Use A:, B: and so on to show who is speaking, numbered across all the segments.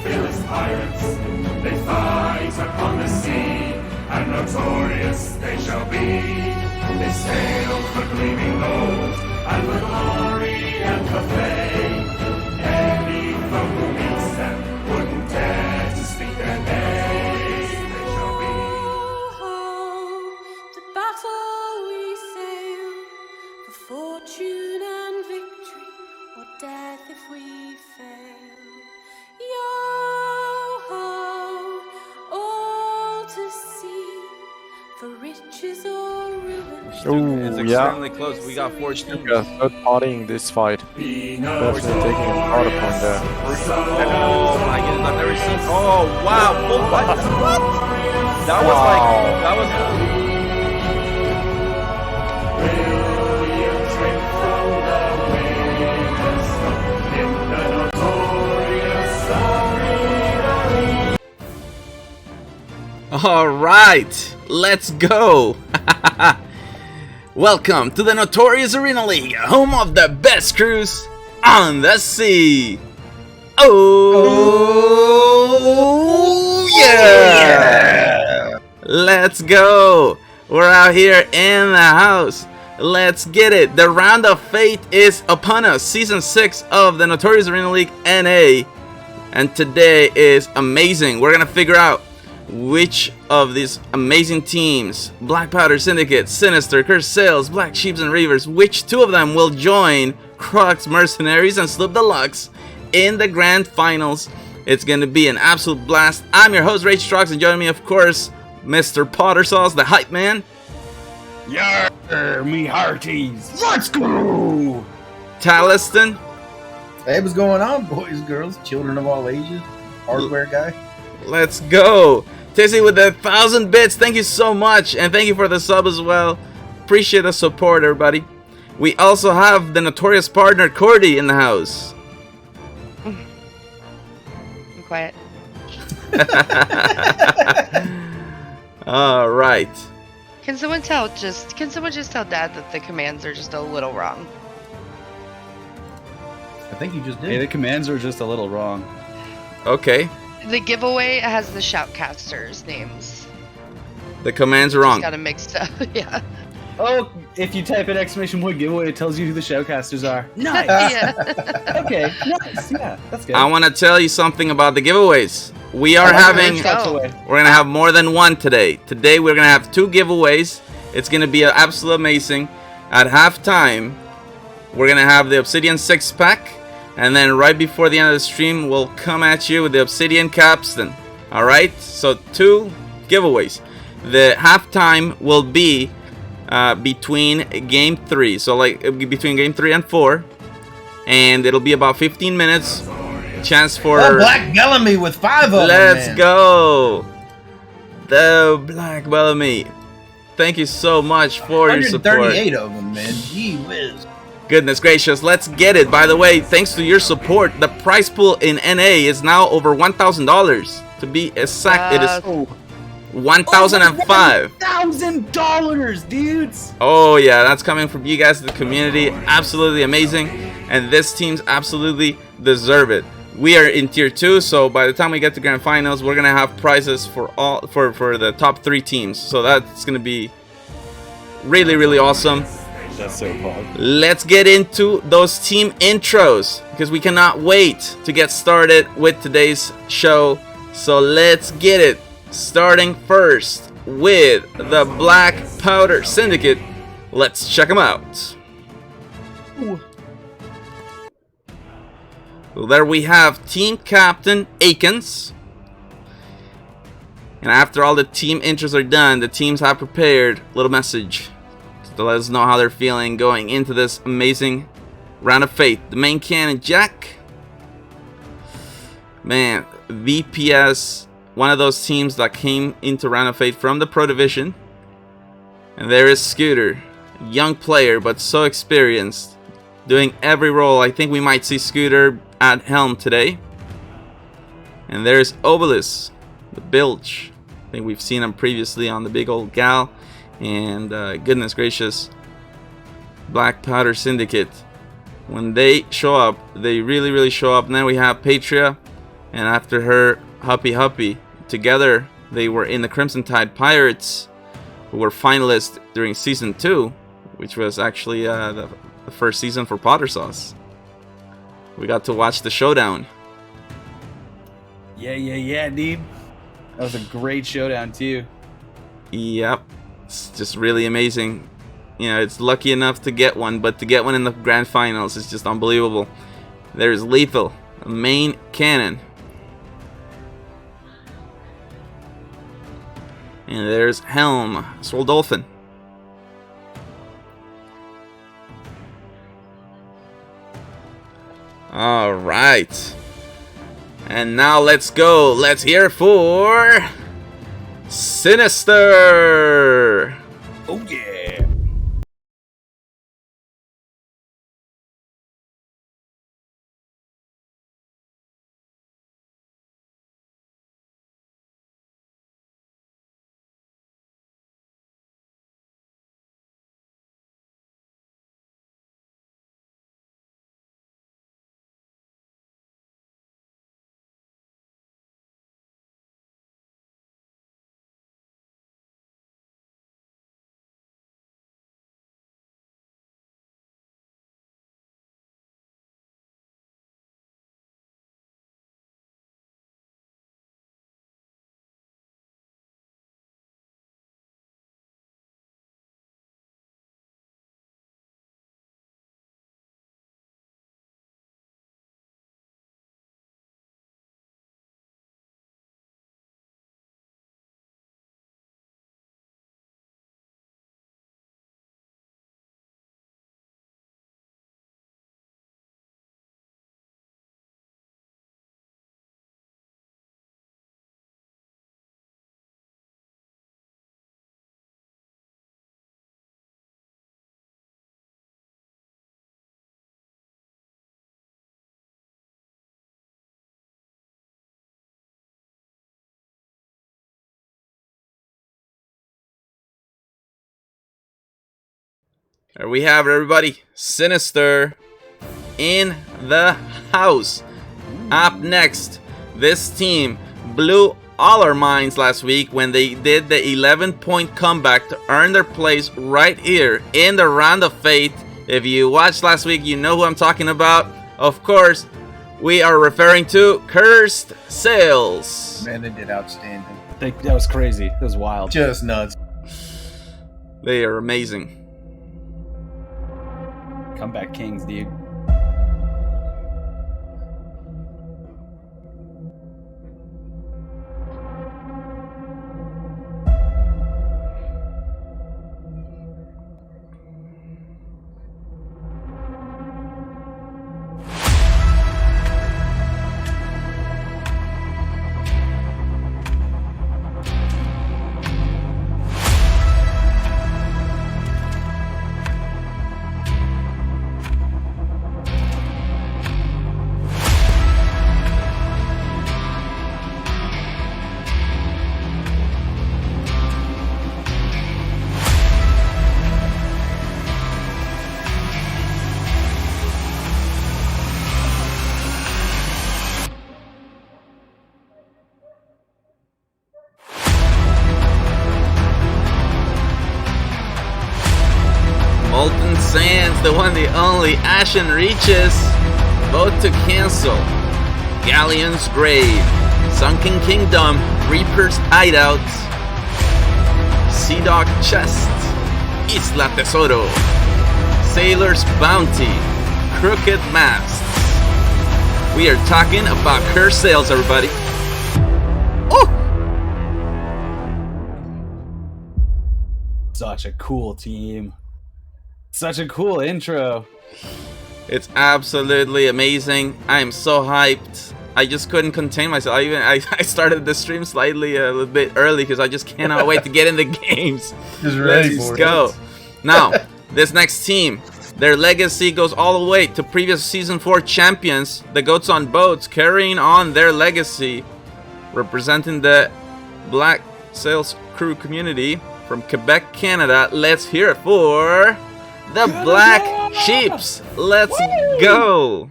A: fearless pirates. They fight upon the sea, and notorious they shall be. They sail for gleaming gold, and for glory and for fame. Any foe who meets them wouldn't dare to speak their name. They shall be.
B: To battle we sail, for fortune and victory, or death if we fail. Yo-ho, all to sea, for riches or ruin.
C: It's extremely close. We got 4 teams.
D: Not partying this fight. Definitely taking a part upon there.
C: Oh my goodness, I've never seen. Oh wow, full fight. What? That was like. That was. All right, let's go. Welcome to the Notorious Arena League, home of the best crews on the sea. Oh yeah! Let's go. We're out here in the house. Let's get it. The round of fate is upon us. Season 6 of the Notorious Arena League NA. And today is amazing. We're going to figure out which of these amazing teams, Black Powder Syndicate, Sinister, Cursed Sails, Black Sheeps, and Reavers, which 2 of them will join Crux Mercenaries and Sloop Deluxe in the grand finals. It's going to be an absolute blast. I'm your host, Rage Trucks, and joining me, of course, Mr. Potter Sauce, the hype man.
E: Yarr, me hearties. Let's go!
C: Taliston.
F: Hey, what's going on, boys, girls, children of all ages? Hardware guy.
C: Let's go. Tizzy with the 1,000 bits. Thank you so much. And thank you for the sub as well. Appreciate the support, everybody. We also have the notorious partner, Cordy, in the house.
G: I'm quiet.
C: All right.
G: Can someone just tell Dad that the commands are just a little wrong?
F: I think you just did.
E: Hey, the commands are just a little wrong.
C: Okay.
G: The giveaway has the shoutcasters' names.
C: The command's wrong.
G: Got them mixed up. Yeah.
E: Oh, if you type in !giveaway, it tells you who the shoutcasters are. Nice.
G: Yeah.
E: Okay, nice. Yeah, that's good.
C: I want to tell you something about the giveaways. We are
G: having-
C: We're going to have more than one today. Today we're going to have 2 giveaways. It's going to be absolutely amazing. At halftime, we're going to have the Obsidian 6-pack. And then right before the end of the stream, we'll come at you with the Obsidian Capstan. Alright? So 2 giveaways. The halftime will be between game 3. So like between game 3 and 4. And it'll be about 15 minutes. Chance for...
F: Oh, Black Bellamy with 5 of them,
C: Let's
F: man.
C: go! The Black Bellamy. Thank you so much for your support.
F: 138 of them, man. Gee whiz.
C: Goodness gracious, let's get it. By the way, thanks to your support, the prize pool in NA is now over $1,000. To be exact, it is $1,005.
E: $1,000, dudes!
C: Oh yeah, that's coming from you guys, the community. Absolutely amazing. And this team's absolutely deserve it. We are in tier 2, so by the time we get to grand finals, we're gonna have prizes for all for the top 3 teams. So that's gonna be really, really awesome.
E: That's so fun.
C: Let's get into those team intros because we cannot wait to get started with today's show. So let's get it. Starting first with the Black Powder Syndicate. Let's check them out. So there we have Team Captain Akins. And after all the team intros are done, the teams have prepared a little message to let us know how they're feeling going into this amazing round of fate. The main cannon, Jack. Man, VPS, one of those teams that came into round of fate from the Pro Division. And there is Scooter, young player but so experienced, doing every role. I think we might see Scooter at helm today. And there's Obelisk, the Bilge. I think we've seen him previously on the big old gal. And goodness gracious, Black Powder Syndicate, when they show up, they really show up. And then we have Patria And after her Huppy, together they were in the Crimson Tide Pirates, who were finalists during Season 2, which was actually the first season for Potter Sauce. We got to watch the showdown.
E: Yeah, dude. That was a great showdown, too.
C: Yep. It's just really amazing. You know, it's lucky enough to get one, but to get one in the grand finals is just unbelievable. There's Lethal, a main cannon. And there's Helm, Soul Dolphin. Alright. And now let's go. Let's hear for Sinister.
E: Oh, yeah.
C: There we have it, everybody. Sinister in the house. Up next, this team blew all our minds last week when they did the 11-point comeback to earn their place right here in the Round of Fate. If you watched last week, you know who I'm talking about. Of course, we are referring to Cursed Sails.
F: Man, they did outstanding.
E: That was crazy. That was wild.
F: Just nuts.
C: They are amazing.
E: Comeback kings, dude.
C: Molten Sands, the one, the only, Ashen Reaches, vote to cancel. Galleon's Grave, Sunken Kingdom, Reaper's Hideout, Sea Dog Chest, Isla Tesoro, Sailor's Bounty, Crooked Masts. We are talking about Cursed Sails, everybody. Oh!
E: Such a cool team. Such a cool intro.
C: It's absolutely amazing. I am so hyped. I just couldn't contain myself. I started the stream slightly a little bit early because I just cannot wait to get in the games.
F: Just ready
C: Let's
F: for
C: go.
F: it.
C: Now, this next team, their legacy goes all the way to previous Season 4 champions, the Goats on Boats, carrying on their legacy, representing the Black Sails crew community from Quebec, Canada. Let's hear it for the Black Sheeps. Let's go.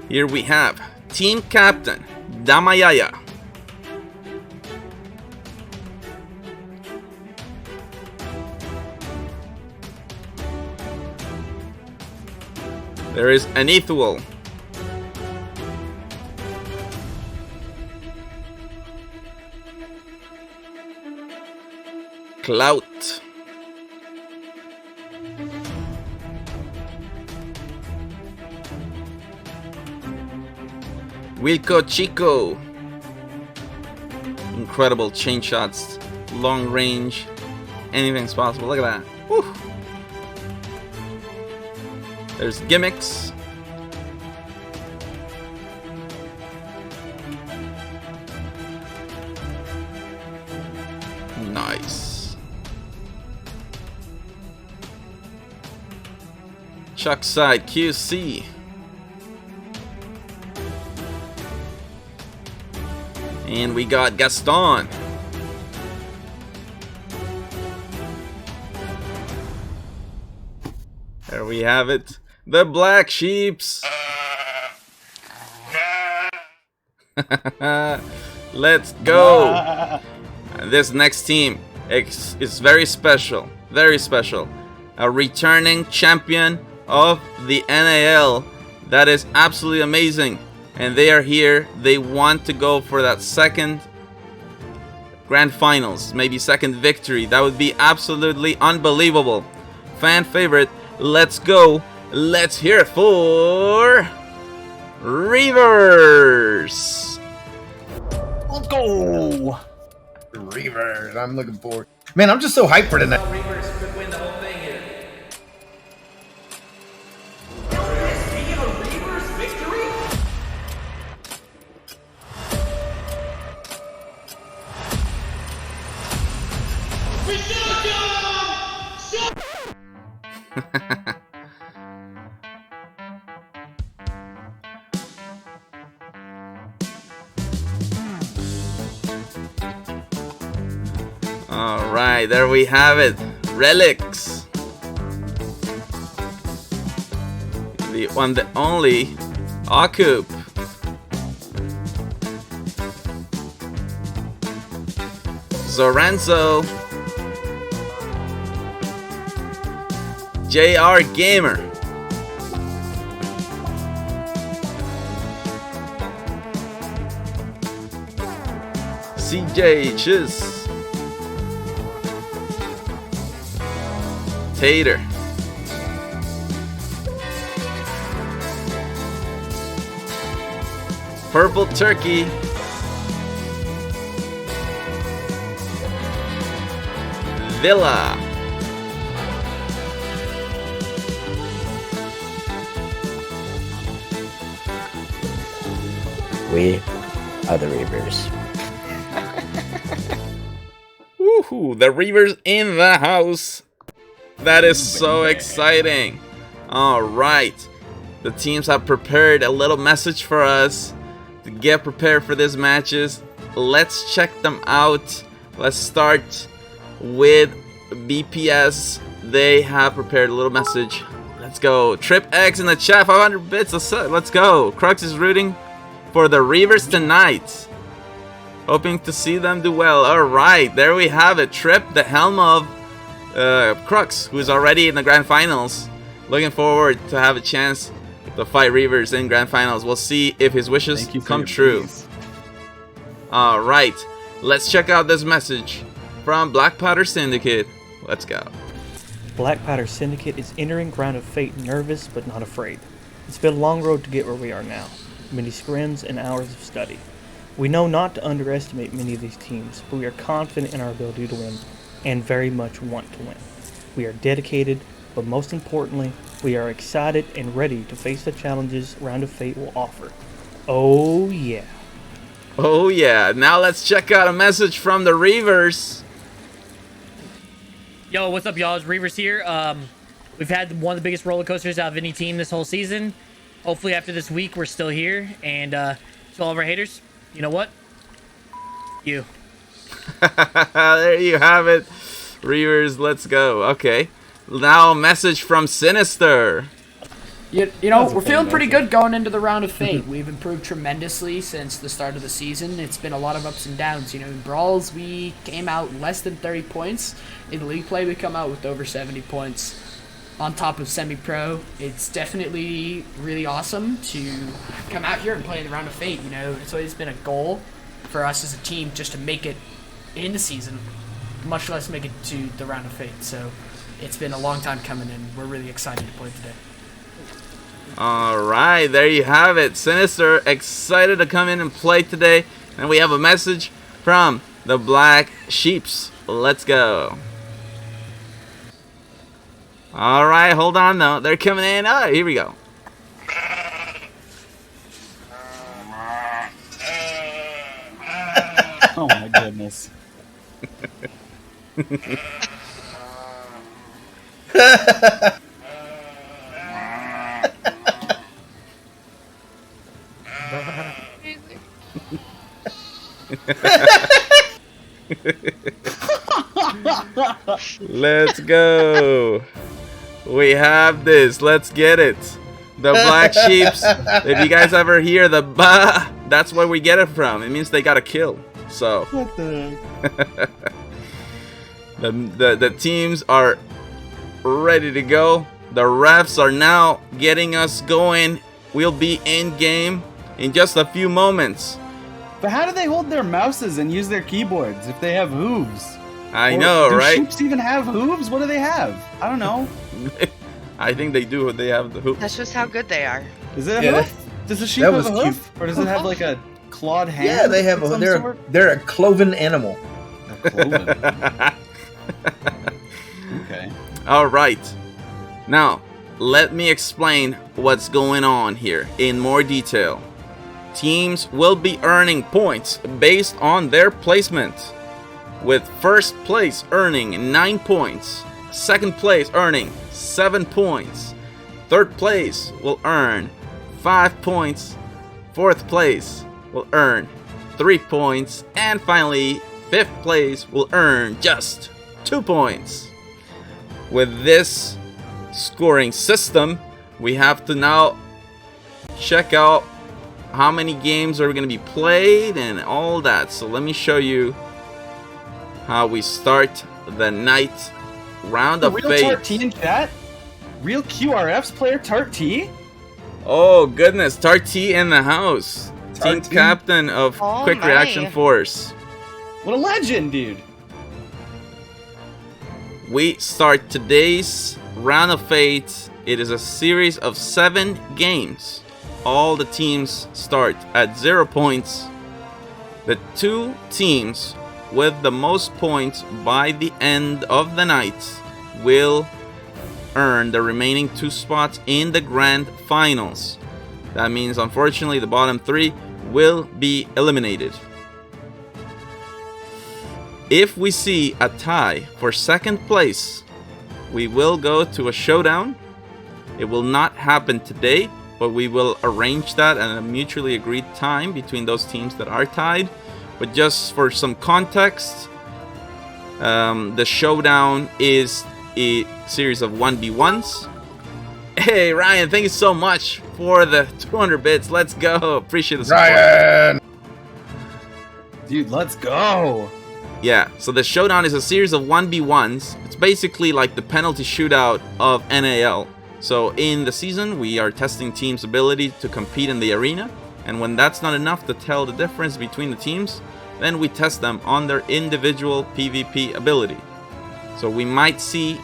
C: Here we have Team Captain Damayaya. There is Anithual. Clout. Wilco Chico. Incredible chain shots, long range, anything's possible. Look at that. Woo. There's Gimmicks. Nice. Chuckside QC. And we got Gaston. There we have it. The Black Sheeps. Let's go. This next team is very special. Very special. A returning champion of the NAL. That is absolutely amazing. And they are here. They want to go for that second grand finals, maybe second victory. That would be absolutely unbelievable. Fan favorite. Let's go. Let's hear it for Reavers.
F: Let's go. Reavers. I'm looking forward. Man, I'm just so hyped for tonight.
C: Reavers could win the whole thing here. Alright, there we have it. Relics. The one, the only Akup. Zorenzo. JR Gamer. CJ Chiz. Tater. Purple Turkey. Villa.
H: We are the Reavers.
C: Woohoo! The Reavers in the house. That is so exciting. Alright. The teams have prepared a little message for us to get prepared for these matches. Let's check them out. Let's start with BPS. They have prepared a little message. Let's go. Trip X in the chat, 500 bits. Let's go. Crux is rooting for the Reavers tonight. Hoping to see them do well. Alright, there we have it. Trip, the helm of Crux, who's already in the grand finals. Looking forward to have a chance to fight Reavers in grand finals. We'll see if his wishes come true. Alright, let's check out this message from Black Powder Syndicate. Let's go.
I: Black Powder Syndicate is entering Ground of Fate nervous but not afraid. It's been a long road to get where we are now. Many scrims and hours of study. We know not to underestimate many of these teams, but we are confident in our ability to win and very much want to win. We are dedicated, but most importantly, we are excited and ready to face the challenges Round of Fate will offer. Oh yeah.
C: Oh yeah, now let's check out a message from the Reavers.
J: Yo, what's up, y'all? It's Reavers here. We've had one of the biggest roller coasters out of any team this whole season. Hopefully after this week, we're still here. And to all of our haters, you know what? You.
C: There you have it. Reavers, let's go. Okay. Now a message from Sinister.
K: You know, we're feeling pretty good going into the round of fate. We've improved tremendously since the start of the season. It's been a lot of ups and downs. You know, in Brawls, we came out less than 30 points. In league play, we come out with over 70 points. On top of semi-pro, it's definitely really awesome to come out here and play the round of fate. You know, it's always been a goal for us as a team just to make it in the season, much less make it to the round of fate. So it's been a long time coming, and we're really excited to play today.
C: Alright, there you have it. Sinister excited to come in and play today. And we have a message from the Black Sheeps. Let's go. Alright, hold on though. They're coming in. Oh, here we go.
E: Oh my goodness.
C: Let's go. We have this. Let's get it. The Black Sheeps. If you guys ever hear the bah, that's where we get it from. It means they got a kill. So
E: What the heck?
C: the teams are ready to go. The refs are now getting us going. We'll be in game in just a few moments.
E: But how do they hold their mouses and use their keyboards if they have hooves?
C: I know,
E: do
C: right?
E: sheeps even have hooves? What do they have? I don't know.
C: I think they do. They have the hoop.
G: That's just how good they are.
E: Is it a
F: Yeah,
E: hoof? Does a sheep
F: that
E: have
F: was
E: a hoof? Or does it have like a clawed hand?
F: Yeah, they have.
E: of some
F: They're
E: sort?
F: they're a cloven animal.
E: A cloven. Okay.
C: All right. Now, let me explain what's going on here in more detail. Teams will be earning points based on their placement, with first place earning 9 points, second place earning 7 points, third place will earn 5 points, fourth place will earn 3 points, and finally, fifth place will earn just 2 points. With this scoring system, we have to now check out how many games are going to be played and all that. So let me show you how we start the night round of
E: Real
C: fate.
E: Tart T in chat? Real QRF's player Tart T?
C: Oh goodness, Tarty in the house. Team
F: Tarty?
C: captain of
G: Oh
C: Quick
G: my.
C: Reaction Force.
E: What a legend, dude.
C: We start today's round of fate. It is a series of 7 games. All the teams start at 0 points. The 2 teams with the most points by the end of the night will earn the remaining 2 spots in the grand finals. That means, unfortunately, the bottom 3 will be eliminated. If we see a tie for second place, we will go to a showdown. It will not happen today, but we will arrange that at a mutually agreed time between those teams that are tied. But just for some context, the showdown is a series of 1v1s. Hey Ryan, thank you so much for the 200 bits. Let's go. Appreciate the support.
F: Ryan.
E: Dude, let's go.
C: Yeah, so the showdown is a series of 1v1s. It's basically like the penalty shootout of NAL. So in the season, we are testing teams' ability to compete in the arena. And when that's not enough to tell the difference between the teams, then we test them on their individual PvP ability. So we might see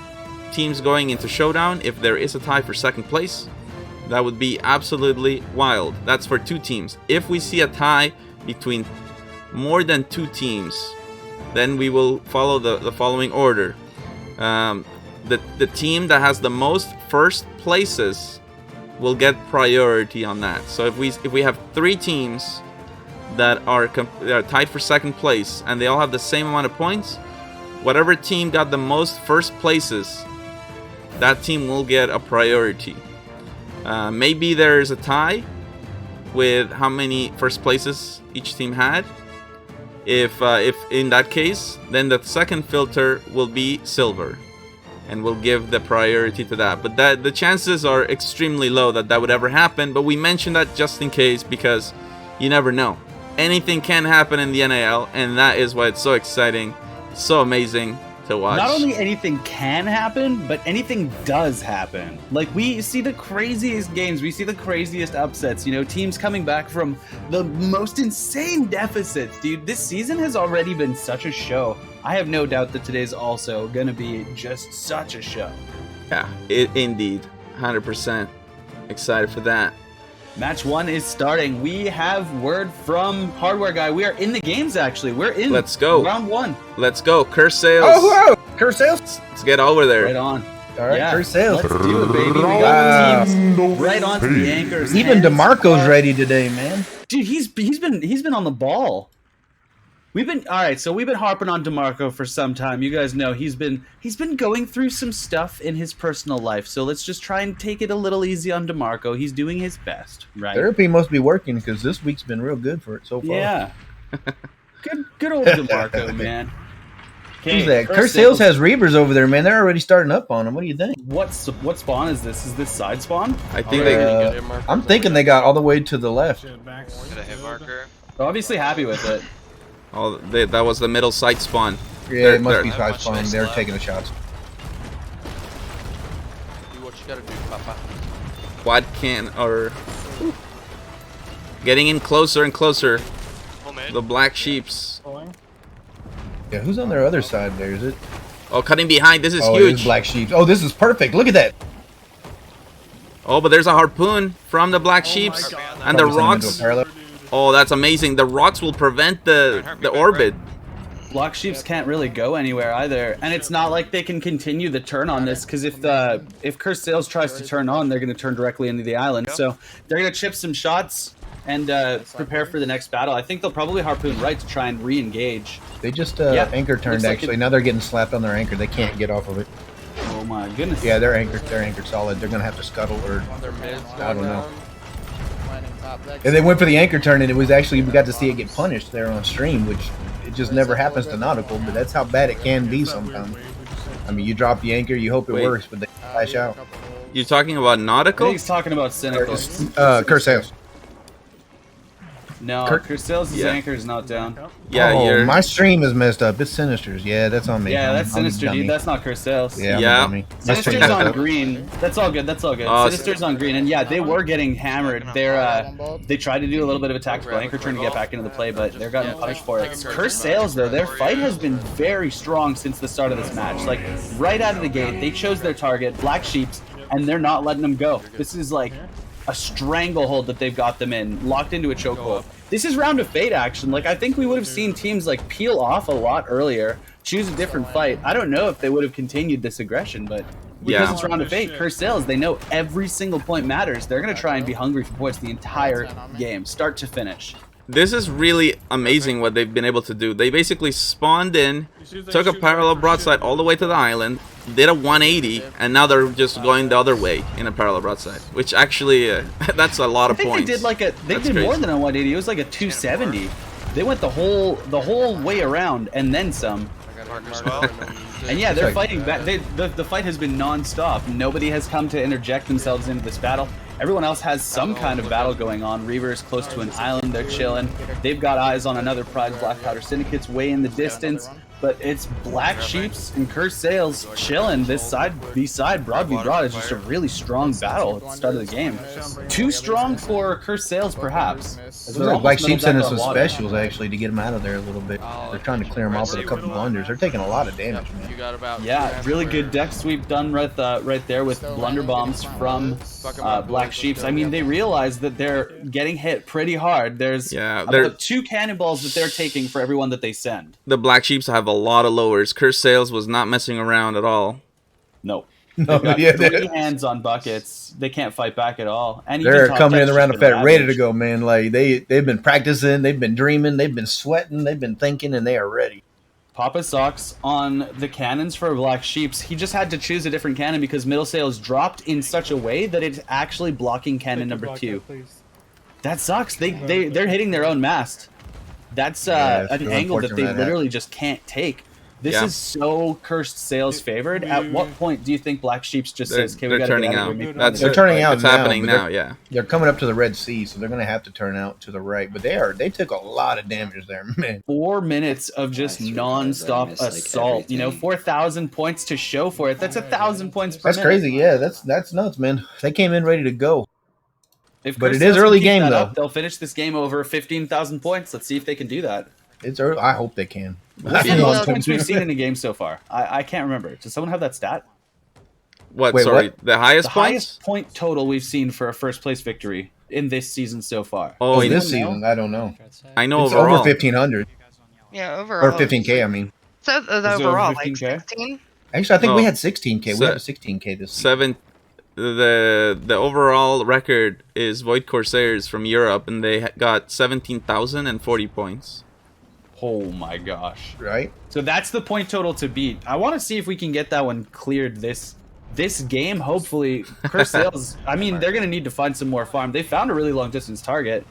C: teams going into showdown if there is a tie for second place. That would be absolutely wild. That's for 2 teams. If we see a tie between more than 2 teams, then we will follow the following order. The team that has the most first places will get priority on that. So if we have 3 teams that are tied for second place and they all have the same amount of points, whatever team got the most first places, that team will get a priority. Maybe there's a tie with how many first places each team had. If in that case, then the second filter will be silver. and we'll give the priority to that. But the chances are extremely low that would ever happen, but we mentioned that just in case, because you never know. Anything can happen in the NAL, and that is why it's so exciting, so amazing to watch.
E: Not only anything can happen, but anything does happen. Like, we see the craziest games, we see the craziest upsets, you know, teams coming back from the most insane deficits, dude. This season has already been such a show. I have no doubt that today's also gonna be just such a show.
C: Yeah, indeed. 100% excited for that.
E: Match 1 is starting. We have word from Hardware Guy. We are in the games, actually. We're in.
C: Let's go.
E: Round 1.
C: Let's go. Curse sales.
F: Oh, whoa! Curse sales?
C: Let's get over there.
E: Right on.
F: All right, curse sales.
E: Let's do it, baby. We got teams right onto the anchors.
F: Even DeMarco's ready today, man.
E: Dude, he's been on the ball. We've been harping on DeMarco for some time. You guys know he's been going through some stuff in his personal life. So let's just try and take it a little easy on DeMarco. He's doing his best, right?
F: Therapy must be working because this week's been real good for it so far.
E: Yeah. Good old DeMarco, man.
F: Who's that? Curse Sales has Reavers over there, man. They're already starting up on him. What do you think?
E: What spawn is this? Is this side spawn?
C: I think
F: I'm thinking they got all the way to the left.
E: Obviously happy with it.
C: Oh, that was the middle side spawn.
F: Yeah, it must be side spawn. They're taking the shots.
L: Do what you gotta do, Papa.
C: Quad can or getting in closer and closer. The black sheeps.
F: Yeah, who's on their other side there? Is it?
C: Oh, cutting behind. This is
F: huge. It is black sheep. Oh, this is perfect. Look at that.
C: Oh, but there's a harpoon from the black sheeps and the rocks. Oh, that's amazing. The rocks will prevent the orbit.
E: Black Sheeps can't really go anywhere either. And it's not like they can continue the turn on this, because if Cursed Sails tries to turn on, they're going to turn directly into the island. So they're going to chip some shots and prepare for the next battle. I think they'll probably harpoon right to try and re-engage.
F: They just anchor turned,
E: like
F: actually. Now they're getting slapped on their anchor. They can't get off of it.
E: Oh my goodness.
F: Yeah, they're anchored. They're anchored solid. They're going to have to scuttle or I don't know. And they went for the anchor turn, and it was actually, we got to see it get punished there on stream, which it just never happens to Nautical, but that's how bad it can be sometimes. I mean, you drop the anchor, you hope it works, but they flash out.
C: You're talking about Nautical?
E: He's talking about Cynical.
F: Curse Sales.
E: No, Curse Sales' anchor is not down.
C: Yeah,
F: my stream is messed up. It's Sinister's. Yeah, that's on me.
E: Yeah, that's Sinister, dude. That's not Curse Sales.
F: Yeah.
E: Sinister's on green. That's all good. That's all good. Sinister's on green, and yeah, they were getting hammered. They tried to do a little bit of a tactical anchor turn to get back into the play, but they're gotten punished for it. Curse Sales, though, their fight has been very strong since the start of this match. Like, right out of the gate, they chose their target, Black Sheeps, and they're not letting them go. This is like a stranglehold that they've got them in, locked into a chokehold. This is Round of Fate action. Like, I think we would have seen teams like peel off a lot earlier, choose a different fight. I don't know if they would have continued this aggression, but because it's Round of Fate, Cursed Sails, they know every single point matters. They're going to try and be hungry for points the entire game, start to finish.
C: This is really amazing what they've been able to do. They basically spawned in, took a parallel broadside all the way to the island, did a 180, and now they're just going the other way in a parallel broadside. Which actually, that's a lot of points.
E: They did more than a 180. It was like a 270. They went the whole way around and then some. And yeah, they're fighting back. The fight has been non-stop. Nobody has come to interject themselves into this battle. Everyone else has some kind of battle going on. Reavers close to an island, they're chilling. They've got eyes on another prize. Black Powder Syndicate's way in the distance. But it's Black Sheeps and Cursed Sails chilling. This side B-side, Broad v. Broad, is just a really strong battle at the start of the game. Too strong for Cursed Sails, perhaps.
F: Black Sheeps sending some specials, actually, to get them out of there a little bit. They're trying to clear them off with a couple blunders. They're taking a lot of damage, man.
E: Yeah, really good deck sweep done right there with blunder bombs from Black Sheeps. I mean, they realize that they're getting hit pretty hard. There's about 2 cannonballs that they're taking for everyone that they send.
C: The Black Sheeps have a lot of lowers. Cursed Sails was not messing around at all.
E: No. They've got 3 hands on buckets. They can't fight back at all. And
F: they're coming in around the fat ready to go, man. Like they've been practicing, they've been dreaming, they've been sweating, they've been thinking, and they are ready.
E: Papa Socks on the cannons for Black Sheeps. He just had to choose a different cannon because Middle Sails dropped in such a way that it's actually blocking cannon number 2. That sucks. They're hitting their own mast. That's an angle that they literally just can't take. This is so cursed sales favored. At what point do you think Black Sheep's just says, "Okay, we got to get out of here"?
F: They're turning out
C: it's
F: now.
C: happening now. Yeah,
F: they're coming up to the Red Sea, so they're going to have to turn out to the right. But they took a lot of damage there, man.
E: 4 minutes of just non-stop assault. You know, 4,000 points to show for it. That's 1,000 points per minute.
F: That's crazy. Yeah, that's nuts, man. They came in ready to go.
E: But
F: it is early game though.
E: They'll finish this game over 15,000 points. Let's see if they can do that.
F: It's early. I hope they can.
E: What's the most points we've seen in a game so far? I can't remember. Does someone have that stat?
C: Wait, sorry, the highest points?
E: Highest point total we've seen for a first place victory in this season so far.
F: Oh, this season, I don't know.
C: I know
F: it's
C: overall.
F: over 1,500.
G: Yeah, overall.
F: Or 15K, I mean.
G: So the overall, like 16?
F: Actually, I think we had 16K. We have a 16K this season.
C: The overall record is Void Corsairs from Europe, and they got 17,040 points.
E: Oh my gosh!
F: Right.
E: So that's the point total to beat. I want to see if we can get that one cleared this game. Hopefully, Curse Sales. I mean, they're gonna need to find some more farm. They found a really long distance target.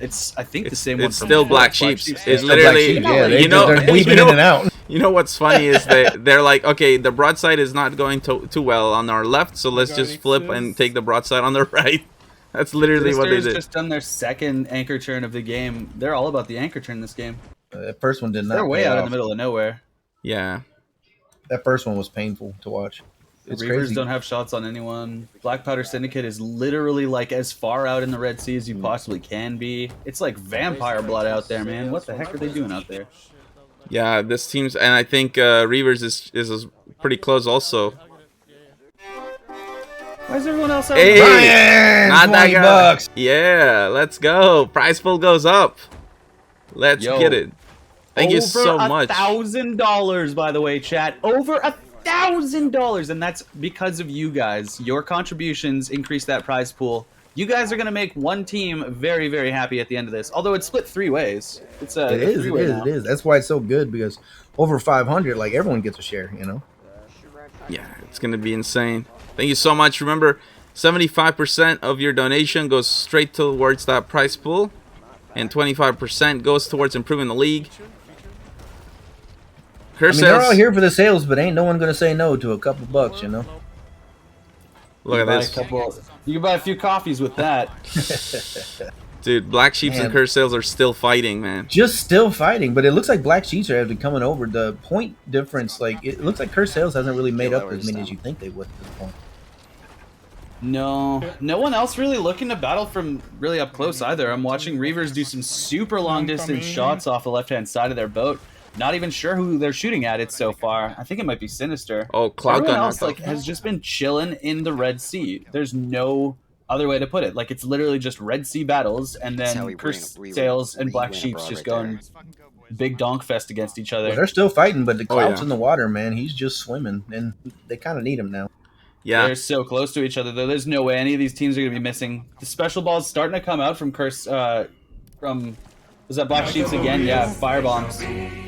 E: It's I think the same one.
C: It's still Black Sheep's. It's
F: Black
C: literally
F: Sheep. Yeah, they're weaving in and out.
C: You know what's funny is they're like, okay, the broadside is not going too well on our left, so let's just flip and take the broadside on the right. That's literally what they did.
E: Just done their second anchor turn of the game. They're all about the anchor turn this game.
F: That first one did not.
E: They're way out in the middle of nowhere.
C: Yeah.
F: That first one was painful to watch. It's
E: Reavers
F: crazy.
E: don't have shots on anyone. Black Powder Syndicate is literally like as far out in the Red Sea as you possibly can be. It's like vampire blood out there, man. What the heck are they doing out there?
C: Yeah, this team's, and I think Reavers is pretty close also.
E: Why is everyone else out
C: Hey,
F: Brian,
C: not that guy.
F: $20.
C: Yeah, let's go. Prize pool goes up. Let's get it. Thank you so much.
E: $1,000, by the way, chat. Over $1,000, and that's because of you guys. Your contributions increase that prize pool. You guys are gonna make one team very, very happy at the end of this. Although it's split 3 ways. It's
F: It is. That's why it's so good, because over 500, like, everyone gets a share, you know?
C: Yeah, it's gonna be insane. Thank you so much. Remember, 75% of your donation goes straight towards that prize pool, and 25% goes towards improving the league.
F: They're all here for the sales, but ain't no one gonna say no to a couple bucks, you know?
C: Look at this.
E: You can buy a few coffees with that.
C: Dude, Black Sheeps and Curse Sales are still fighting, man.
F: Just still fighting, but it looks like Black Sheeps are actually coming over. The point difference, like, it looks like Curse Sales hasn't really made up as many as you think they would at this point.
E: No one else really looking to battle from really up close either. I'm watching Reavers do some super long distance shots off the left-hand side of their boat. Not even sure who they're shooting at it so far. I think it might be Sinister.
C: Oh, Cloud
E: Everyone
C: Gunner.
E: else has just been chilling in the Red Sea. There's no other way to put it. Like, it's literally just Red Sea battles, and then Curse Sales and Black Sheeps just going big donk fest against each other.
F: Well, they're still fighting, but the Cloud's in the water, man. He's just swimming, and they kind of need him now.
C: Yeah,
E: they're so close to each other, though. There's no way any of these teams are going to be missing. The special ball's starting to come out from Curse, was that Black Sheeps again? Yeah, firebombs.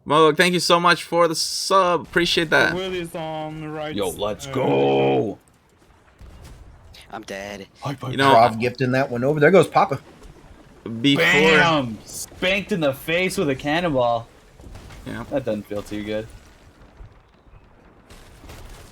C: Mo, thank you so much for the sub. Appreciate that.
E: Yo, let's go.
H: I'm dead.
C: You know,
F: Rob gifting that one over. There goes Papa.
E: Bam! Spanked in the face with a cannonball.
C: Yeah.
E: That doesn't feel too good.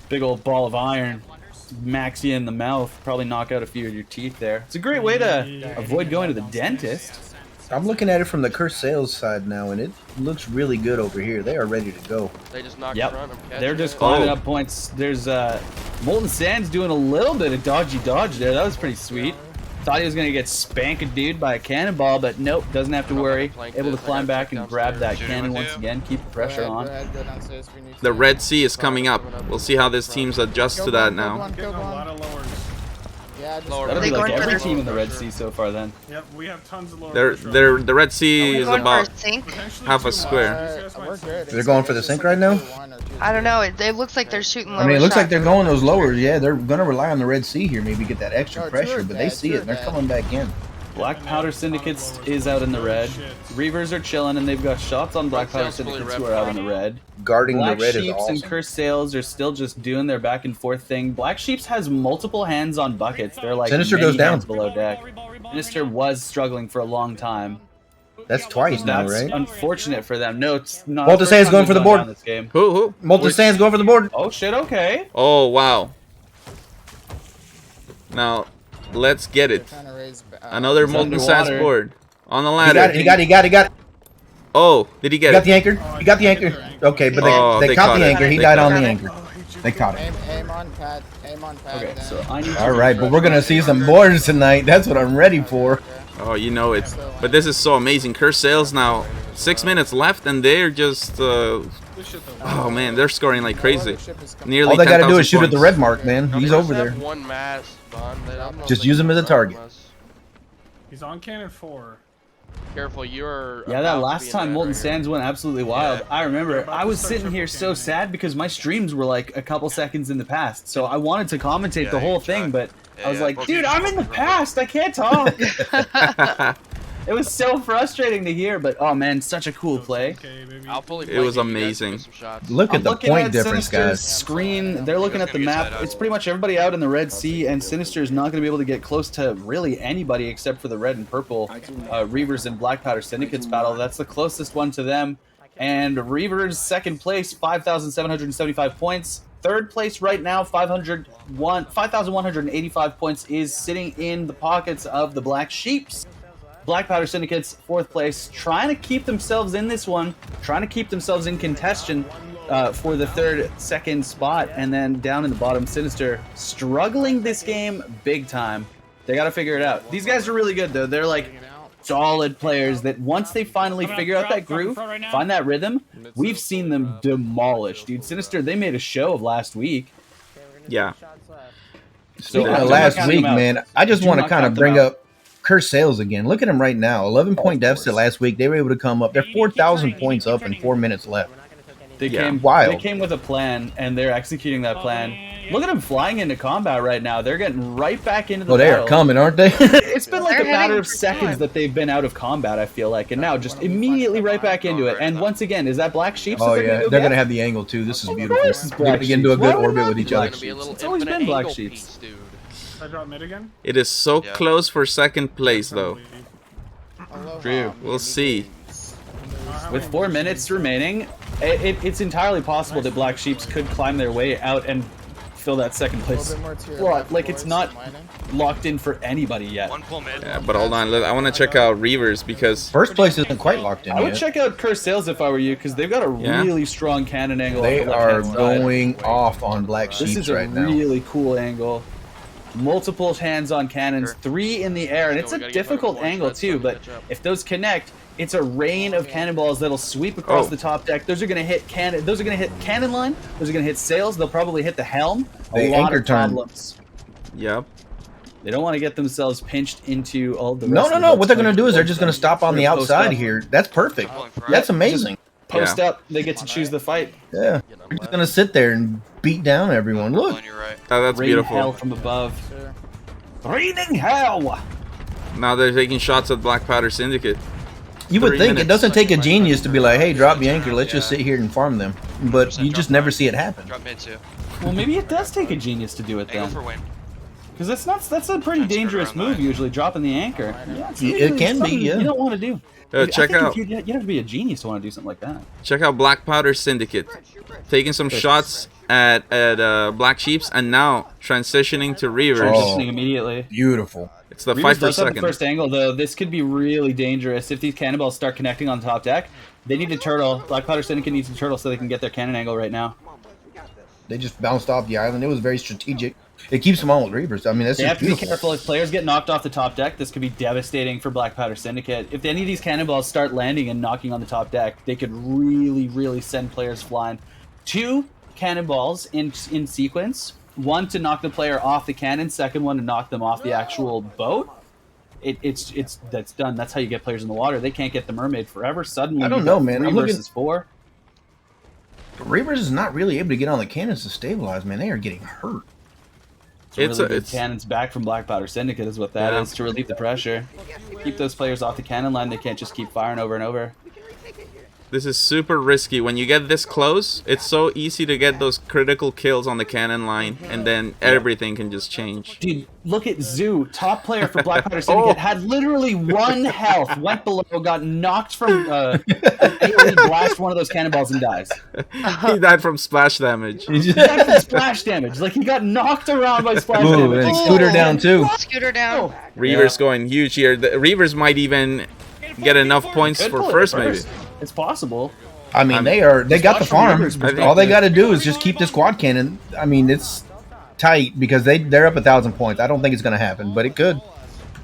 E: Big old ball of iron. Smacks you in the mouth. Probably knock out a few of your teeth there. It's a great way to avoid going to the dentist.
F: I'm looking at it from the Curse Sales side now, and it looks really good over here. They are ready to go.
L: They just knocked front.
E: They're just climbing up points. There's Molten Sands doing a little bit of dodgy dodge there. That was pretty sweet. Thought he was gonna get spanked, dude, by a cannonball, but nope, doesn't have to worry. Able to climb back and grab that cannon once again, keep the pressure on.
C: The Red Sea is coming up. We'll see how this team's adjust to that now.
E: That'll be like every team in the Red Sea so far then.
M: Yep, we have tons of lowers.
C: The Red Sea is about half a square.
F: They're going for the sink right now?
G: I don't know. It looks like they're shooting lower.
F: I mean, it looks like they're going those lowers. Yeah, they're going to rely on the Red Sea here, maybe get that extra pressure, but they see it and they're coming back in.
E: Black Powder Syndicates is out in the red. Reavers are chilling, and they've got shots on Black Powder Syndicates who are out in the red.
F: Guarding
E: Black
F: the red is
E: Sheeps
F: awesome.
E: and Curse Sales are still just doing their back and forth thing. Black Sheeps has multiple hands on buckets. They're like
F: Sinister
E: many
F: goes down.
E: hands below deck. Sinister was struggling for a long time.
F: That's twice now,
E: That's
F: right?
E: unfortunate for them. No, it's not.
F: Molten Sand's going for the board.
E: This game.
C: Who?
F: Molten Sand's going for the board.
E: Oh shit! Okay.
C: Oh wow. Now, let's get it. Another Molten Sands board on the ladder.
F: He got it.
C: Oh, did he get
F: He got
C: it?
F: the anchor. He got the anchor. Okay, but they caught the anchor. He died on the anchor. They caught him.
M: Aim on pad. Aim on pad.
E: Okay, so I need.
F: All right, but we're gonna see some boards tonight. That's what I'm ready for.
C: Oh, you know it. But this is so amazing. Curse Sales now. 6 minutes left, and they're just. Oh man, they're scoring like crazy. Nearly.
F: All they gotta do is shoot at
C: points.
F: the red mark, man. He's over there.
L: One mass,
F: Just use him as a target.
N: He's on cannon 4.
L: Careful, you're.
E: Yeah, that last time Molten Sands went absolutely wild. I remember. I was sitting here so sad because my streams were like a couple seconds in the past, so I wanted to commentate the whole thing, but I was like, dude, I'm in the past. I can't talk. It was so frustrating to hear, but oh man, such a cool play.
C: It was amazing.
F: Look at the point difference,
E: Sinister's
F: guys.
E: Screen. They're looking at the map. It's pretty much everybody out in the Red Sea, and Sinister is not going to be able to get close to really anybody except for the red and purple Reavers and Black Powder Syndicates battle. That's the closest one to them. And Reavers second place, 5,775 points. Third place right now, 5,185 points is sitting in the pockets of the Black Sheeps. Black Powder Syndicates, fourth place, trying to keep themselves in this one, trying to keep themselves in contention for the second spot, and then down in the bottom, Sinister struggling this game big time. They got to figure it out. These guys are really good though. They're like solid players that once they finally figure out that groove, find that rhythm, we've seen them demolish, dude. Sinister, they made a show of last week.
C: Yeah.
F: Speaking of last week, man, I just want to kind of bring up Curse Sales again. Look at them right now. 11-point deficit last week. They were able to come up. They're 4,000 points up in 4 minutes left.
E: They
F: came wild.
E: They came with a plan, and they're executing that plan. Look at them flying into combat right now. They're getting right back into the battle.
F: They are coming, aren't they?
E: It's been like a matter of seconds that they've been out of combat, I feel like, and now just immediately right back into it. And once again, is that Black Sheep?
F: Oh yeah, they're going to have the angle too. This is beautiful. They're going to get into a good orbit with each other.
E: It's always been Black Sheeps.
N: I drop mid again?
C: It is so close for second place, though.
E: True.
C: We'll see.
E: With 4 minutes remaining, it's entirely possible that Black Sheeps could climb their way out and fill that second place slot. Like, it's not locked in for anybody yet.
C: Yeah, but hold on. I want to check out Reavers because
F: first place isn't quite locked in
E: I would
F: yet.
E: check out Curse Sales if I were you, because they've got a really strong cannon angle.
F: They
E: on the
F: are
E: left-hand
F: going
E: side.
F: off on Black Sheeps
E: This is a
F: right now.
E: really cool angle. Multiple hands-on cannons, 3 in the air, and it's a difficult angle too, but if those connect, it's a rain of cannonballs that'll sweep across the top deck. Those are going to hit cannon line, those are going to hit sails, they'll probably hit the helm.
F: The anchor turn.
C: Yep.
E: They don't want to get themselves pinched into all the
F: No. What they're going to do is they're just going to stop on the outside here. That's perfect. That's amazing.
E: Post up, they get to choose the fight.
F: Yeah. They're just going to sit there and beat down everyone. Look.
C: Oh, that's
E: Rain
C: beautiful.
E: hell from above. Raining hell!
C: Now they're taking shots at Black Powder Syndicate.
F: You would
C: 3
F: think
C: minutes.
F: it doesn't take a genius to be like, hey, drop the anchor, let's just sit here and farm them. But you just never see it happen.
E: Well, maybe it does take a genius to do it then. Because that's a pretty dangerous move usually, dropping the anchor. Yeah,
F: It can be, yeah.
E: You don't want to do.
C: Check out.
E: You'd have to be a genius to want to do something like that.
C: Check out Black Powder Syndicate. Taking some shots at Black Sheeps and now transitioning to Reavers.
E: Transitioning immediately.
F: Beautiful.
C: It's the
E: Reavers
C: fight for
E: does have the
C: second.
E: first angle though. This could be really dangerous if these cannonballs start connecting on the top deck. They need a turtle. Black Powder Syndicate needs a turtle so they can get their cannon angle right now.
F: They just bounced off the island. It was very strategic. It keeps them on with Reavers. I mean, that's
E: They
F: just
E: have to be
F: beautiful.
E: careful. If players get knocked off the top deck, this could be devastating for Black Powder Syndicate. If any of these cannonballs start landing and knocking on the top deck, they could really send players flying. 2 cannonballs in sequence. One to knock the player off the cannon, second one to knock them off the actual boat. That's done. That's how you get players in the water. They can't get the mermaid forever. Suddenly,
F: I don't know, man.
E: 3
F: I'm looking-
E: versus 4.
F: Reavers is not really able to get on the cannons to stabilize, man. They are getting hurt.
E: It's really good cannons back from Black Powder Syndicate is what that is, to relieve the pressure. Keep those players off the cannon line. They can't just keep firing over and over.
C: This is super risky. When you get this close, it's so easy to get those critical kills on the cannon line, and then everything can just change.
E: Dude, look at Zoo, top player for Black Powder Syndicate, had literally 1 health, went below, got knocked from an AoE blast one of those cannonballs and dies.
C: He died from splash damage.
E: He died from splash damage. Like, he got knocked around by splash damage.
F: And Scooter down too.
G: Scooter down.
C: Reavers going huge here. The Reavers might even get enough points for first, maybe.
E: It's possible.
F: I mean, they got the farm. All they got to do is just keep this quad cannon. I mean, it's tight because they're up 1,000 points. I don't think it's going to happen, but it could.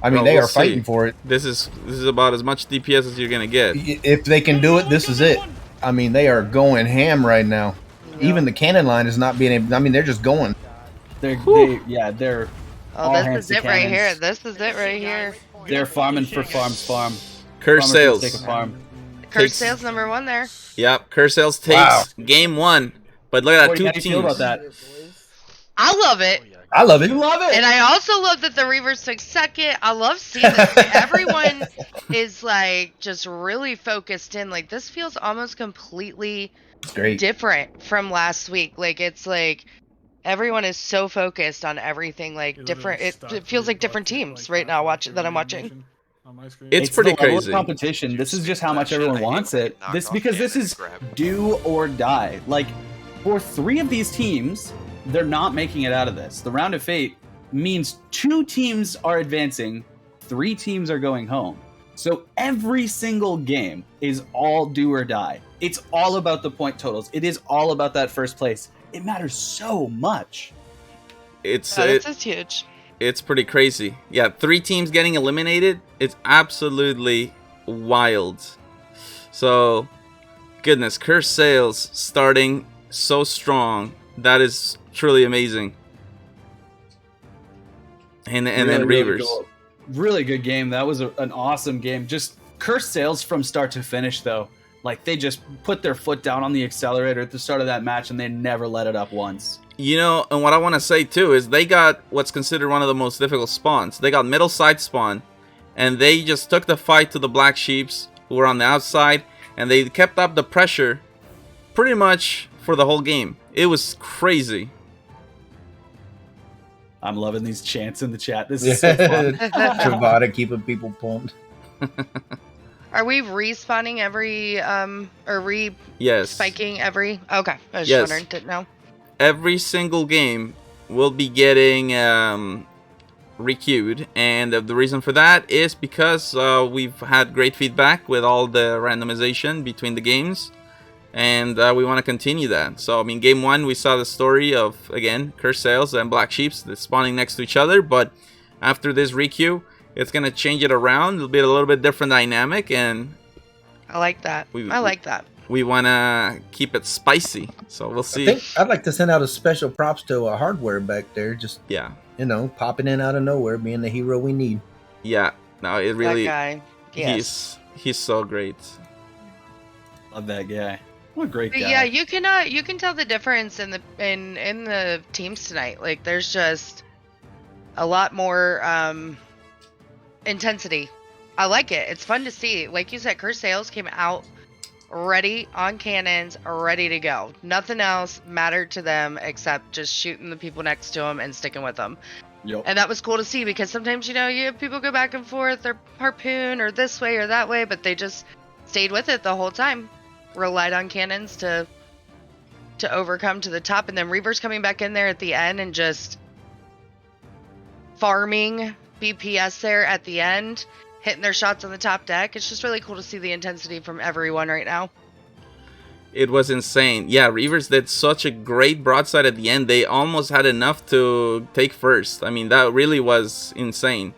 F: I mean, they are fighting for it.
C: This is about as much DPS as you're going to get.
F: If they can do it, this is it. I mean, they are going ham right now. Even the cannon line is not being able. I mean, they're just going.
E: They're
G: Oh, this is it right here. This is it right here.
E: They're farming for farm.
C: Curse sales.
E: Take a farm.
G: Curse sales number 1 there.
C: Yep, Curse sales takes game 1. But look at that, 2
E: How do you
C: teams.
E: feel about that?
G: I love it.
F: I love it.
E: You love it.
G: And I also love that the Reavers took second. I love seeing this. Everyone is like just really focused in. Like this feels almost completely different from last week. Like it's like everyone is so focused on everything. Like different. It feels like different teams right now. That I'm watching.
C: It's pretty
E: the level of
C: crazy.
E: competition. This is just how much everyone wants it. Because this is do or die. Like for 3 of these teams, they're not making it out of this. The round of fate means 2 teams are advancing, 3 teams are going home. So every single game is all do or die. It's all about the point totals. It is all about that first place. It matters so much.
C: It's
G: huge.
C: It's pretty crazy. Yeah, 3 teams getting eliminated. It's absolutely wild. So, goodness, Curse sales starting so strong. That is truly amazing. And then Reavers.
E: Really good game. That was an awesome game. Just Curse sales from start to finish, though. Like, they just put their foot down on the accelerator at the start of that match, and they never let it up once.
C: You know, and what I want to say too is they got what's considered one of the most difficult spawns. They got middle side spawn, and they just took the fight to the Black Sheeps who were on the outside, and they kept up the pressure pretty much for the whole game. It was crazy.
E: I'm loving these chants in the chat. This is so fun.
F: Travada keeping people pumped.
G: Are we respawning every or
C: Yes.
G: spiking every? Okay, I was
C: Yes.
G: just wondering. Didn't know.
C: Every single game will be getting requeued, and the reason for that is because we've had great feedback with all the randomization between the games, and we want to continue that. So I mean, game 1 we saw the story of, again, Curse Sales and Black Sheeps spawning next to each other, but after this requeue it's gonna change it around. It'll be a little bit different dynamic, and
G: I like that. I like that.
C: We want to keep it spicy, so we'll see.
F: I think I'd like to send out a special props to Hardware back there. Just, you know, popping in out of nowhere, being the hero we need.
C: Yeah, no, it really.
G: That guy. Yes.
C: He's so great.
E: Love that guy. What a great
G: But
E: guy.
G: yeah, you can tell the difference in the teams tonight. Like there's just a lot more intensity. I like it. It's fun to see. Like you said, Curse Sales came out ready on cannons, ready to go. Nothing else mattered to them except just shooting the people next to them and sticking with them.
E: Yep.
G: And that was cool to see because sometimes, you know, you have people go back and forth or harpoon or this way or that way, but they just stayed with it the whole time. Relied on cannons to overcome to the top, and then Reavers coming back in there at the end and just farming BPS there at the end, hitting their shots on the top deck. It's just really cool to see the intensity from everyone right now.
C: It was insane. Yeah, Reavers did such a great broadside at the end. They almost had enough to take first. I mean, that really was insane.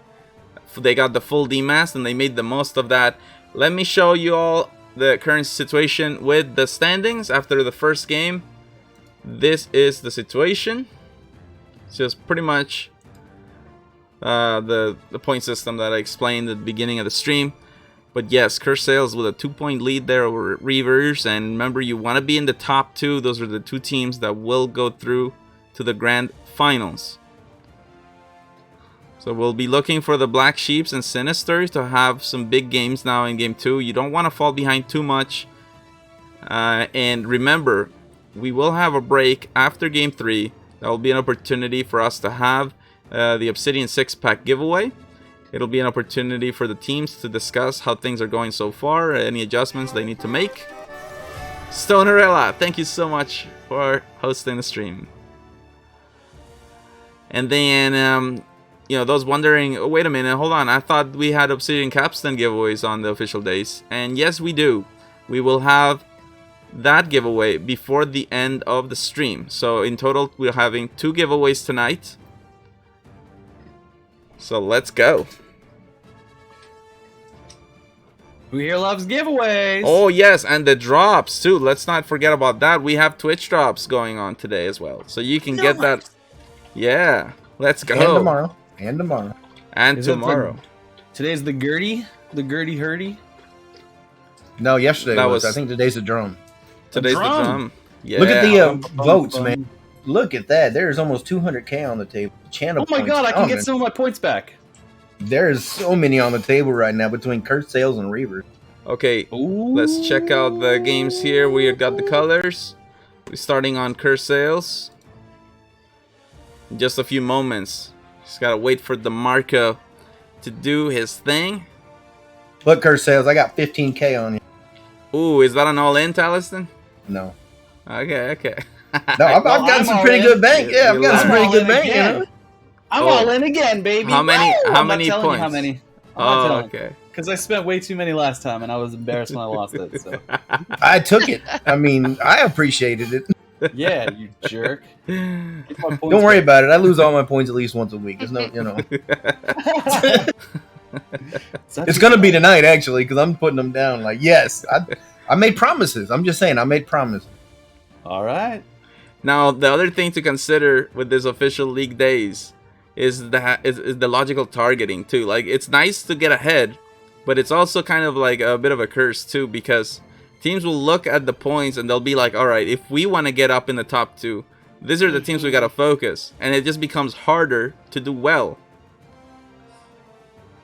C: They got the full DMAS and they made the most of that. Let me show you all the current situation with the standings after the first game. This is the situation. It's just pretty much the point system that I explained at the beginning of the stream. But yes, Curse Sales with a 2-point lead there over Reavers. And remember, you want to be in the top 2. Those are the 2 teams that will go through to the grand finals. So we'll be looking for the Black Sheeps and Sinister to have some big games now in game 2. You don't want to fall behind too much. And remember, we will have a break after Game 3. That will be an opportunity for us to have the Obsidian 6-pack giveaway. It'll be an opportunity for the teams to discuss how things are going so far, any adjustments they need to make. Stonerella, thank you so much for hosting the stream. And then, those wondering, oh, wait a minute, hold on, I thought we had Obsidian Capstan giveaways on the official days. And yes, we do. We will have that giveaway before the end of the stream. So in total, we're having 2 giveaways tonight. So let's go.
E: Who here loves giveaways?
C: Oh yes, and the drops too. Let's not forget about that. We have Twitch drops going on today as well, so you can get that. Yeah, let's go.
F: And tomorrow. And tomorrow.
C: And tomorrow.
E: Today's the Gertie Hurdy.
F: No, yesterday was. I think today's the drum.
C: Today's the drum. Yeah.
F: Look at the votes, man. Look at that. There's almost 200k on the table. Channel.
E: Oh my god, I can get some of my points back.
F: There's so many on the table right now between Kurt Sales and Reavers.
C: Okay, let's check out the games here. We got the colors. We're starting on Kurt Sales. In just a few moments. Just gotta wait for DeMarco to do his thing.
F: Look, Kurt Sales, I got 15k on you.
C: Ooh, is that an all-in, Taliston?
F: No.
C: Okay.
F: No, I've got some pretty good bank. Yeah, I've got some pretty good bank. You know?
E: I'm all in again, baby.
C: How many?
E: Woo!
C: How
E: I'm
C: many
E: not
C: points?
E: You how many?
C: Okay.
E: Because I spent way too many last time, and I was embarrassed when I lost it. So.
F: I took it. I mean, I appreciated it.
E: Yeah, you jerk.
F: Don't worry about it. I lose all my points at least once a week. There's no, It's gonna be tonight, actually, because I'm putting them down. Like, yes, I made promises. I'm just saying, I made promises.
E: All right.
C: Now, the other thing to consider with this official league days is the logical targeting too. Like, it's nice to get ahead, but it's also kind of like a bit of a curse too, because teams will look at the points and they'll be like, all right, if we want to get up in the top 2, these are the teams we got to focus, and it just becomes harder to do well.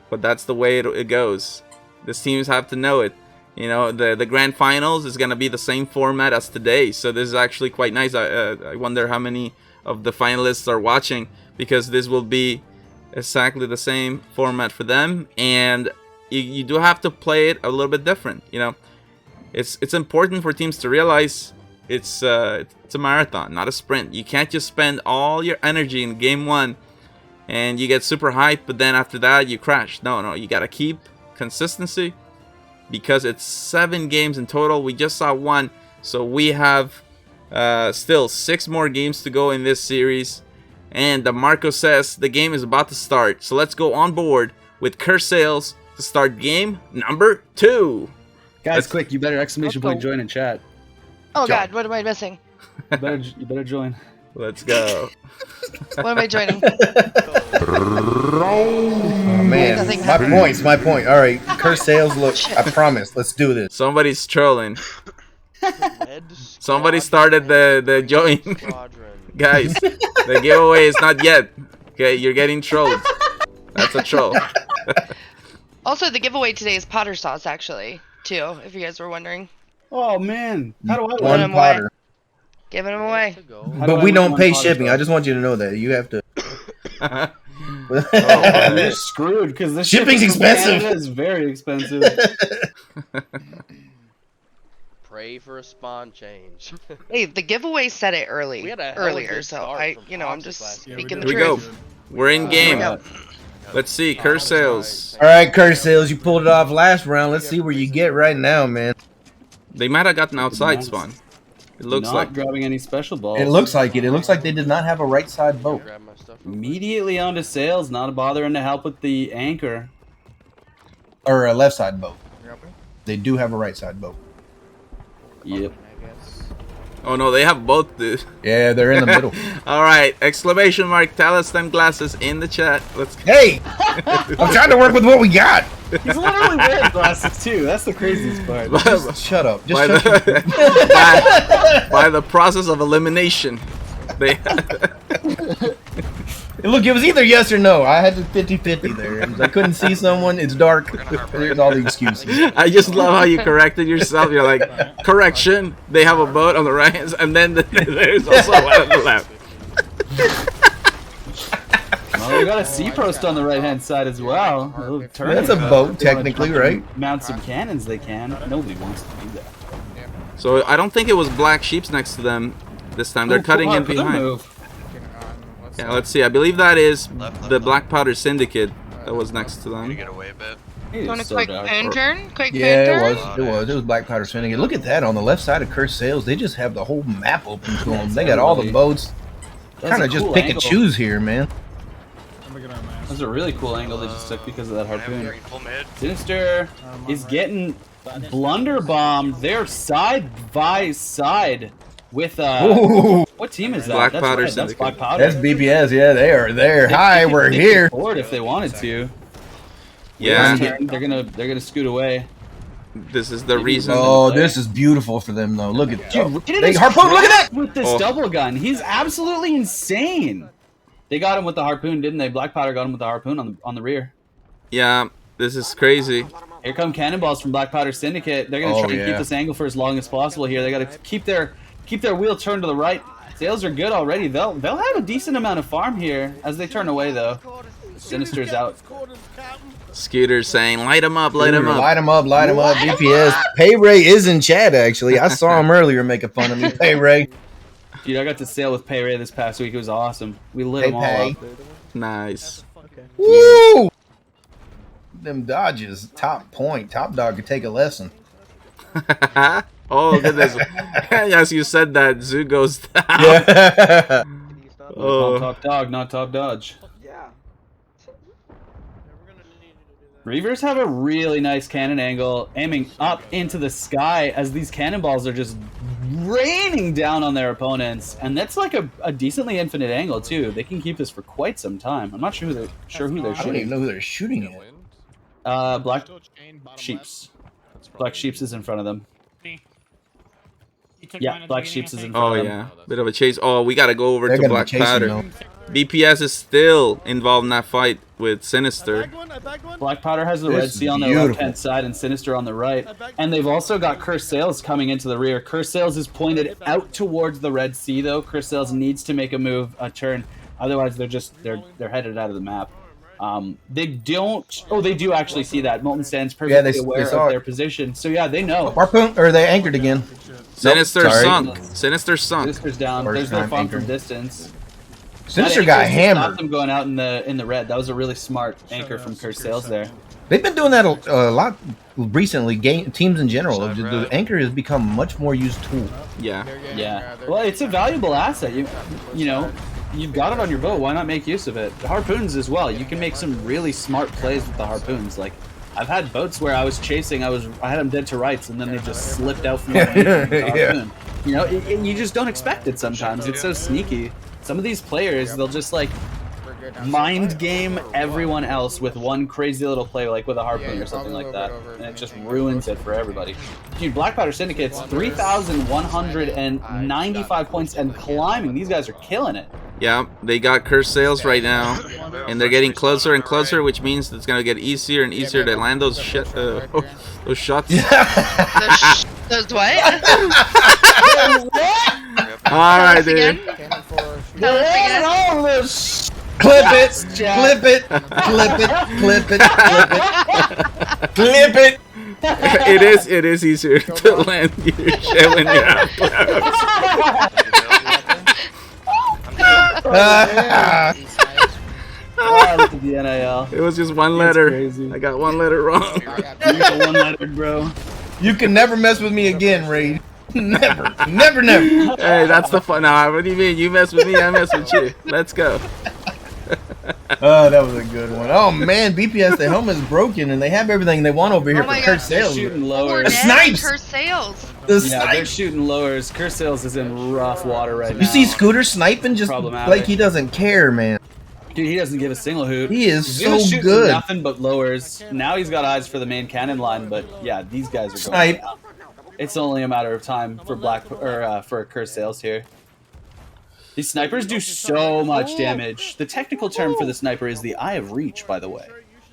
C: But that's the way it goes. These teams have to know it. You know, the grand finals is going to be the same format as today, so this is actually quite nice. I wonder how many of the finalists are watching, because this will be exactly the same format for them, and you do have to play it a little bit different. You know, it's important for teams to realize it's a marathon, not a sprint. You can't just spend all your energy in game 1 and you get super hyped, but then after that you crash. No, you gotta keep consistency, because it's 7 games in total. We just saw 1, so we have still 6 more games to go in this series. And DeMarco says the game is about to start, so let's go on board with Kurt Sales to start game number 2.
E: Guys, quick, you better exclamation point join in chat.
G: Oh god, what am I missing?
E: You better join.
C: Let's go.
G: What am I joining?
F: Oh man, my point. All right, Kurt Sales, look, I promise. Let's do this.
C: Somebody's trolling. Somebody started the join. Guys, the giveaway is not yet. Okay, you're getting trolled. That's a troll.
G: Also, the giveaway today is Potter sauce, actually, too, if you guys were wondering.
E: Oh man, how do I
G: One
E: win?
G: Potter. Giving them away.
F: But we don't pay shipping. I just want you to know that. You have to.
E: You're screwed, because the
F: shipping's expensive.
E: It's very expensive.
L: Pray for a spawn change.
G: Hey, the giveaway said it
L: We had a hell of a
G: earlier,
L: good
G: so
L: start
G: I'm
L: from
G: just
L: Fox's last
G: speaking
C: Here
G: the
C: we go.
G: truth.
C: We're in game.
G: Here
C: Let's see, Kurt Sales.
F: All right, Kurt Sales, you pulled it off last round. Let's see where you get right now, man.
C: They might have gotten outside spawn. It looks
E: not
C: like
E: grabbing any special balls.
F: It looks like it. It looks like they did not have a right side boat.
E: Immediately onto Sales, not bothering to help with the anchor.
F: Or a left side boat. They do have a right side boat.
E: Yep.
C: Oh no, they have both, dude.
F: Yeah, they're in the middle.
C: All right, exclamation mark, Talistan glasses in the chat. Let's.
F: Hey, I'm trying to work with what we got.
E: He's literally wearing glasses too. That's the craziest part.
F: Just shut up. Just
C: by,
F: shut
C: the, by the process of elimination, they.
F: Look, it was either yes or no. I had to 50-50 there. I couldn't see someone. It's dark. There's all the excuses.
C: I just love how you corrected yourself. You're like, correction. They have a boat on the right hand, and then there's also one on the left.
E: Well, we got a sea post on the right hand side as well.
F: That's a boat, technically, right?
E: Mount some cannons, they can. Nobody wants to do that.
C: So I don't think it was Black Sheep's next to them this time. They're cutting in behind. Yeah, let's see. I believe that is the Black Powder Syndicate that was next to them.
G: You want a quick fan turn? Quick
F: Yeah,
G: fan
F: it was Black Powder Syndicate. Look at that on the left side of Cursed Sails. They just have the whole map open to them. They got all the boats. Kind of just pick and choose here, man.
E: That was a really cool angle they just took because of that harpoon. Sinister is getting blunder bombed. They're side by side with what team is that?
C: Black Powder Syndicate.
E: That's Black Powder.
F: That's BPS. Yeah, they are there. Hi, we're
E: They
F: here.
E: could forward if they wanted to.
C: Yeah.
E: They're gonna scoot away.
C: This is the reason.
F: Oh, this is beautiful for them though. Look at
E: Dude,
F: they harpoon. Look at that
E: with this double gun. He's absolutely insane. They got him with the harpoon, didn't they? Black Powder got him with the harpoon on the rear.
C: Yeah, this is crazy.
E: Here come cannonballs from Black Powder Syndicate. They're gonna try and keep this angle for as long as possible here. They gotta keep their wheel turned to the right. Sails are good already. They'll have a decent amount of farm here as they turn away though. Sinister's out.
C: Scooter's saying, light them up, light them up.
F: Light them up, light them up. BPS. Pay Ray is in chat actually. I saw him earlier making fun of me. Pay Ray.
E: Dude, I got to sail with Pay Ray this past week. It was awesome. We lit them all up.
C: Nice.
F: Woo! Them dodges. Top point. Top dog could take a lesson.
C: Oh goodness! As you said that, Zoo goes down.
F: Yeah.
E: Oh. Top dog, not top dodge. Reavers have a really nice cannon angle, aiming up into the sky as these cannonballs are just raining down on their opponents, and that's like a decently infinite angle too. They can keep this for quite some time. I'm not sure who they're shooting.
F: I don't even know who they're shooting at.
E: Black Sheeps. Black Sheeps is in front of them. Yeah, Black Sheeps is in front of them.
C: Oh yeah, bit of a chase. Oh, we gotta go over to Black Powder. BPS is still involved in that fight with Sinister.
E: Black Powder has the Red Sea on their left-hand side and Sinister on the right. And they've also got Cursed Sails coming into the rear. Cursed Sails is pointed out towards the Red Sea, though. Cursed Sails needs to make a turn. Otherwise, they're headed out of the map. They don't... Oh, they do actually see that. Molten Stand's perfectly aware of their position. So, yeah, they know.
F: Harpoon, or they anchored again.
C: Sinister sunk. Sinister sunk.
E: Sinister's down. There's no farm from distance.
F: Sinister got hammered.
E: Stopped them going out in the red. That was a really smart anchor from Cursed Sails there.
F: They've been doing that a lot recently. Teams in general, the anchor has become a much more used tool.
C: Yeah.
E: Yeah. Well, it's a valuable asset. You know, you've got it on your boat. Why not make use of it? The harpoons as well. You can make some really smart plays with the harpoons. Like, I've had boats where I was chasing. I had them dead to rights, and then they just slipped out from underneath the harpoon. You know, you just don't expect it sometimes. It's so sneaky. Some of these players, they'll just like mind game everyone else with one crazy little play, like with a harpoon or something like that, and it just ruins it for everybody. Dude, Black Powder Syndicate's 3,195 points and climbing. These guys are killing it.
C: Yeah, they got Cursed Sails right now, and they're getting closer and closer, which means it's gonna get easier and easier to land those those shots.
G: Those what?
C: All right, dude.
F: Clip it, clip it, clip it, clip it, clip it.
C: It is easier to land your shit when you're out clouds.
E: Look at the NAL.
C: It was just one letter. I got one letter wrong.
E: You got one letter, bro.
F: You can never mess with me again, Raid. Never, never, never.
C: Hey, that's the fun. Nah, what do you mean? You mess with me, I mess with you. Let's go.
F: Oh, that was a good one. Oh man, BPS, the helmet's broken, and they have everything they want over here for Cursed Sails.
E: They're shooting lowers.
F: Snipes.
G: Cursed Sails.
E: They're shooting lowers. Cursed Sails is in rough water right now.
F: You see Scooter sniping just like he doesn't care, man.
E: Dude, he doesn't give a single hoot.
F: He is so
E: shooting
F: good.
E: Nothing but lowers. Now he's got eyes for the main cannon line, but yeah, these guys are going down. It's only a matter of time for for Cursed Sails here. These snipers do so much damage. The technical term for the sniper is the Eye of Reach, by the way.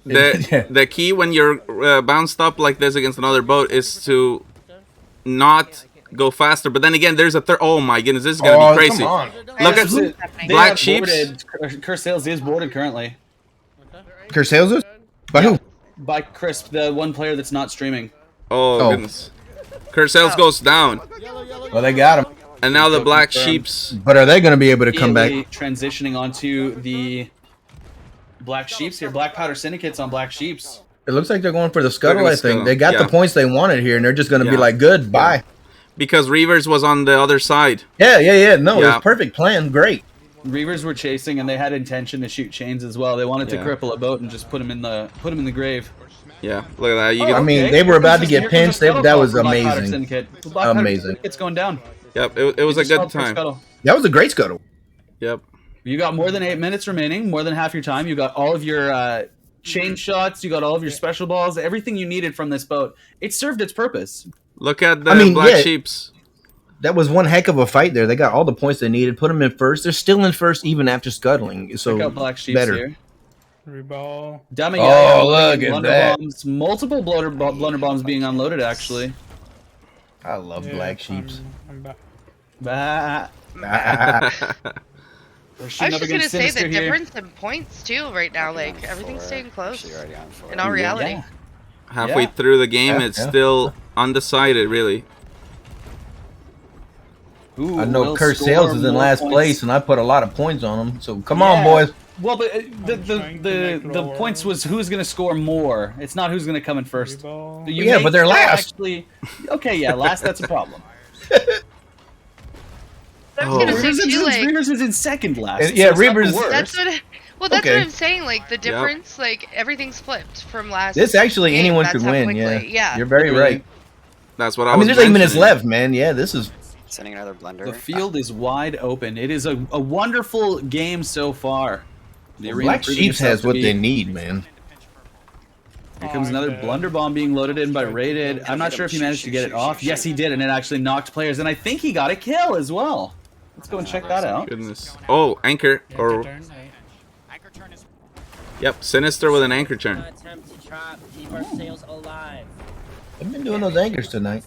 C: The key when you're bounced up like this against another boat is to not go faster. But then again, there's a third. Oh my goodness, this is gonna be crazy.
F: Come on.
C: Look at Black Sheeps.
E: Curse Sales is boarded currently.
F: Curse Sales is? By who?
E: By Crisp, the one player that's not streaming.
C: Oh goodness. Curse Sales goes down.
F: Well, they got him.
C: And now the Black Sheeps.
F: But are they going to be able to come back?
E: Transitioning onto the Black Sheeps here. Black Powder Syndicates on Black Sheeps.
F: It looks like they're going for the scuttle, I think.
C: Scuttle.
F: They got the points they wanted here, and they're just going to be like, good, bye.
C: Because Reavers was on the other side.
F: Yeah. No, it was a perfect plan. Great.
E: Reavers were chasing, and they had intention to shoot chains as well. They wanted to cripple a boat and just put him in the get.
C: Yeah, look at that.
F: I mean, they were about to get pinched. That was amazing. Amazing.
E: It's going down.
C: Yep, it was a good time.
F: That was a great scuttle.
C: Yep.
E: You got more than 8 minutes remaining, more than half your time. You got all of your chain shots. You got all of your special balls. Everything you needed from this boat. It served its purpose.
C: Look at the Black Sheeps.
F: That was one heck of a fight there. They got all the points they needed. Put them in first. They're still in first even after scuttling. So
E: check out Black Sheeps
F: better.
E: Here.
N: Reball.
F: Look at that.
E: Bombs, multiple blunder bombs being unloaded, actually.
F: I love Black Sheeps.
N: I'm back.
G: I was just gonna say the difference in points too right now. Like everything's staying close. In all reality.
E: Yeah.
C: Halfway through the game, it's still undecided, really.
F: Ooh, I know Curse Sales is in last place, and I put a lot of points on them. So come on, boys.
E: Well, but the points was who's going to score more. It's not who's going to come in first.
F: But they're last.
E: Actually, okay, yeah, last. That's a problem.
G: I was gonna say too, like
E: Reavers is in second last.
F: Yeah, Reavers.
G: That's what. That's what I'm saying. Like the difference, like everything's flipped from last.
F: This actually
G: game.
F: anyone
G: That's
F: could
G: how
F: win.
G: quickly,
F: Yeah, you're very right.
C: That's what I
F: mean,
C: was
F: there's 8 minutes
C: mentioning.
F: left, man. Yeah, this is.
H: Sending another blunder.
E: The field is wide open. It is a wonderful game so far.
F: Black Sheeps has what they need, man.
E: Here comes another blunder bomb being loaded in by Rated. I'm not sure if he managed to get it off. Yes, he did, and it actually knocked players. And I think he got a kill as well. Let's go and check that out.
C: Goodness. Oh, anchor. Or... Yep, Sinister with an anchor turn.
F: I've been doing those anchors tonight.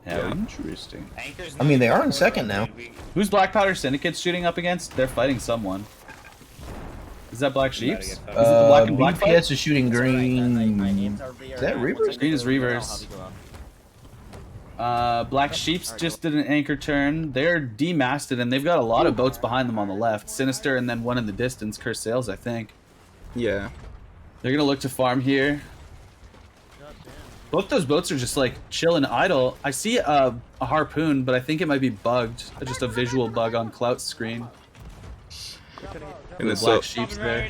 E: Yeah, interesting.
F: I mean, they are in second now.
E: Who's Black Powder Syndicate shooting up against? They're fighting someone. Is that Black Sheeps? Is it the black and black fight?
F: BPS is shooting green. Is that Reavers?
E: Green is Reavers. Black Sheeps just did an anchor turn. They're demasted, and they've got a lot of boats behind them on the left. Sinister, and then one in the distance. Curse Sales, I think.
C: Yeah.
E: They're gonna look to farm here. Both those boats are just like chilling idle. I see a harpoon, but I think it might be bugged. Just a visual bug on Clout's screen.
C: And
E: the Black Sheeps there.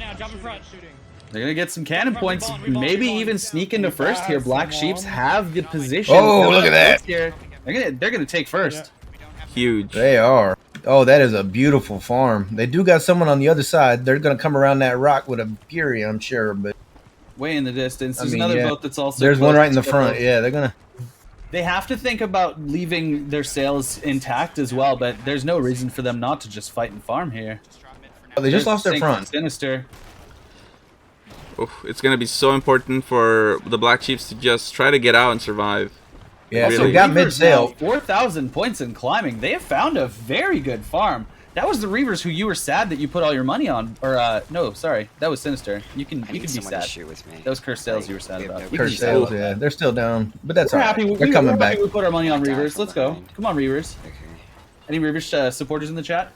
E: They're gonna get some cannon points, maybe even sneak into first here. Black Sheeps have the position.
F: Oh, look at that!
E: Here. They're gonna take first.
C: Huge.
F: They are. Oh, that is a beautiful farm. They do got someone on the other side. They're gonna come around that rock with a fury, I'm sure. But
E: way in the distance, there's another boat that's also.
F: There's one right in the front. Yeah, they're gonna.
E: They have to think about leaving their sails intact as well, but there's no reason for them not to just fight and farm here.
F: Oh, they just lost their front.
E: Sinister.
C: Oof, it's going to be so important for the Black Sheeps to just try to get out and survive.
F: Yeah,
C: really.
F: so we got mid-sail.
E: 4,000 points in climbing. They have found a very good farm. That was the Reavers who you were sad that you put all your money on. Or, no, sorry. That was Sinister. You can be sad. That was Curse Sales you were sad about.
F: Curse Sales, yeah. They're still down. But that's all right.
E: Happy.
F: They're coming back.
E: We put our money on Reavers. Let's go. Come on, Reavers. Any Reavers supporters in the chat?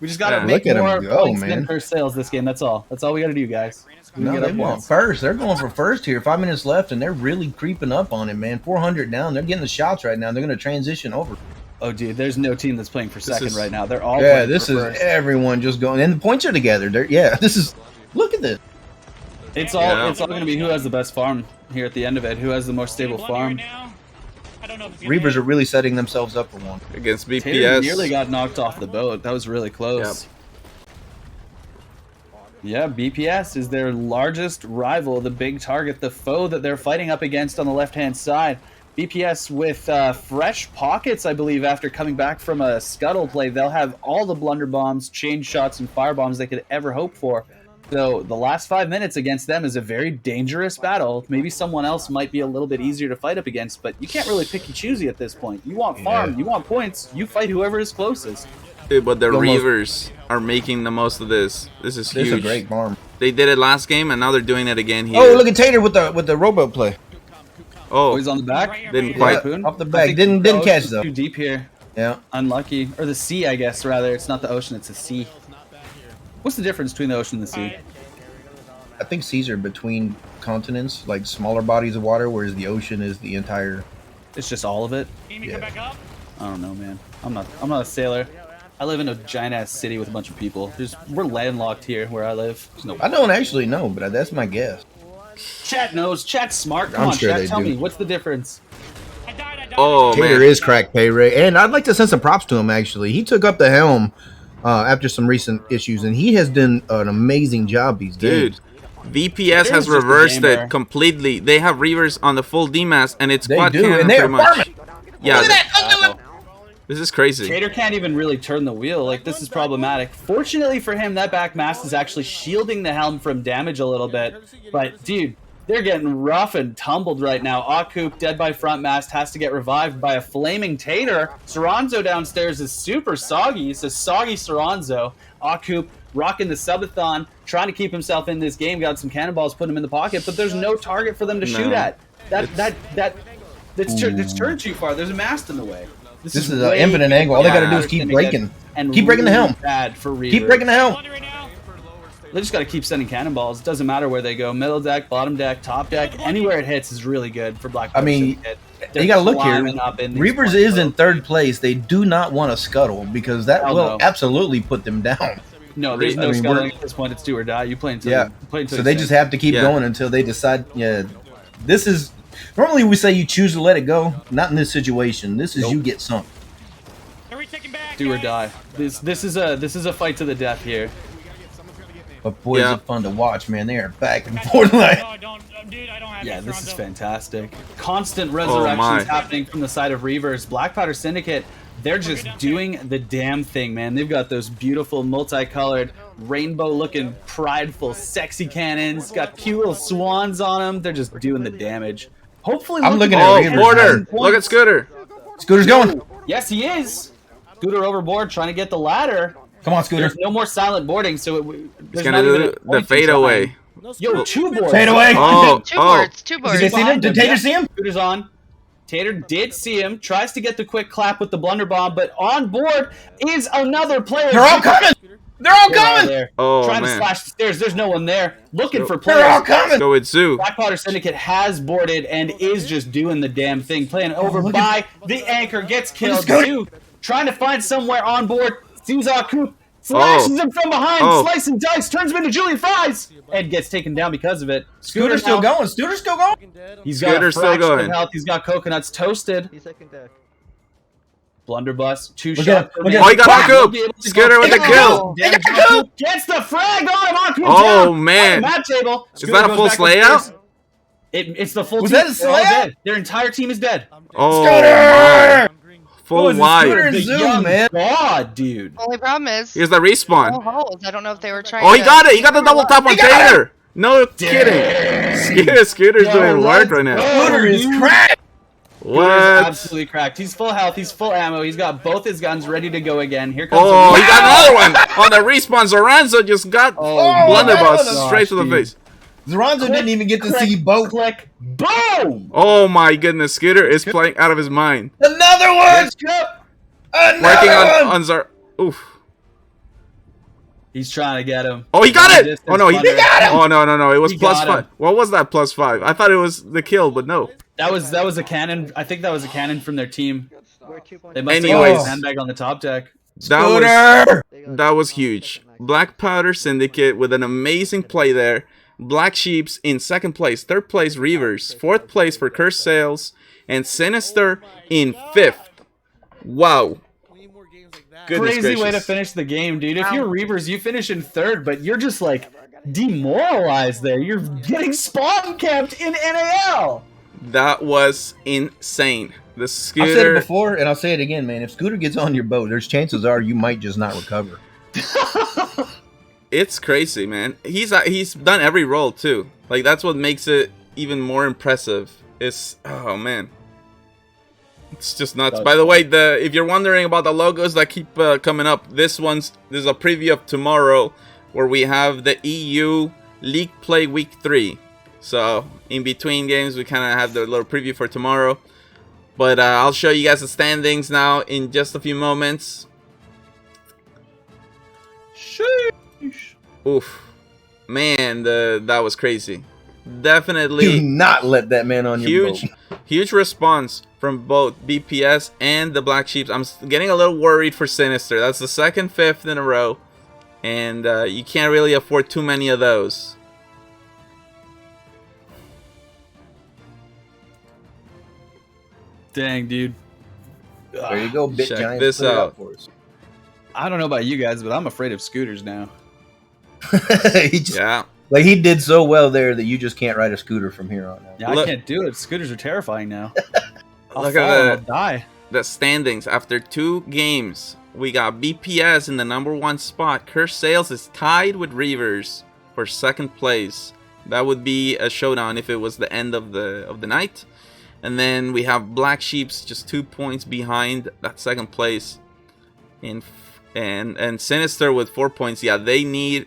E: We just gotta make more points than Curse Sales this game. That's all. That's all we gotta do, guys.
F: No, they want first. They're going for first here. 5 minutes left, and they're really creeping up on it, man. 400 down. They're getting the shots right now. They're going to transition over.
E: Oh, dude, there's no team that's playing for second right now. They're all
F: this is first. Everyone just going, and the points are together. This is. Look at this.
E: It's all going to be who has the best farm here at the end of it. Who has the more stable farm.
F: Reavers are really setting themselves up for one
C: against BPS.
E: Taylor nearly got knocked off the boat. That was really close. Yeah, BPS is their largest rival, the big target, the foe that they're fighting up against on the left-hand side. BPS with fresh pockets, I believe, after coming back from a scuttle play. They'll have all the blunder bombs, chain shots, and fire bombs they could ever hope for. So the last 5 minutes against them is a very dangerous battle. Maybe someone else might be a little bit easier to fight up against, but you can't really picky choosy at this point. You want farm, you want points, you fight whoever is closest.
C: Dude, but the Reavers are making the most of this. This is huge.
F: This is a great farm.
C: They did it last game, and now they're doing it again here.
F: Oh, look at Tater with the rowboat play.
C: Oh,
E: he's on the back.
C: Didn't quite
F: off the back. Didn't catch though.
E: Too deep here.
F: Yeah.
E: Unlucky, or the sea, I guess. Rather, it's not the ocean; it's the sea. What's the difference between the ocean and the sea?
F: I think seas are between continents, like smaller bodies of water, whereas the ocean is the entire.
E: It's just all of it.
F: Yeah.
E: I don't know, man. I'm not a sailor. I live in a giant ass city with a bunch of people. We're landlocked here where I live.
F: I don't actually know, but that's my guess.
E: Chat knows. Chat's smart. Come
F: I'm
E: on,
F: sure
E: chat.
F: they
E: Tell
F: do.
E: me, what's the difference?
C: Oh,
F: Tater
C: man.
F: is crack pay Ray, and I'd like to send some props to him. Actually, he took up the helm after some recent issues, and he has done an amazing job these days.
C: Dude, VPS has reversed it completely. They have Reavers on the full DMAS, and it's quad cannon
F: and they are
C: pretty much.
F: farming.
C: Yeah,
F: Look at that!
C: this is crazy.
E: Tater can't even really turn the wheel. Like, this is problematic. Fortunately for him, that back mast is actually shielding the helm from damage a little bit. But, dude, they're getting rough and tumbled right now. Akup, dead by front mast, has to get revived by a flaming Tater. Soranzo downstairs is super soggy. It's a soggy Soranzo. Akup rocking the subathon, trying to keep himself in this game. Got some cannonballs, put him in the pocket, but there's no target for them to shoot at. That's turned too far. There's a mast in the way.
F: This is an infinite angle. All they got to do is keep breaking. Keep breaking the helm.
E: Bad for Reavers.
F: Keep breaking the helm.
E: They just got to keep sending cannonballs. It doesn't matter where they go. Middle deck, bottom deck, top deck. Anywhere it hits is really good for Black.
F: I mean, you got to look here. Reavers is in third place. They do not want to scuttle because that will absolutely put them down.
E: No, there's no scuttling at this point. It's do or die. You play until
F: So they just have to keep going until they decide. Yeah, this is normally we say you choose to let it go. Not in this situation. This is you get sunk.
E: Do or die. This is a fight to the death here.
F: But boy, is it fun to watch, man. They are back and forth like.
E: Yeah, this is fantastic. Constant resurrections happening from the side of Reavers. Black Powder Syndicate, they're just doing the damn thing, man. They've got those beautiful multicolored, rainbow-looking, prideful, sexy cannons. Got cute little swans on them. They're just doing the damage. Hopefully,
F: I'm looking at Reavers.
C: Border. Look at Scooter.
F: Scooter's going.
E: Yes, he is. Scooter overboard, trying to get the ladder.
F: Come on, Scooter.
E: There's no more silent boarding, so
C: It's gonna do the fadeaway.
E: Yo, 2 boards.
F: Fade away.
G: Two boards. Two boards.
F: Did you see him? Did Tater see him?
E: Scooter's on. Tater did see him. Tries to get the quick clap with the blunder bomb, but on board is another player.
F: They're all coming. They're all coming.
E: There.
C: Oh,
E: Trying
C: man.
E: to slash the stairs. There's no one there. Looking for players.
F: They're all coming.
C: Go with Zoo.
E: Black Powder Syndicate has boarded and is just doing the damn thing. Playing over by the anchor. Gets killed. Zoo trying to find somewhere on board. Sees Akup. Slashes him from behind. Slice and dice. Turns him into Julian Fries. And gets taken down because of it.
F: Scooter's still going. Scooter's still going.
E: He's got a fraction of health. He's got coconuts toasted. Blunderbuss. 2 shots.
C: Oh, he got Akup. Scooter with the kill.
E: Gets the frag on him. Akup
C: Oh,
E: down.
C: man.
E: Map table.
C: Is that a full slay out?
E: It's the full
F: Was
E: team.
F: that a slay out?
E: Their entire team is dead.
C: Oh,
F: Scooter!
C: full wide.
E: The young god, dude.
G: Only problem is
C: Here's the respawn.
G: no holes. I don't know if they were trying.
C: Oh, he got it. He got the double tap on Tater. No kidding. Scooter's doing work right now.
F: Scooter is cracked.
C: What?
E: Absolutely cracked. He's full health. He's full ammo. He's got both his guns ready to go again. Here comes.
C: Oh, he got another one on the respawn. Zoranzo just got blunderbuss straight to the face.
F: Zoranzo didn't even get to see both.
E: Click. Boom.
C: Oh my goodness, Scooter is playing out of his mind.
F: Another one.
C: Working on Zar. Oof.
E: He's trying to get him.
C: Oh, he got it! Oh no, he
F: got him!
C: Oh no, it was
E: He
C: plus
E: got him.
C: +5. What was that +5? I thought it was the kill, but no.
E: That was a cannon. I think that was a cannon from their team. They must
C: Anyways.
E: have a handbag on the top deck.
C: That was huge. Black Powder Syndicate with an amazing play there. Black Sheeps in second place, third place Reavers, fourth place for Cursed Sails, and Sinister in fifth. Wow. Goodness
E: Crazy
C: gracious.
E: way to finish the game, dude. If you're Reavers, you finish in third, but you're just like demoralized there. You're getting spawn camped in NAL.
C: That was insane. The Scooter.
F: I've said it before, and I'll say it again, man. If Scooter gets on your boat, there's chances are you might just not recover.
C: It's crazy, man. He's done every role too. Like that's what makes it even more impressive. It's man, it's just nuts. By the way, if you're wondering about the logos that keep coming up, this is a preview of tomorrow, where we have the EU League Play Week 3. So in between games, we kind of have the little preview for tomorrow. But I'll show you guys the standings now in just a few moments.
E: Sheesh.
C: Oof, man, that was crazy. Definitely.
F: Do not let that man on your boat.
C: Huge response from both BPS and the Black Sheeps. I'm getting a little worried for Sinister. That's the second 5th in a row, and you can't really afford too many of those.
E: Dang, dude.
F: There you go, Bit
C: Check
F: Giant.
C: this out.
E: I don't know about you guys, but I'm afraid of scooters now.
C: Yeah.
F: Like he did so well there that you just can't ride a scooter from here on out.
E: Yeah, I can't do it. Scooters are terrifying now.
C: Look
E: I'll die.
C: The standings after 2 games. We got BPS in the #1 spot. Cursed Sales is tied with Reavers for 2nd place. That would be a showdown if it was the end of the night. And then we have Black Sheeps just 2 points behind that 2nd place. And Sinister with 4 points. Yeah, they need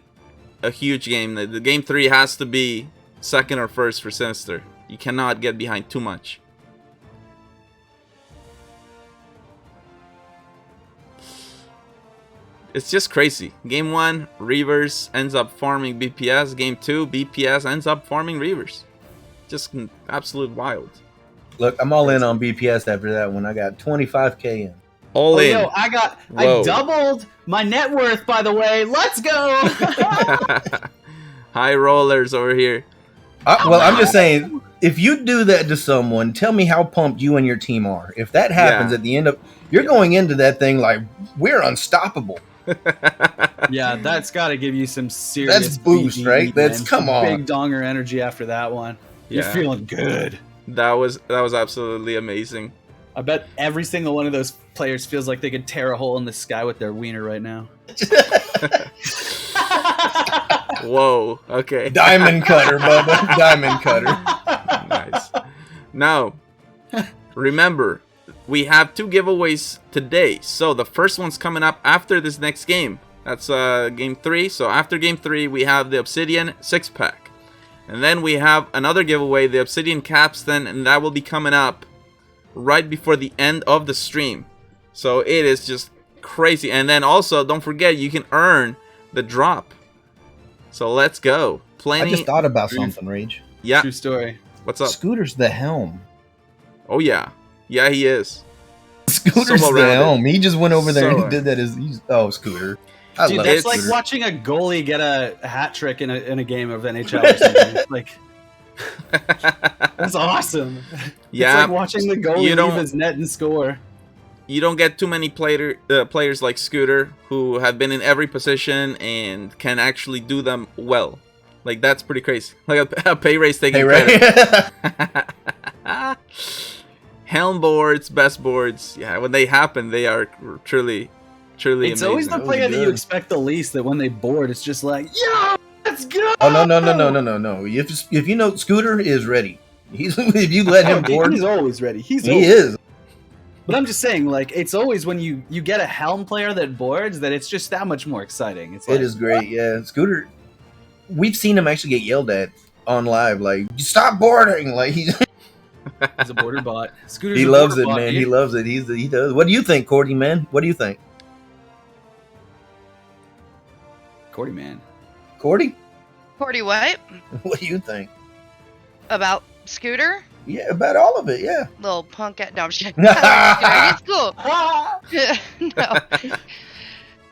C: a huge game. The game 3 has to be 2nd or 1st for Sinister. You cannot get behind too much. It's just crazy. Game 1, Reavers ends up farming BPS. Game 2, BPS ends up farming Reavers. Just absolute wild.
F: Look, I'm all in on BPS after that one. I got 25K in.
C: All in.
E: Yo, I doubled my net worth, by the way. Let's go.
C: High rollers over here.
F: Well, I'm just saying, if you do that to someone, tell me how pumped you and your team are. If that happens at the end of, you're going into that thing like we're unstoppable.
E: Yeah, that's got to give you some serious.
F: That's boost, right? That's come on,
E: big donger energy after that one. You're feeling good.
C: That was absolutely amazing.
E: I bet every single one of those players feels like they could tear a hole in the sky with their wiener right now.
C: Whoa, okay.
F: Diamond cutter, Bubba. Diamond cutter.
C: Nice. Now, remember, we have 2 giveaways today. So the first one's coming up after this next game. That's game 3. So after game 3, we have the Obsidian 6-pack. And then we have another giveaway, the Obsidian Capstan, and that will be coming up right before the end of the stream. So it is just crazy. And then also, don't forget, you can earn the drop. So let's go.
F: I just thought about something, Rage.
C: Yeah.
E: True story.
C: What's up?
F: Scooter's the helm.
C: Oh, yeah. Yeah, he is.
F: Scooter's the helm. He just went over there and he did that Scooter.
E: Dude, that's like watching a goalie get a hat trick in a game of NHL or something. Like, that's awesome.
C: Yeah,
E: it's like watching the goalie leave his net and score.
C: You don't get too many players like Scooter who have been in every position and can actually do them well. Like, that's pretty crazy. Like a pay raise taking credit. Helm boards, best boards. Yeah, when they happen, they are truly
E: it's
C: amazing.
E: Always the player that you expect the least, that when they board, it's just like, yeah, let's go.
F: Oh no. If you know Scooter is ready. If you let him board,
E: he's always ready. He
F: is.
E: But I'm just saying, like, it's always when you get a helm player that boards that it's just that much more exciting. It's like,
F: it is great, yeah. Scooter, we've seen him actually get yelled at on live, like, stop boarding, like he's
E: a border bot. Scooter's
F: he loves it, man. He loves it. He does. What do you think, Cordy, man? What do you think?
E: Cordy, man.
F: Cordy?
G: Cordy, what?
F: What do you think?
G: About Scooter?
F: Yeah, about all of it, yeah.
G: Little punk at... No, I'm just He's cool. No.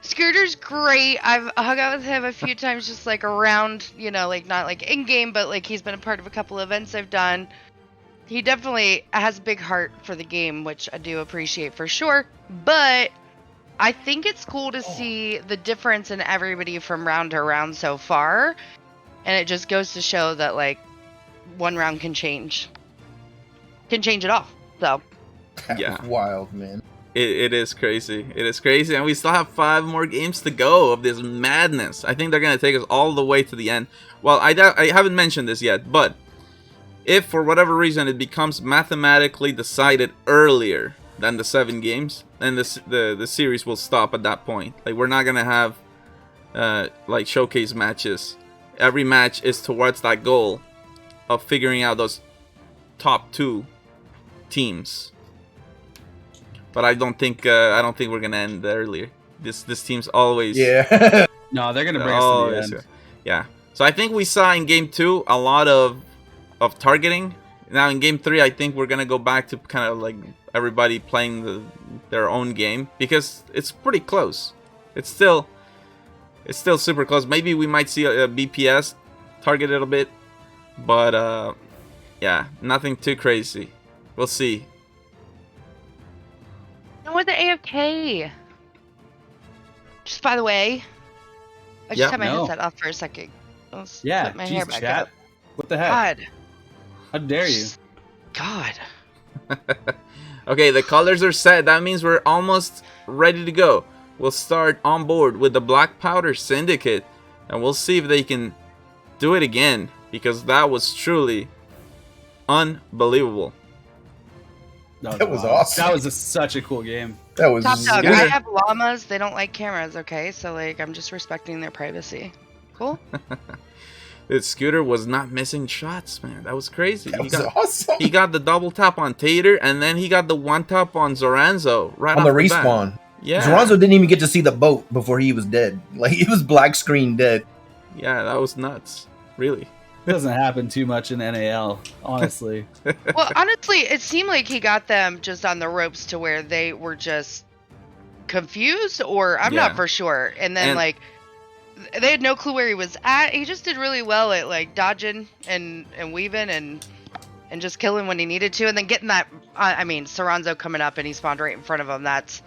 G: Scooter's great. I've hung out with him a few times just, like, around, you know, like, not, like, in-game, but, like, he's been a part of a couple events I've done. He definitely has a big heart for the game, which I do appreciate for sure. But I think it's cool to see the difference in everybody from round to round so far. And it just goes to show that, like, one round can change. can change it off. So
C: yeah,
F: wild, man.
C: It is crazy. It is crazy, and we still have 5 more games to go of this madness. I think they're gonna take us all the way to the end. Well, I haven't mentioned this yet, but if for whatever reason it becomes mathematically decided earlier than the 7 games, then the series will stop at that point. Like, we're not gonna have like showcase matches. Every match is towards that goal of figuring out those top 2 teams. But I don't think we're gonna end earlier. This team's always
E: No, they're gonna bring us to the end.
C: Yeah. So I think we saw in game 2 a lot of targeting. Now in game 3, I think we're gonna go back to kind of like everybody playing their own game, because it's pretty close. It's still super close. Maybe we might see a BPS target it a bit, but yeah, nothing too crazy. We'll see.
G: No, with the AFK. Just by the way, I just had my headset off for a second. Let's put my hair back up.
E: What the heck?
G: God.
E: How dare you?
G: God.
C: Okay, the colors are set. That means we're almost ready to go. We'll start on board with the Black Powder Syndicate, and we'll see if they can do it again, because that was truly unbelievable.
F: That was awesome.
E: That was such a cool game.
F: That was
G: Top dog. I have llamas. They don't like cameras, okay? So, like, I'm just respecting their privacy. Cool?
C: This Scooter was not missing shots, man. That was crazy.
F: That was awesome.
C: He got the double tap on Tater, and then he got the 1 tap on Zoranzo right
F: on
C: off
F: the respawn.
C: Bat. Yeah.
F: Zoranzo didn't even get to see the boat before he was dead. Like, he was black screen dead.
C: Yeah, that was nuts. Really.
E: It doesn't happen too much in NAL, honestly.
G: Well, honestly, it seemed like he got them just on the ropes to where they were just confused, or I'm not for sure. And then, like, they had no clue where he was at. He just did really well at, like, dodging and weaving and just killing when he needed to. And then getting that, I mean, Soranzo coming up and he spawned right in front of him. That's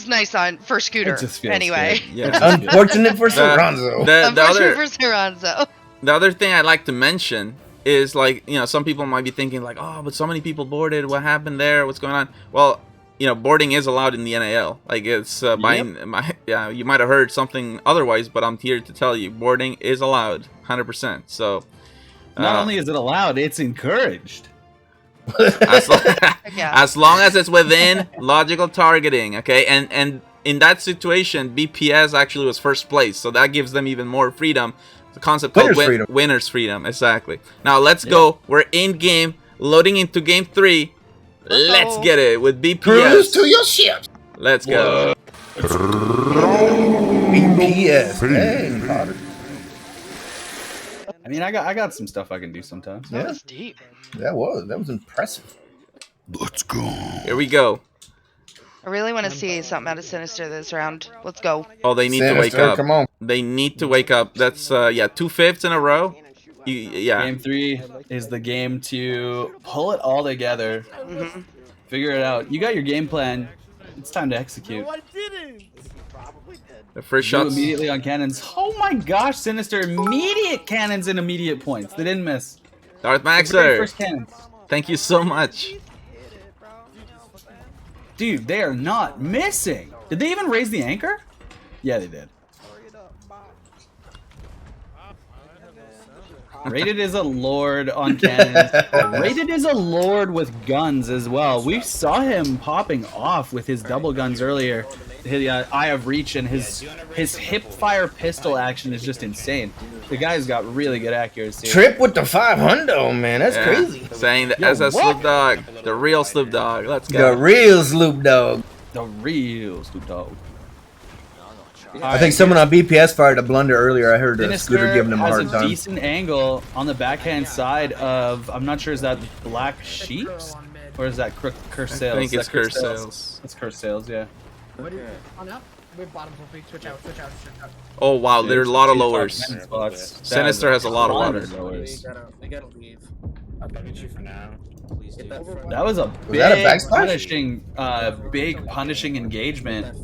G: nice for Scooter.
E: It just feels
G: anyway.
E: good.
C: Yeah.
F: Unfortunate for Soranzo.
G: Unfortunate for Soranzo.
C: The other thing I'd like to mention is, like, you know, some people might be thinking like, oh, but so many people boarded. What happened there? What's going on? Well, you know, boarding is allowed in the NAL. Like, it's you might have heard something otherwise, but I'm here to tell you, boarding is allowed, 100%. So,
E: not only is it allowed, it's encouraged.
C: As long as it's within logical targeting, okay? And in that situation, BPS actually was first place, so that gives them even more freedom. The concept called winner's freedom, exactly. Now let's go. We're in game, loading into game 3. Let's get it with BPS.
F: Cruise to your ships.
C: Let's go.
F: BPS. Dang, Potter.
E: I mean, I got some stuff I can do sometimes.
G: That was deep.
F: That was impressive.
C: Let's go. Here we go.
G: I really want to see something out of Sinister this round. Let's go.
C: Oh, they need to wake up. Come on. They need to wake up. That's 2/5 in a row.
E: Game 3 is the game to pull it all together. Figure it out. You got your game plan. It's time to execute.
C: The first shot
E: immediately on cannons. Oh my gosh, Sinister! Immediate cannons and immediate points. They didn't miss.
C: Darth Maxer.
E: First cannons.
C: Thank you so much.
E: Dude, they are not missing. Did they even raise the anchor? Yeah, they did. Rated is a lord on cannons. Rated is a lord with guns as well. We saw him popping off with his double guns earlier. His Eye of Reach and his hip fire pistol action is just insane. The guy's got really good accuracy.
F: Trip with the 500, man. That's crazy.
C: Saying the SS Sloop Dog, the real Sloop Dog. Let's go.
F: The real Sloop Dog.
E: The real Sloop Dog.
F: I think someone on BPS fired a blunder earlier. I heard a Scooter giving him a hard
E: time.
F: time.
E: Has a decent angle on the backhand side of, I'm not sure, is that Black Sheeps? Or is that Curse Sales?
C: I think it's Curse Sales.
E: It's Curse Sales, yeah.
K: On up. We're bottom, switch out.
C: Oh wow, there are a lot of lowers. Sinister has a lot of lowers.
N: They gotta leave. I'll get you for now.
E: That was a big punishing engagement.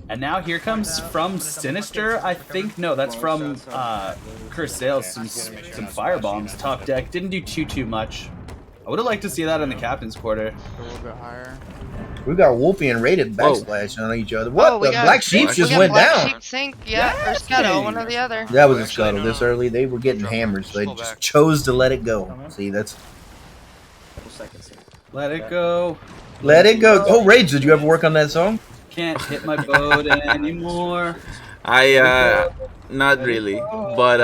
E: And now here comes from Sinister, I think. No, that's from Curse Sales. Some firebombs. Top deck didn't do too much. I would have liked to see that in the captain's quarter.
M: A little bit higher.
F: We got Wolfie and Rated backsplash on each other. What? The Black Sheep just went down.
G: Sheep sink, yeah, or Scuttle, one or the other.
F: That was a scuttle this early. They were getting hammered, so they just chose to let it go. See, that's...
E: Let it go.
F: Let it go. Oh, Rage, did you ever work on that song?
E: Can't hit my boat anymore.
C: Not really, but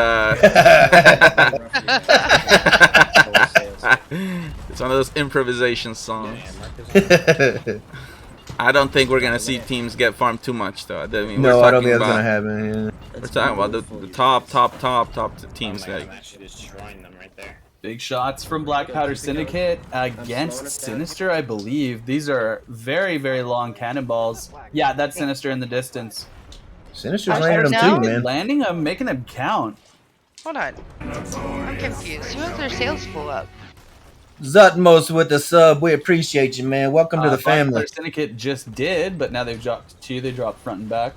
C: it's one of those improvisation songs. I don't think we're gonna see teams get farmed too much, though. I mean,
F: no, I don't think that's gonna happen. Yeah.
C: We're talking about the top teams. Like.
E: Big shots from Black Powder Syndicate against Sinister, I believe. These are very, very long cannonballs. Yeah, that's Sinister in the distance.
F: Sinister's landing them too, man.
E: Landing them, making them count.
G: Hold on. I'm confused. Who has their sails full up?
F: Zutmos with the sub. We appreciate you, man. Welcome to the family.
E: Black Powder Syndicate just did, but now they've dropped 2. They dropped front and back.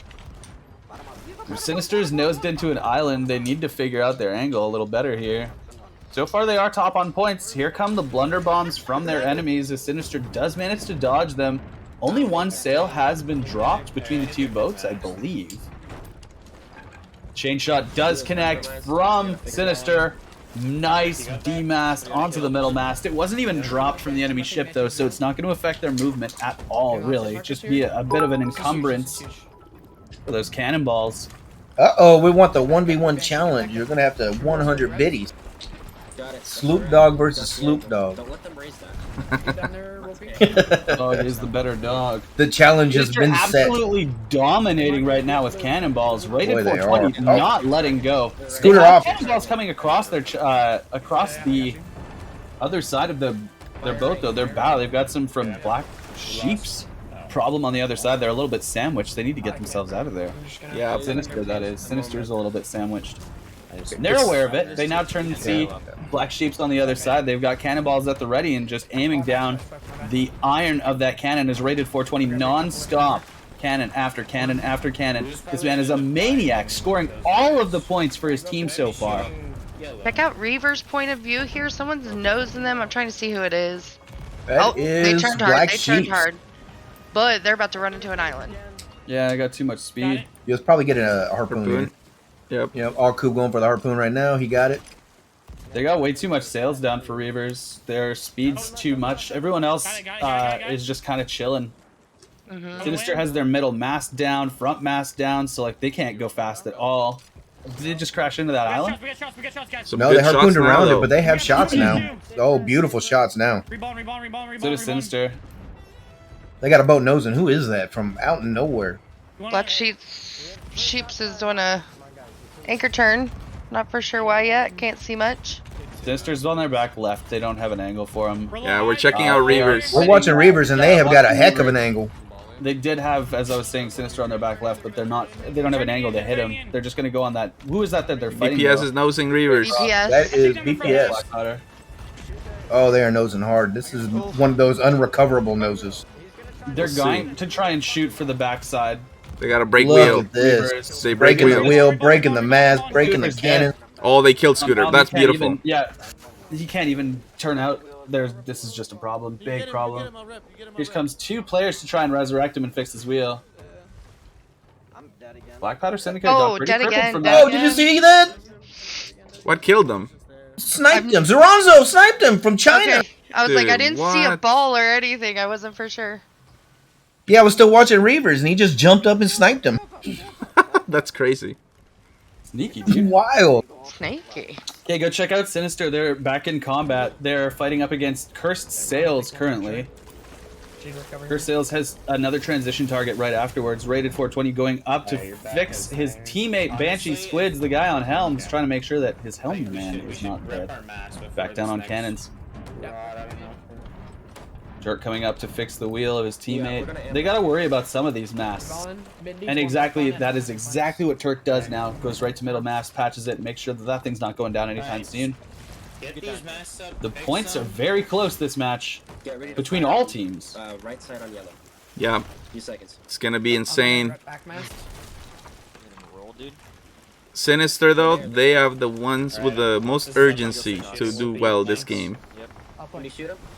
E: Sinister's nosed into an island. They need to figure out their angle a little better here. So far, they are top on points. Here come the blunder bombs from their enemies as Sinister does manage to dodge them. Only 1 sail has been dropped between the 2 boats, I believe. Chain shot does connect from Sinister. Nice D-mast onto the middle mast. It wasn't even dropped from the enemy ship, though, so it's not going to affect their movement at all, really. Just be a bit of an encumbrance for those cannonballs.
F: Uh-oh, we want the 1v1 challenge. You're going to have to 100 biddies. Sloop Dog versus Sloop Dog.
N: Don't let them raise that.
E: Dog is the better dog.
F: The challenge has been set.
E: Absolutely dominating right now with cannonballs. Rated 420, not letting go.
F: Scooter off.
E: Cannonballs coming across their across the other side of their boat though. Their bow. They've got some from Black Sheep's problem on the other side. They're a little bit sandwiched. They need to get themselves out of there. Yeah, Sinister that is. Sinister's a little bit sandwiched. They're aware of it. They now turn and see Black Sheep's on the other side. They've got cannonballs at the ready and just aiming down. The iron of that cannon is rated 420 non-stop. Cannon after cannon after cannon. This man is a maniac, scoring all of the points for his team so far.
G: Check out Reavers' point of view here. Someone's nosing them. I'm trying to see who it is.
F: That
G: they
F: is
G: turned hard.
F: Black
G: They turned
F: Sheep.
G: hard. But they're about to run into an island.
E: Yeah, I got too much speed.
F: He was probably getting a harpoon. Yep. All Coop going for the harpoon right now. He got it.
E: They got way too much sails down for Reavers. Their speed's too much. Everyone else is just kind of chilling. Sinister has their middle mast down, front mast down, so like they can't go fast at all. Did they just crash into that island?
F: No, they harpooned around it, but they have shots now. Oh, beautiful shots now.
E: So does Sinister.
F: They got a boat nosing. Who is that from out in nowhere?
G: Black Sheep's is doing a anchor turn. Not for sure why yet. Can't see much.
E: Sinister's on their back left. They don't have an angle for them.
C: Yeah, we're checking out Reavers.
F: We're watching Reavers, and they have got a heck of an angle.
E: They did have, as I was saying, Sinister on their back left, but they're not. They don't have an angle to hit him. They're just going to go on that. Who is that they're fighting?
C: BPS is nosing Reavers.
G: BPS.
F: That is BPS. Oh, they are nosing hard. This is one of those unrecoverable noses.
E: They're going to try and shoot for the backside.
C: They got a break
F: Look
C: wheel.
F: at this.
C: They break
F: breaking the wheel, breaking the mast, breaking the cannon.
C: Oh, they killed Scooter. That's beautiful.
E: He can't even turn out. This is just a problem. Big problem. Here comes 2 players to try and resurrect him and fix his wheel. Black Powder Syndicate got pretty crippled from that.
F: Oh, did you see that?
C: What killed them?
F: Sniped him. Zoranzo sniped him from China.
G: Okay. I was like, I didn't see a ball or anything. I wasn't for sure.
F: Yeah, I was still watching Reavers, and he just jumped up and sniped him.
C: That's crazy.
E: Sneaky, dude.
F: Wild.
G: Snaky.
E: Okay, go check out Sinister. They're back in combat. They're fighting up against Cursed Sails currently. Cursed Sails has another transition target right afterwards, rated 420, going up to fix his teammate Banshee Squids, the guy on helms, trying to make sure that his helm man is not dead. Back down on cannons. Jerk coming up to fix the wheel of his teammate. They gotta worry about some of these masts. And exactly, that is exactly what Turk does now. Goes right to middle mast, patches it, makes sure that that thing's not going down anytime soon. The points are very close this match between all teams.
N: Right side on yellow.
C: Yeah.
N: Few seconds.
C: It's gonna be insane. Sinister though, they have the ones with the most urgency to do well this game.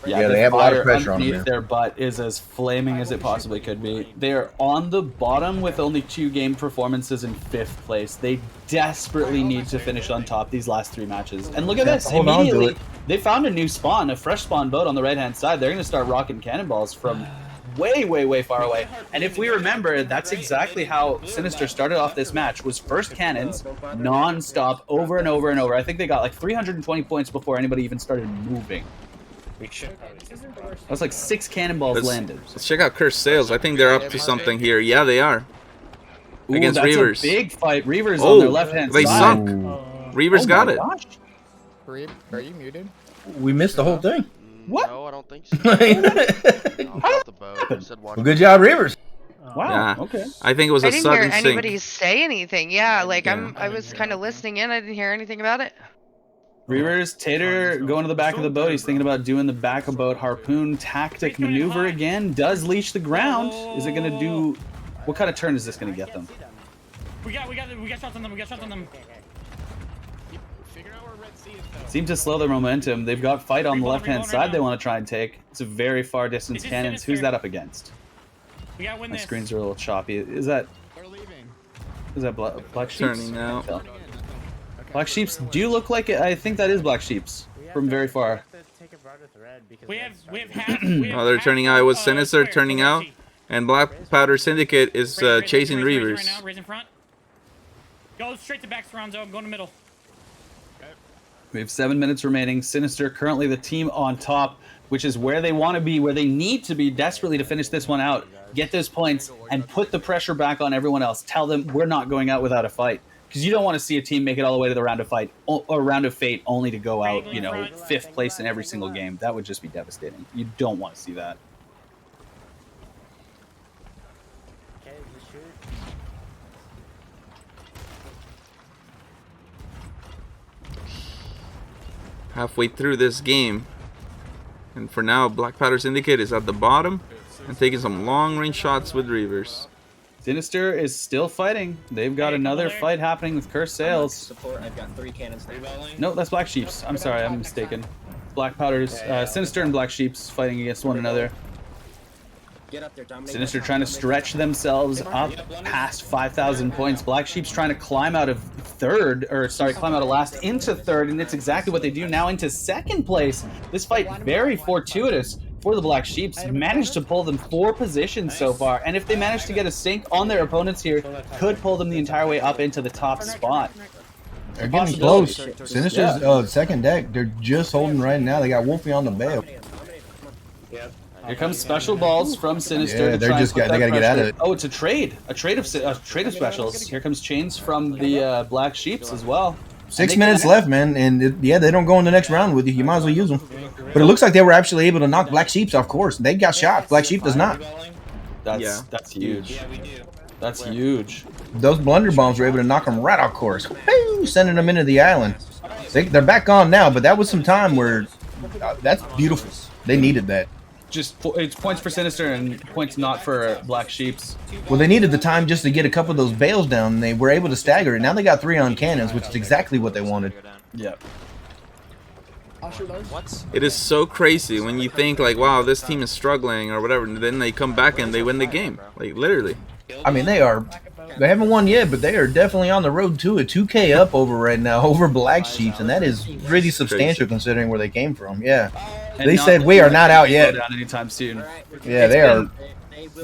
E: Yeah,
F: they have a lot of pressure on them.
E: Underneath their butt is as flaming as it possibly could be. They are on the bottom with only 2 game performances in 5th place. They desperately need to finish on top these last 3 matches. And look at this. Immediately, they found a new spawn, a fresh spawn boat on the right-hand side. They're going to start rocking cannonballs from way far away. And if we remember, that's exactly how Sinister started off this match, was first cannons, non-stop, over and over and over. I think they got like 320 points before anybody even started moving. That's like 6 cannonballs landed.
C: Let's check out Cursed Sails. I think they're up to something here. Yeah, they are. Against
E: that's
C: Reavers.
E: A big fight. Reavers on their left-hand side.
C: They sunk. Reavers got it.
M: Reed, are you muted?
F: We missed the whole thing.
E: What?
L: No, I don't think so. The boat.
F: Well, good job, Reavers.
E: Wow.
C: Yeah.
E: Okay.
C: I think it was a
G: I didn't
C: sudden
G: hear
C: sink.
G: anybody say anything. Yeah, like
C: Yeah.
G: I was kind of listening in. I didn't hear anything about it.
E: Reavers, Tater going to the back of the boat. He's thinking about doing the back of boat harpoon tactic maneuver again. Does leash the ground. Is it going to do... What kind of turn is this going to get them?
J: We got shots on them. We got shots on them.
E: Seem to slow their momentum. They've got fight on the left-hand side they want to try and take. It's a very far distance cannons. Who's that up against? My screens are a little choppy. Is that... Is that Black Sheeps?
C: Turning now.
E: Black Sheeps do look like it. I think that is Black Sheeps from very far.
J: We have half.
C: Oh, they're turning out. It was Sinister turning out. And Black Powder Syndicate is chasing Reavers.
J: Right now, raise in front. Go straight to back surround zone. Go in the middle.
E: We have 7 minutes remaining. Sinister currently the team on top, which is where they want to be, where they need to be desperately to finish this one out, get those points, and put the pressure back on everyone else. Tell them we're not going out without a fight. Because you don't want to see a team make it all the way to the round of fight, or round of fate, only to go out, 5th place in every single game. That would just be devastating. You don't want to see that.
C: Halfway through this game. And for now, Black Powder Syndicate is at the bottom and taking some long-range shots with Reavers.
E: Sinister is still fighting. They've got another fight happening with Cursed Sails.
N: Support. I've got 3 cannons now.
E: No, that's Black Sheeps. I'm sorry, I'm mistaken. Black Powder's Sinister and Black Sheeps fighting against one another.
N: Get up there, dominate.
E: Sinister trying to stretch themselves up past 5,000 points. Black Sheep's trying to climb out of climb out of last into 3rd, and it's exactly what they do now into 2nd place. This fight very fortuitous for the Black Sheeps. Managed to pull them 4 positions so far, and if they manage to get a sink on their opponents here, could pull them the entire way up into the top spot.
F: They're getting close. Sinister's second deck. They're just holding right now. They got Wolfie on the bail.
E: Here comes special balls from Sinister.
F: Yeah, they got to get out of it.
E: Oh, it's a trade of specials. Here comes chains from the Black Sheeps as well.
F: 6 minutes left, man, and they don't go in the next round with you. You might as well use them. But it looks like they were actually able to knock Black Sheeps off course. They got shots. Black Sheep does not.
E: That's huge. Yeah, we do. That's huge.
F: Those blunder bombs were able to knock them right off course, sending them into the island. They're back on now, but that was some time where that's beautiful. They needed that.
E: It's points for Sinister and points not for Black Sheeps.
F: Well, they needed the time just to get a couple of those bales down, and they were able to stagger it. Now they got 3 on cannons, which is exactly what they wanted.
E: Yep.
C: It is so crazy when you think like, wow, this team is struggling or whatever, and then they come back and they win the game. Like, literally.
F: I mean, they haven't won yet, but they are definitely on the road to a 2K up over right now over Black Sheeps, and that is really substantial considering where they came from. Yeah. They said we are not out yet.
E: Down anytime soon.
F: Yeah, they are.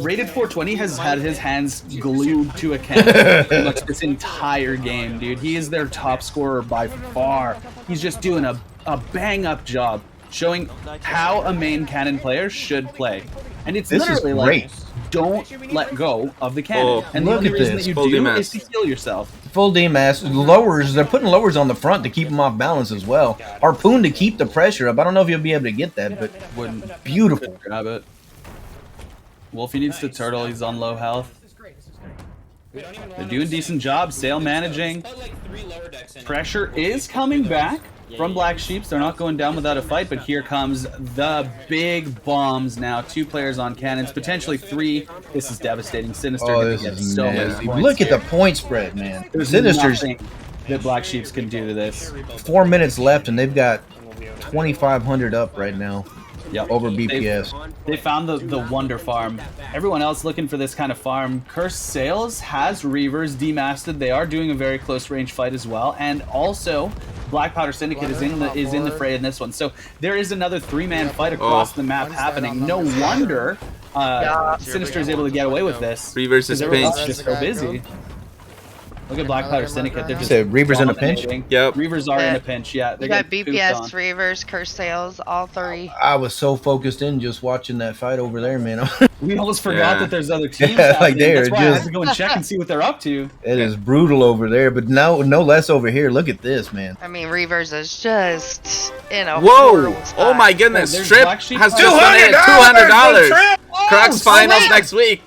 E: Rated 420 has had his hands glued to a cannon pretty much this entire game, dude. He is their top scorer by far. He's just doing a bang-up job, showing how a main cannon player should play. And it's literally like, don't let go of the cannon. And the only reason that you do is to heal yourself.
F: Full DMS. Lowers, they're putting lowers on the front to keep them off balance as well. Harpoon to keep the pressure up. I don't know if you'll be able to get that, but beautiful.
E: Grab it. Wolfie needs to turtle. He's on low health. They're doing a decent job. Sail managing. Pressure is coming back from Black Sheeps. They're not going down without a fight, but here comes the big bombs now. 2 players on cannons, potentially 3. This is devastating. Sinister
F: this
E: get
F: is
E: so many
F: nasty.
E: points.
F: Look at the point spread, man.
E: There's
F: Sinister's
E: nothing that Black Sheeps can do to this.
F: 4 minutes left, and they've got 2,500 up right now.
E: Yep.
F: Over BPS.
E: They found the wonder farm. Everyone else looking for this kind of farm. Cursed Sales has Reavers demasted. They are doing a very close range fight as well, and also Black Powder Syndicate is in the fray in this one. So there is another 3-man fight across the map happening. No wonder Sinister is able to get away with this.
C: Reavers is pink.
E: Just so busy. Look at Black Powder Syndicate. They're just
F: Reavers in a pinch?
C: Yep.
E: Reavers are in a pinch, yeah.
G: You got BPS, Reavers, Curse Sales, all 3.
F: I was so focused in just watching that fight over there, man.
E: We almost forgot that there's other teams.
F: Like
E: That's why I had to go and check and see what they're up to.
F: It is brutal over there, but no less over here. Look at this, man.
G: I mean, Reavers is just in a
C: Whoa! Oh my goodness! Trip has just donated $200. Crux finals next week.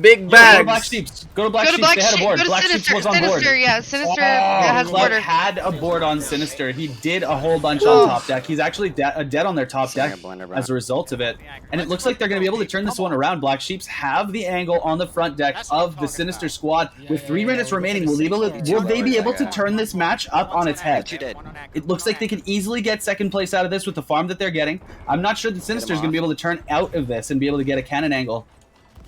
C: Big bags.
E: Go to Black Sheep. They had a board. Black Sheep was on board.
G: Sinister, yeah. Sinister has
E: Cloud had a board on Sinister. He did a whole bunch on top deck. He's actually dead on their top deck as a result of it. And it looks like they're going to be able to turn this one around. Black Sheeps have the angle on the front deck of the Sinister squad. With 3 minutes remaining, will they be able to turn this match up on its head? It looks like they can easily get second place out of this with the farm that they're getting. I'm not sure that Sinister is going to be able to turn out of this and be able to get a cannon angle.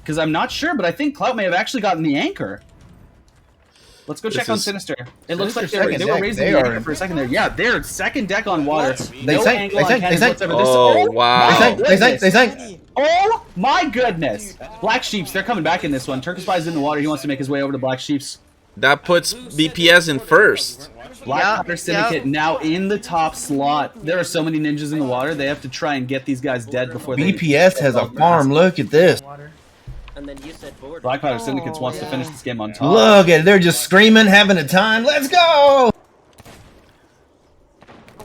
E: Because I'm not sure, but I think Clout may have actually gotten the anchor. Let's go check on Sinister. It looks like they were raising the anchor for a second there. Yeah, they're second deck on water.
F: They sank.
C: Oh, wow.
F: They sank.
E: Oh, my goodness. Black Sheeps, they're coming back in this one. Turkish Spy's in the water. He wants to make his way over to Black Sheeps.
C: That puts BPS in first.
E: Black Powder Syndicate now in the top slot. There are so many ninjas in the water. They have to try and get these guys dead before they...
F: BPS has a farm. Look at this.
H: And then you said board.
E: Black Powder Syndicate wants to finish this game on top.
F: Look at it. They're just screaming, having a time. Let's go!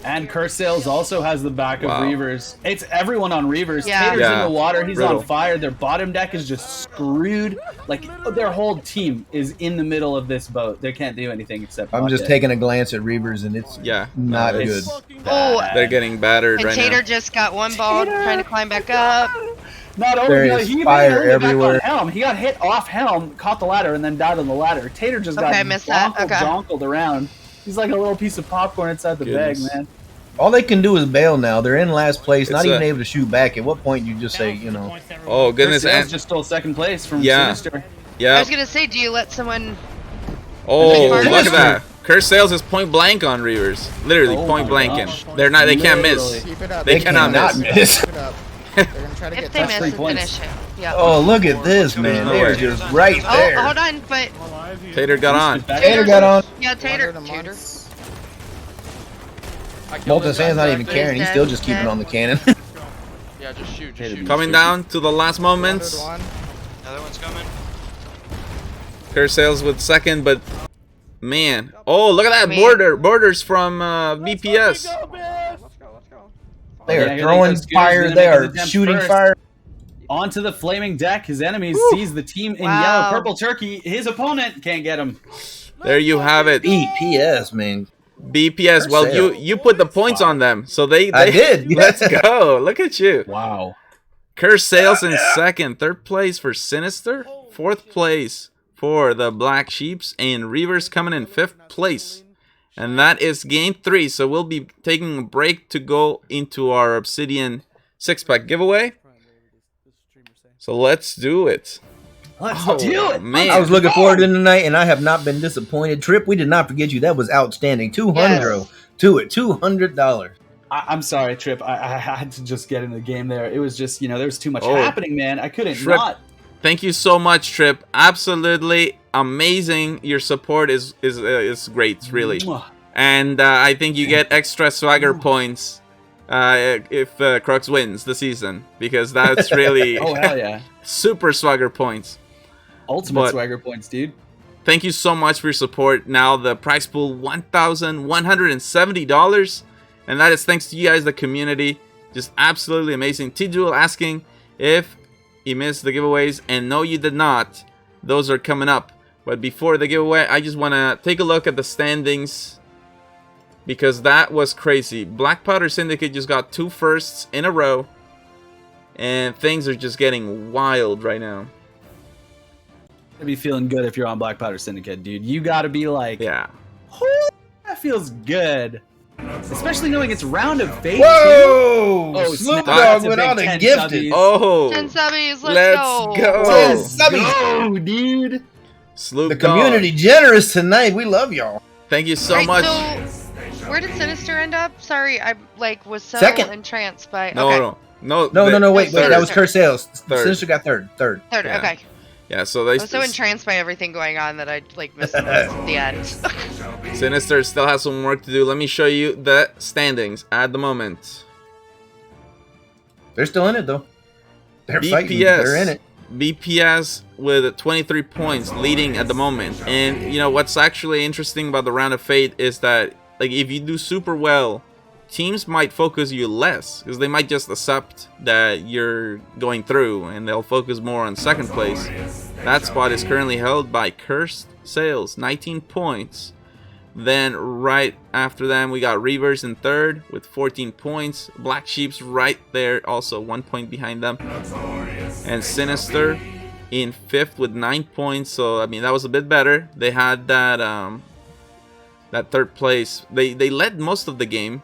E: And Curse Sales also has the back of Reavers. It's everyone on Reavers.
G: Yeah.
E: Tater's in the water. He's on fire. Their bottom deck is just screwed. Like, their whole team is in the middle of this boat. They can't do anything except
F: I'm just taking a glance at Reavers, and it's not good.
G: Oh,
C: they're getting battered right now.
G: Tater just got one ball trying to climb back up.
E: Not only he fire everywhere. Helm. He got hit off helm, caught the ladder, and then died on the ladder. Tater just got donkled around. He's like a little piece of popcorn inside the bag, man.
F: All they can do is bail now. They're in last place, not even able to shoot back. At what point you just say, you know?
C: Oh goodness!
E: And just stole second place from Sinister.
C: Yeah.
G: I was gonna say, do you let someone?
C: Oh, look at that! Curse Sales is point blank on Reavers. Literally point blanking. They're not. They can't miss. They cannot miss.
G: If they miss, finish it. Yeah.
F: Oh, look at this, man. They're just right there.
G: Oh, hold on, but...
C: Tater got on.
F: Tater got on.
G: Yeah, Tater.
F: Molten Sand's not even caring. He's still just keeping on the cannon.
L: Yeah, just shoot.
C: Coming down to the last moments.
L: Another one's coming.
C: Curse Sales with second, but... Man. Oh, look at that borders from BPS.
F: They are throwing fire. They are shooting fire.
E: Onto the flaming deck. His enemy sees the team in yellow. Purple Turkey. His opponent can't get him.
C: There you have it.
F: BPS, man.
C: BPS. Well, you put the points on them, so they
F: I did.
C: Let's go. Look at you.
E: Wow.
C: Curse Sales in second. Third place for Sinister. Fourth place for the Black Sheeps. And Reavers coming in fifth place. And that is game 3. So we'll be taking a break to go into our Obsidian 6-pack giveaway. So let's do it.
E: Let's do it,
C: man.
F: I was looking forward to tonight, and I have not been disappointed. Trip, we did not forget you. That was outstanding. $200.
E: I'm sorry, Trip. I had to just get in the game there. It was just, there was too much happening, man. I couldn't not.
C: Thank you so much, Trip. Absolutely amazing. Your support is great, really. And I think you get extra swagger points if Crux wins the season, because that's really
E: oh hell yeah,
C: super swagger points.
E: Ultimate swagger points, dude.
C: Thank you so much for your support. Now the prize pool $1,170, and that is thanks to you guys, the community. Just absolutely amazing. T-Duel asking if you missed the giveaways, and no, you did not. Those are coming up. But before the giveaway, I just want to take a look at the standings, because that was crazy. Black Powder Syndicate just got 2 firsts in a row, and things are just getting wild right now.
E: To be feeling good if you're on Black Powder Syndicate, dude. You gotta be like,
C: yeah,
E: that feels good. Especially knowing it's round of fate.
F: Whoa!
E: Oh,
F: Snoop
E: snap.
F: Dogg
E: That's a
F: went
E: big
F: on
E: 10
F: and gifted.
E: subbies.
C: Oh,
G: 10 subbies,
C: let's go.
E: Let's
F: Subbies.
E: go, dude.
C: Sloop
F: The
C: Dog.
F: community generous tonight. We love y'all.
C: Thank you so
G: Right,
C: much.
G: So, where did Sinister end up? Sorry, I was so
F: Second.
G: entranced by.
C: No,
G: okay.
F: No. Wait.
C: third.
F: That was Curse Sales.
C: Third.
F: Sinister got third.
G: Third,
C: Yeah.
G: okay.
C: Yeah, so they
G: I was so entranced by everything going on that I missed the end.
C: Sinister still has some work to do. Let me show you the standings at the moment.
F: They're still in it though. They're fighting. They're in it.
C: BPS with 23 points leading at the moment. And you know what's actually interesting about the round of fate is that like if you do super well, teams might focus you less because they might just accept that you're going through and they'll focus more on second place. That spot is currently held by Cursed Sales, 19 points. Then right after them we got Reavers in third with 14 points. Black Sheep's right there, also 1 point behind them. And Sinister in fifth with 9 points. So I mean that was a bit better. They had that that third place. They led most of the game,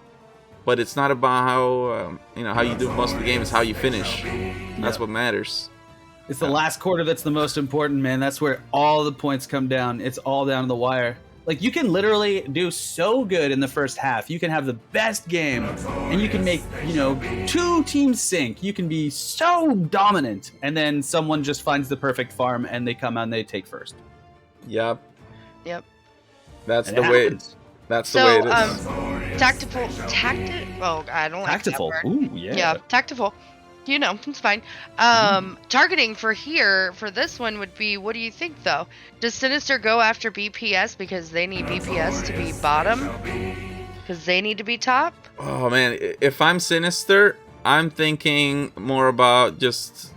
C: but it's not about how how you do most of the game. It's how you finish. That's what matters.
E: It's the last quarter that's the most important, man. That's where all the points come down. It's all down to the wire. Like, you can literally do so good in the first half. You can have the best game, and you can make, two teams sync. You can be so dominant, and then someone just finds the perfect farm, and they come out and they take first.
C: Yep. That's
E: And
C: the
E: it
C: way.
E: happens.
C: That's the way it is.
G: Oh, I don't like
E: Tactful.
G: that word.
E: Ooh, yeah.
G: Yeah, tactful. It's fine. Targeting for this one would be, what do you think though? Does Sinister go after BPS because they need BPS to be bottom? Because they need to be top?
C: Oh man, if I'm Sinister, I'm thinking more about just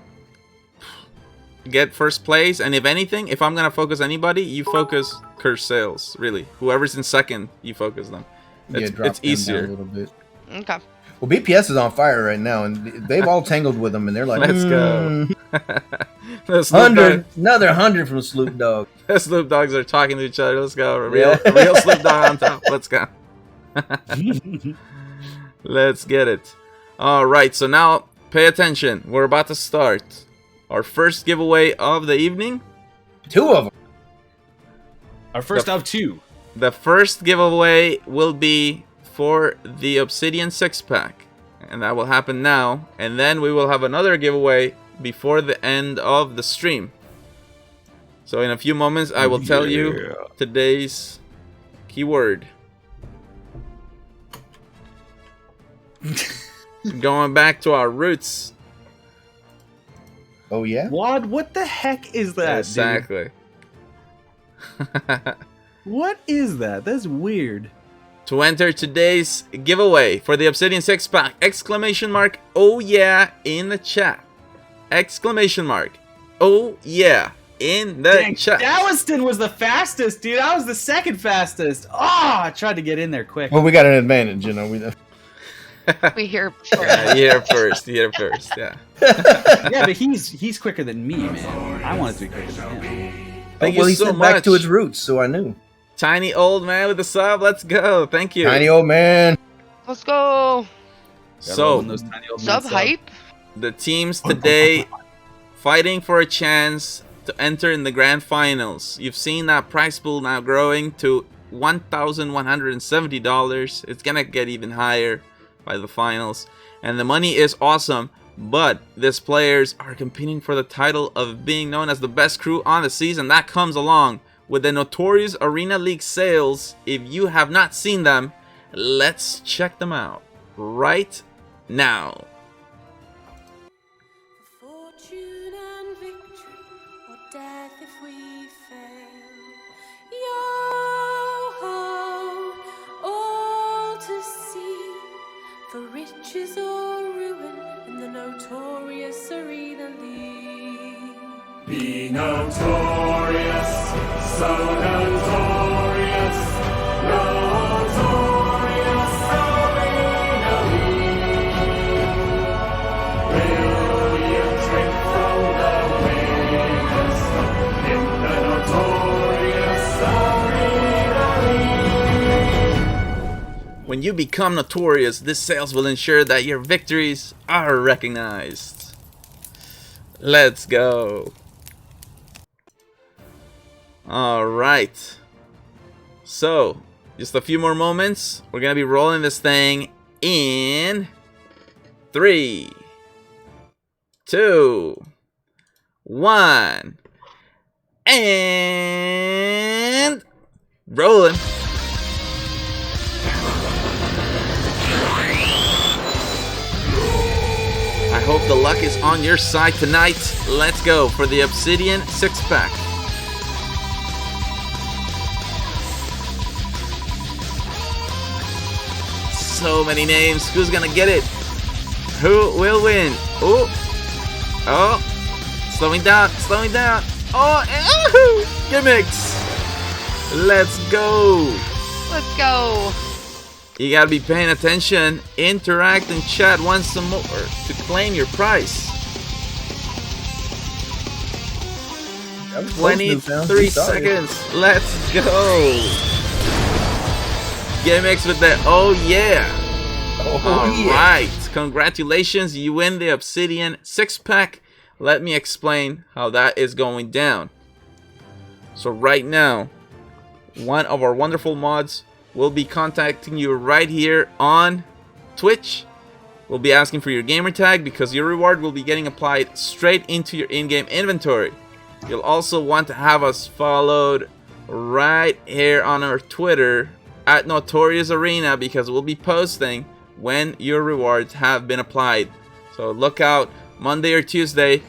C: get first place, and if anything, if I'm gonna focus anybody, you focus Curse Sales, really. Whoever's in second, you focus them. It's easier.
F: A little bit.
G: Okay.
F: Well, BPS is on fire right now, and they've all tangled with them, and they're like,
C: Let's go.
F: Another 100 from Sloop Dogg.
C: The Sloop Dogs are talking to each other. Let's go. A real Sloop Dog on top. Let's go. Let's get it. All right, so now pay attention. We're about to start our first giveaway of the evening.
F: 2 of them.
E: Our first of 2.
C: The first giveaway will be for the Obsidian 6-pack, and that will happen now, and then we will have another giveaway before the end of the stream. So in a few moments I will tell you today's keyword. Going back to our roots.
F: Oh yeah?
E: Wad, what the heck is that?
C: Exactly.
E: What is that? That's weird.
C: To enter today's giveaway for the Obsidian 6-pack, exclamation mark, oh yeah, in the chat. Exclamation mark, oh yeah, in the chat.
E: Dallaston was the fastest, dude. I was the second fastest. I tried to get in there quick.
F: Well, we got an advantage,
G: We hear
C: Yeah, you hear first, yeah.
E: Yeah, but he's quicker than me, man. I wanted to be quicker than him.
C: Thank
F: well,
C: you
F: he
C: so
F: sent
C: much.
F: back to its roots, so I knew.
C: Tiny old man with the sub, let's go. Thank you.
F: Tiny old man.
G: Let's go.
C: So,
G: Sub hype.
C: The teams today fighting for a chance to enter in the grand finals. You've seen that prize pool now growing to $1,170. It's gonna get even higher by the finals, and the money is awesome. But these players are competing for the title of being known as the best crew on the season. That comes along with the notorious Arena League sales. If you have not seen them, let's check them out right now.
B: Fortune and victory, or death if we fail. Yo-ho, all to see, for riches or ruin in the notorious Arena League.
A: Be notorious, so notorious, notorious Arena League. Will you take from the winners in the notorious Arena League?
C: When you become notorious, this sales will ensure that your victories are recognized. Let's go. Alright. So, just a few more moments. We're going to be rolling this thing in 3, 2, 1. And rolling. I hope the luck is on your side tonight. Let's go for the Obsidian 6-pack. So many names. Who's gonna get it? Who will win? Oh, oh, slowing down, slowing down. Oh, gimmicks. Let's go.
G: Let's go.
C: You gotta be paying attention. Interact and chat once more to claim your prize. 23 seconds. Let's go. Gimmicks with the oh yeah. Alright. Congratulations. You win the Obsidian 6-pack. Let me explain how that is going down. So right now, one of our wonderful mods will be contacting you right here on Twitch. We'll be asking for your gamer tag because your reward will be getting applied straight into your in-game inventory. You'll also want to have us followed right here on our Twitter at Notorious Arena because we'll be posting when your rewards have been applied. So look out Monday or Tuesday.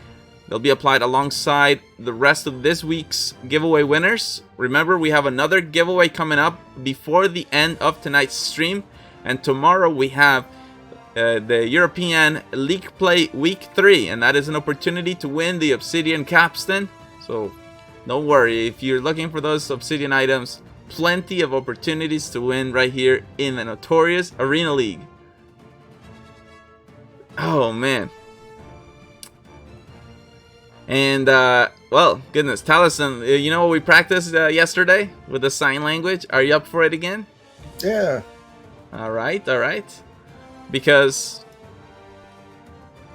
C: They'll be applied alongside the rest of this week's giveaway winners. Remember, we have another giveaway coming up before the end of tonight's stream. And tomorrow we have the European League Play Week 3. And that is an opportunity to win the Obsidian Capstan. So don't worry, if you're looking for those Obsidian items, plenty of opportunities to win right here in the Notorious Arena League. Oh, man. And, well, goodness, Taliesin, you know what we practiced yesterday with the sign language? Are you up for it again?
F: Yeah.
C: Alright, alright. Because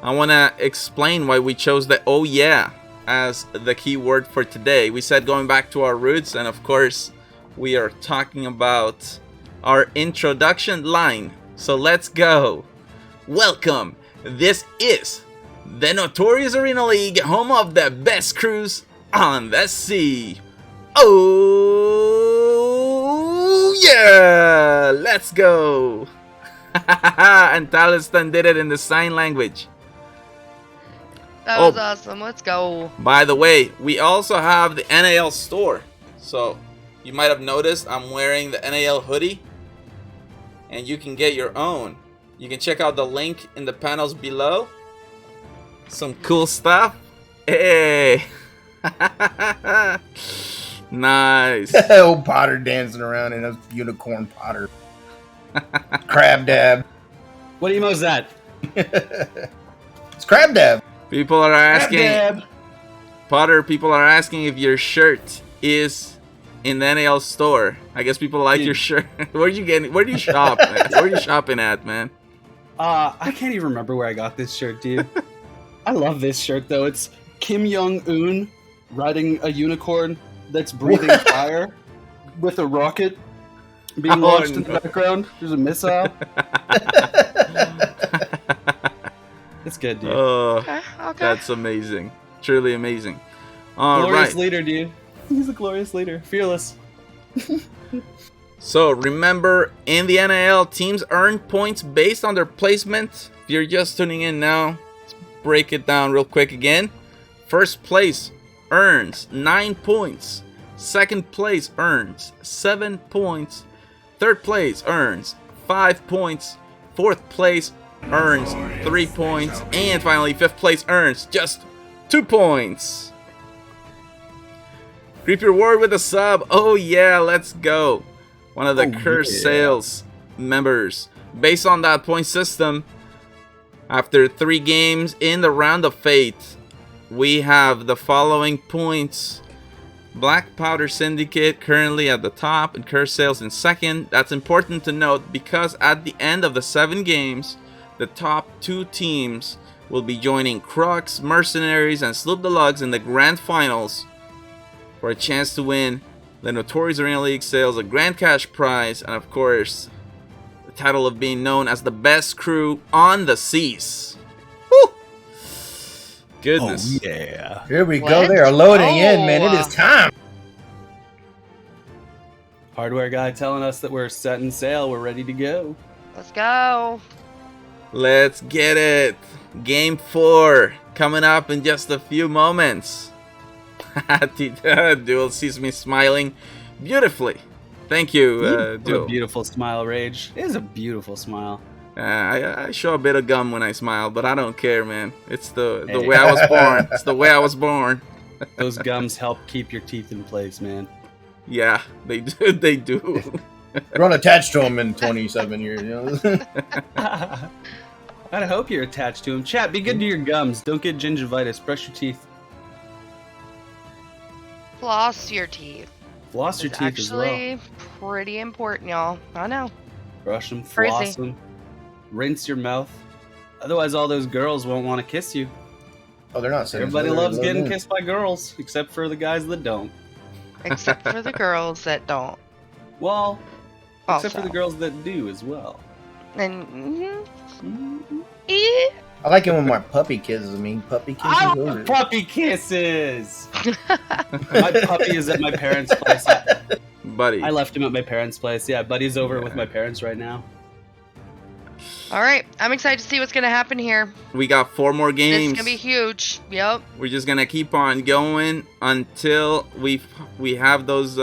C: I want to explain why we chose the oh yeah as the key word for today. We said going back to our roots, and of course, we are talking about our introduction line. So let's go. Welcome. This is the Notorious Arena League, home of the best crews on the sea. Oh yeah! Let's go. And Talistan did it in the sign language.
G: That was awesome. Let's go.
C: By the way, we also have the NAL store. So you might have noticed I'm wearing the NAL hoodie. And you can get your own. You can check out the link in the panels below. Some cool stuff. Hey. Nice.
F: Old Potter dancing around in a unicorn Potter. Crab dab.
E: What emo is that?
F: It's crab dab.
C: People are asking, Potter, people are asking if your shirt is in the NAL store. I guess people like your shirt. Where do you shop, man? Where are you shopping at, man?
E: I can't even remember where I got this shirt, dude. I love this shirt, though. It's Kim Jong-un riding a unicorn that's breathing fire with a rocket being launched in the background. There's a missile. It's good, dude.
G: Okay.
C: That's amazing. Truly amazing.
E: Glorious leader, dude. He's a glorious leader. Fearless.
C: So remember, in the NAL, teams earn points based on their placement. If you're just tuning in now, let's break it down real quick again. First place earns 9 points. Second place earns 7 points. Third place earns 5 points. Fourth place earns 3 points. And finally, fifth place earns just 2 points. Creep your word with a sub. Oh yeah, let's go. One of the Curse Sales members. Based on that point system, after 3 games in the Round of Fate, we have the following points Black Powder Syndicate currently at the top and Curse Sales in second. That's important to note because at the end of the 7 games, the top 2 teams will be joining Crux, Mercenaries, and Sloop Deluxe in the grand finals for a chance to win the Notorious Arena League sales, a grand cash prize, and of course, the title of being known as the best crew on the seas. Woo! Goodness.
F: Oh, yeah. Here we go. They are loading in, man. It is time.
E: Hardware guy telling us that we're setting sail. We're ready to go.
G: Let's go.
C: Let's get it. Game 4 coming up in just a few moments. Duel sees me smiling beautifully. Thank you, Duel.
E: A beautiful smile, Rage. It is a beautiful smile.
C: I show a bit of gum when I smile, but I don't care, man. It's the way I was born. It's the way I was born.
E: Those gums help keep your teeth in place, man.
C: Yeah, they do. They do.
F: We're unattached to them in 27 years, you know?
E: I hope you're attached to them. Chat, be good to your gums. Don't get gingivitis. Brush your teeth.
G: Floss your teeth.
E: Floss your teeth as well.
G: Actually, pretty important, y'all. I know.
E: Brush them, floss
G: Crazy.
E: them, rinse your mouth. Otherwise, all those girls won't want to kiss you.
F: Oh, they're not saying
E: Everybody loves getting kissed by girls, except for the guys that don't.
G: Except for the girls that don't.
E: Well,
G: Also.
E: except for the girls that do as well.
G: And
F: I like it when my puppy kisses me. Puppy kisses.
E: I
F: over.
E: love puppy kisses. My puppy is at my parents' place.
C: Buddy.
E: I left him at my parents' place. Yeah, Buddy's over with my parents right now.
G: all right, I'm excited to see what's gonna happen here.
C: We got 4 more games.
G: It's gonna be huge. Yep.
C: We're just gonna keep on going until we have those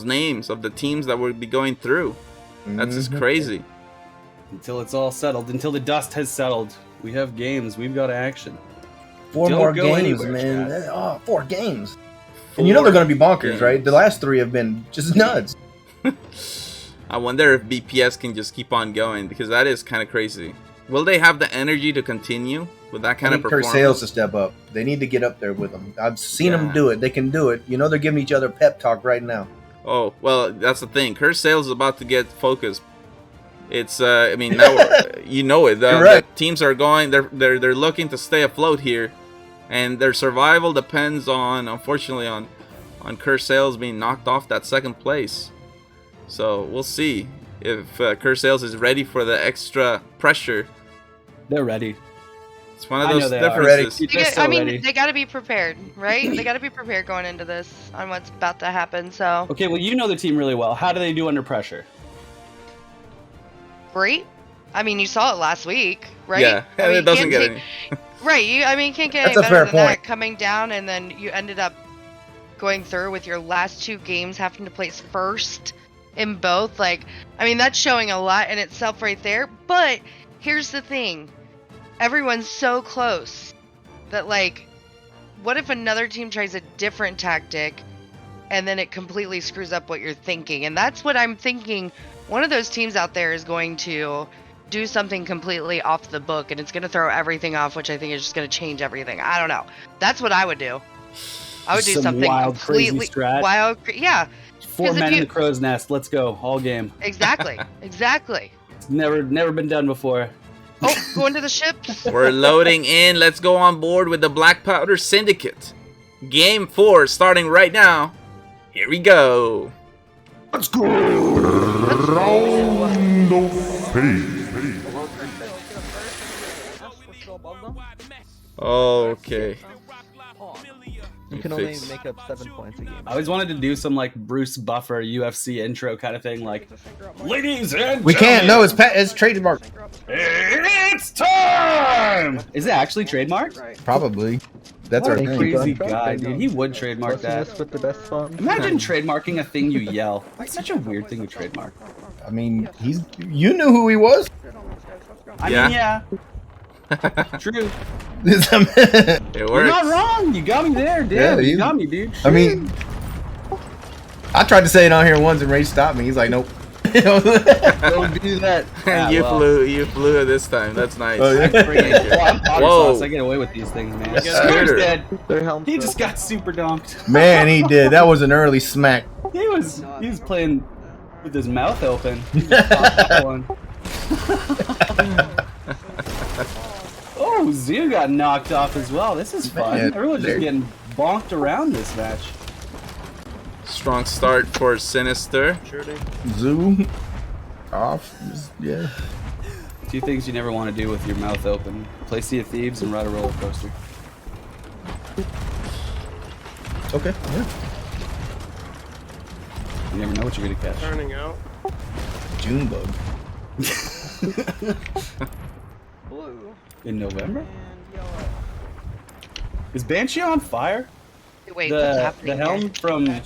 C: names of the teams that we'll be going through. That's just crazy.
E: Until it's all settled, until the dust has settled. We have games. We've got action.
F: 4
E: Don't
F: more
E: go
F: games,
E: anywhere,
F: man.
E: chat.
F: Oh, 4 games. And you know they're going to be bonkers,
C: games.
F: right? The last 3 have been just nuts.
C: I wonder if BPS can just keep on going because that is kind of crazy. Will they have the energy to continue with that kind of
F: Kurt
C: performance?
F: Sales to step up. They need to get up there with them. I've seen them do it. They can do it. You know they're giving each other pep talk right now.
C: Oh, well, that's the thing. Curse Sales is about to get focused. It's, I mean, now you know it. The teams are going. They're looking to stay afloat here, and their survival depends on, unfortunately, on Curse Sales being knocked off that 2nd place. So we'll see if Curse Sales is ready for the extra pressure.
E: They're ready.
C: It's one of those differences.
G: They got to be prepared, right? They got to be prepared going into this on what's about to happen. So
E: Okay, well, you know the team really well. How do they do under pressure?
G: great. I mean, you saw it last week, right?
C: Yeah,
G: I mean,
C: it doesn't get any.
G: Right. You can't get
F: That's
G: any
F: a
G: better
F: fair
G: than
F: point.
G: that coming down, and then you ended up going through with your last 2 games having to place first in both. Like, I mean, that's showing a lot in itself right there. But here's the thing. Everyone's so close that, like, what if another team tries a different tactic and then it completely screws up what you're thinking? And that's what I'm thinking. One of those teams out there is going to do something completely off the book, and it's going to throw everything off, which I think is just going to change everything. I don't know. That's what I would do. I would do
E: Some
G: something
E: wild,
G: completely
E: crazy strat.
G: wild. Yeah.
E: 4 men in the crow's nest. Let's go. All game.
G: Exactly. Exactly.
E: It's never been done before.
G: Oh, going to the ships.
C: We're loading in. Let's go on board with the Black Powder Syndicate. Game 4 starting right now. Here we go.
A: Let's go. Round of Fate.
C: Okay.
O: You can only make up 7 points a game.
E: I always wanted to do some like Bruce Buffer UFC intro kind of thing, like, ladies and
F: We can't.
E: gentlemen,
F: No, it's trademark.
E: It's time. Is it actually trademarked?
F: Probably. That's our
E: What a
F: thing.
E: crazy guy, dude. He would trademark that.
O: With the best fun.
E: Imagine trademarking a thing you yell. That's such a weird thing to trademark.
F: I mean, you knew who he was.
E: I mean, yeah. True.
C: It
E: You're
C: works.
E: not wrong. You got me there, dude.
F: Yeah,
E: you got me, dude.
F: I mean, I tried to say it on here once and Ray stopped me. He's like, nope.
E: Don't do that.
C: And you flew this time. That's nice.
F: Oh, yeah.
E: I'm powder
C: Whoa.
E: sauce. I get away with these things, man.
C: Scooter.
E: Dead. He just got super donked.
F: Man, he did. That was an early smack.
E: He was playing with his mouth open. He just popped that one. Oh, Zoo got knocked off as well. This is fun.
F: Man,
E: Everyone's just getting bonked around this match.
C: Strong start for Sinister.
F: Zoo off. Yeah.
E: Two things you never want to do with your mouth open: play Sea of Thieves and ride a roller coaster.
F: Okay. Yeah.
E: You never know what you're gonna catch.
N: Turning out.
F: June bug.
O: Blue.
E: In November?
O: And yellow.
E: Is Banshee on fire?
G: Wait, what's
E: The
G: happening
E: helm
G: here?
E: from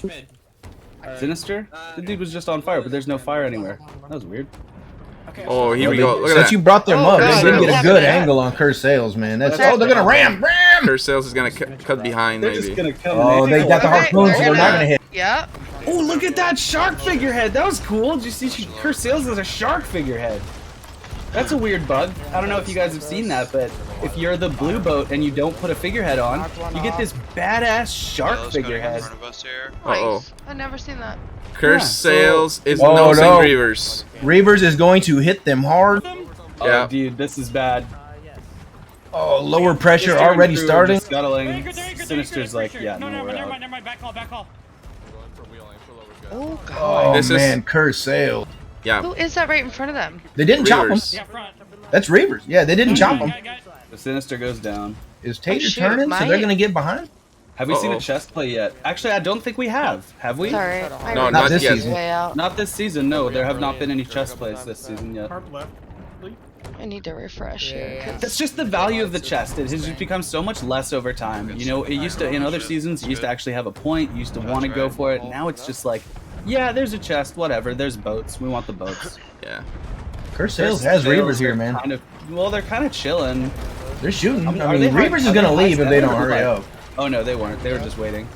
E: Sinister? The dude was just on fire, but there's no fire anywhere. That was weird.
C: Oh, here we go. Look at
F: Since
C: that.
F: you brought them
G: Oh,
F: up,
G: God,
F: they did get a
G: what's
F: good
G: happening?
F: angle on Curse Sales, man. That's
G: What's
F: they're gonna ram.
C: Curse Sales is gonna cut behind,
E: They're just
C: maybe.
E: gonna come
F: Oh,
E: in.
F: they got the harpoon, so they're not gonna hit.
G: Yeah.
E: Oh, look at that shark figurehead. That was cool. Did you see Curse Sales as a shark figurehead? That's a weird bug. I don't know if you guys have seen that, but if you're the blue boat and you don't put a figurehead on, you get this badass shark figurehead.
C: Uh-oh.
G: Nice. I've never seen that.
C: Curse
E: Yeah,
C: Sales is
F: Oh,
C: nosing
F: no.
C: Reavers.
F: Reavers is going to hit them hard.
E: Oh,
C: Yeah.
E: dude, this is bad.
F: Oh, lower pressure
E: Sinister and
F: already
E: crew are
F: starting.
E: just scuttling. Sinister's like, yeah, no, we're out.
J: Never mind. Back call.
G: Oh god.
F: Oh
C: This is-
F: man, Curse Sales.
C: Yeah.
G: Who is that right in front of them?
F: They didn't chop him.
C: Reavers.
F: That's Reavers. Yeah, they didn't chop him.
E: The Sinister goes down.
F: Is Tater
G: shoot,
F: turning? So
G: my-
F: they're gonna get behind?
E: Have we seen
C: Uh-oh.
E: a chest play yet? Actually, I don't think we have. Have we?
G: Sorry.
C: No,
F: Not
C: not
F: this
C: yet.
F: season.
G: Way out.
E: Not this season, no. There have not been any chest plays this season yet.
N: Harp left.
G: I need to refresh here. 'cause-
E: That's just the value of the chest. It has just become so much less over time. You know, it used to, in other seasons, you used to actually have a point. You used to want to go for it. Now it's just like, yeah, there's a chest, whatever. There's boats. We want the boats.
C: Yeah.
F: Curse Sales has Reavers here, man.
E: Well, they're kind of chilling.
F: They're shooting.
E: Are
F: I
E: they
F: mean,
E: high-
F: Reavers is
E: are
F: gonna
E: they
F: leave
E: high
F: if they don't
E: standard or
F: hurry
E: what?
F: up.
E: Oh no, they weren't. They were just waiting.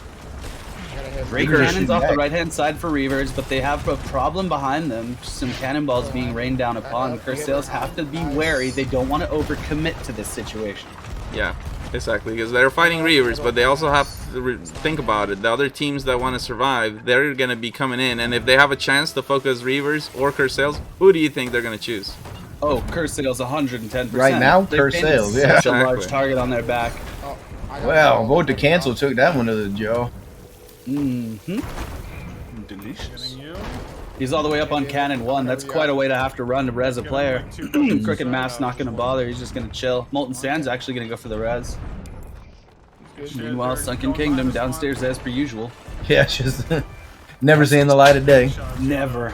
E: Great
F: Reavers
E: cannons
F: shooting
E: off the
F: back.
E: right-hand side for Reavers, but they have a problem behind them. Some cannonballs being rained down upon. Curse Sales have to be wary. They don't want to overcommit to this situation.
C: Yeah. Exactly, because they're fighting Reavers, but they also have to think about it. The other teams that want to survive, they're going to be coming in, and if they have a chance to focus Reavers or Curse Sales, who do you think they're going to choose?
E: Oh, Curse Sales 110%.
F: Right now,
E: They
F: Curse
E: painted
F: Sales, yeah.
E: such a large
C: Exactly.
E: target on their back.
F: Well, vote to cancel took that one to the jaw.
E: Mm-hmm. Delicious. He's all the way up on Cannon 1. That's quite a way to have to run to res a player. Crooked Mask's not going to bother. He's just going to chill. Molten Sand's actually going to go for the res. Meanwhile, Sunken Kingdom downstairs as per usual.
F: Yeah, it's just never seeing the light of day.
E: Never.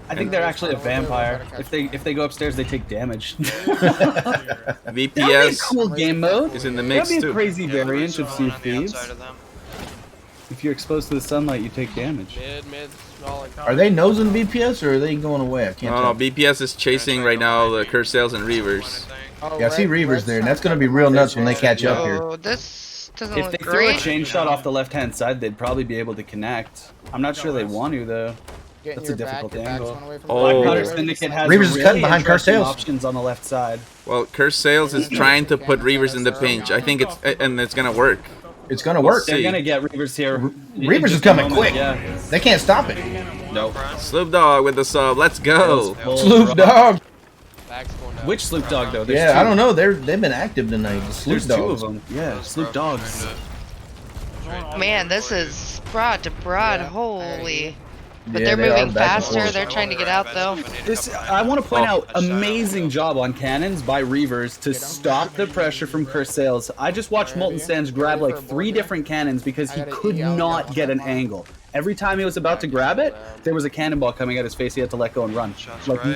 E: I think they're actually a vampire. If they go upstairs, they take damage. That'd be a
C: VPS
E: cool game mode.
C: is in the mix
E: That'd be a
C: too.
E: crazy variant of Sea of Thieves. If you're exposed to the sunlight, you take damage.
F: Are they nosing BPS or are they going away? I can't
C: No,
F: tell.
C: BPS is chasing right now the Curse Sales and Reavers.
F: Yeah, I see Reavers there, and that's going to be real nuts when they catch up here.
G: Oh, this doesn't
E: If
G: look
E: they threw a
G: great.
E: chain shot off the left-hand side, they'd probably be able to connect. I'm not sure they want to, though. That's a difficult angle.
C: Oh.
E: Black Powder Syndicate has
F: Reavers is
E: really
F: cutting behind Curse
E: interesting
F: Sales.
E: options on the left side.
C: Well, Curse Sales is trying to put Reavers in the pinch. I think it's going to work.
F: It's going to work.
E: They're gonna get Reavers here.
F: Reavers is coming quick.
E: Yeah.
F: They can't stop it.
E: Nope.
C: Sloop Dog with the sub. Let's go.
F: Sloop Dog.
E: Which Sloop Dog though? There's
F: Yeah,
E: two.
F: I don't know. They've been active tonight. The Sloop
E: There's two of
F: Dogs.
E: them. Yeah, Sloop Dogs.
G: Man, this is broad to broad. Holy. But
F: Yeah,
G: they're
F: they are
G: moving
F: back and
G: faster.
F: forth.
G: They're trying to get out though.
E: I want to point out, amazing job on cannons by Reavers to stop the pressure from Curse Sales. I just watched Molten Sands grab like 3 different cannons because he could not get an angle. Every time he was about to grab it, there was a cannonball coming at his face. He had to let go and run,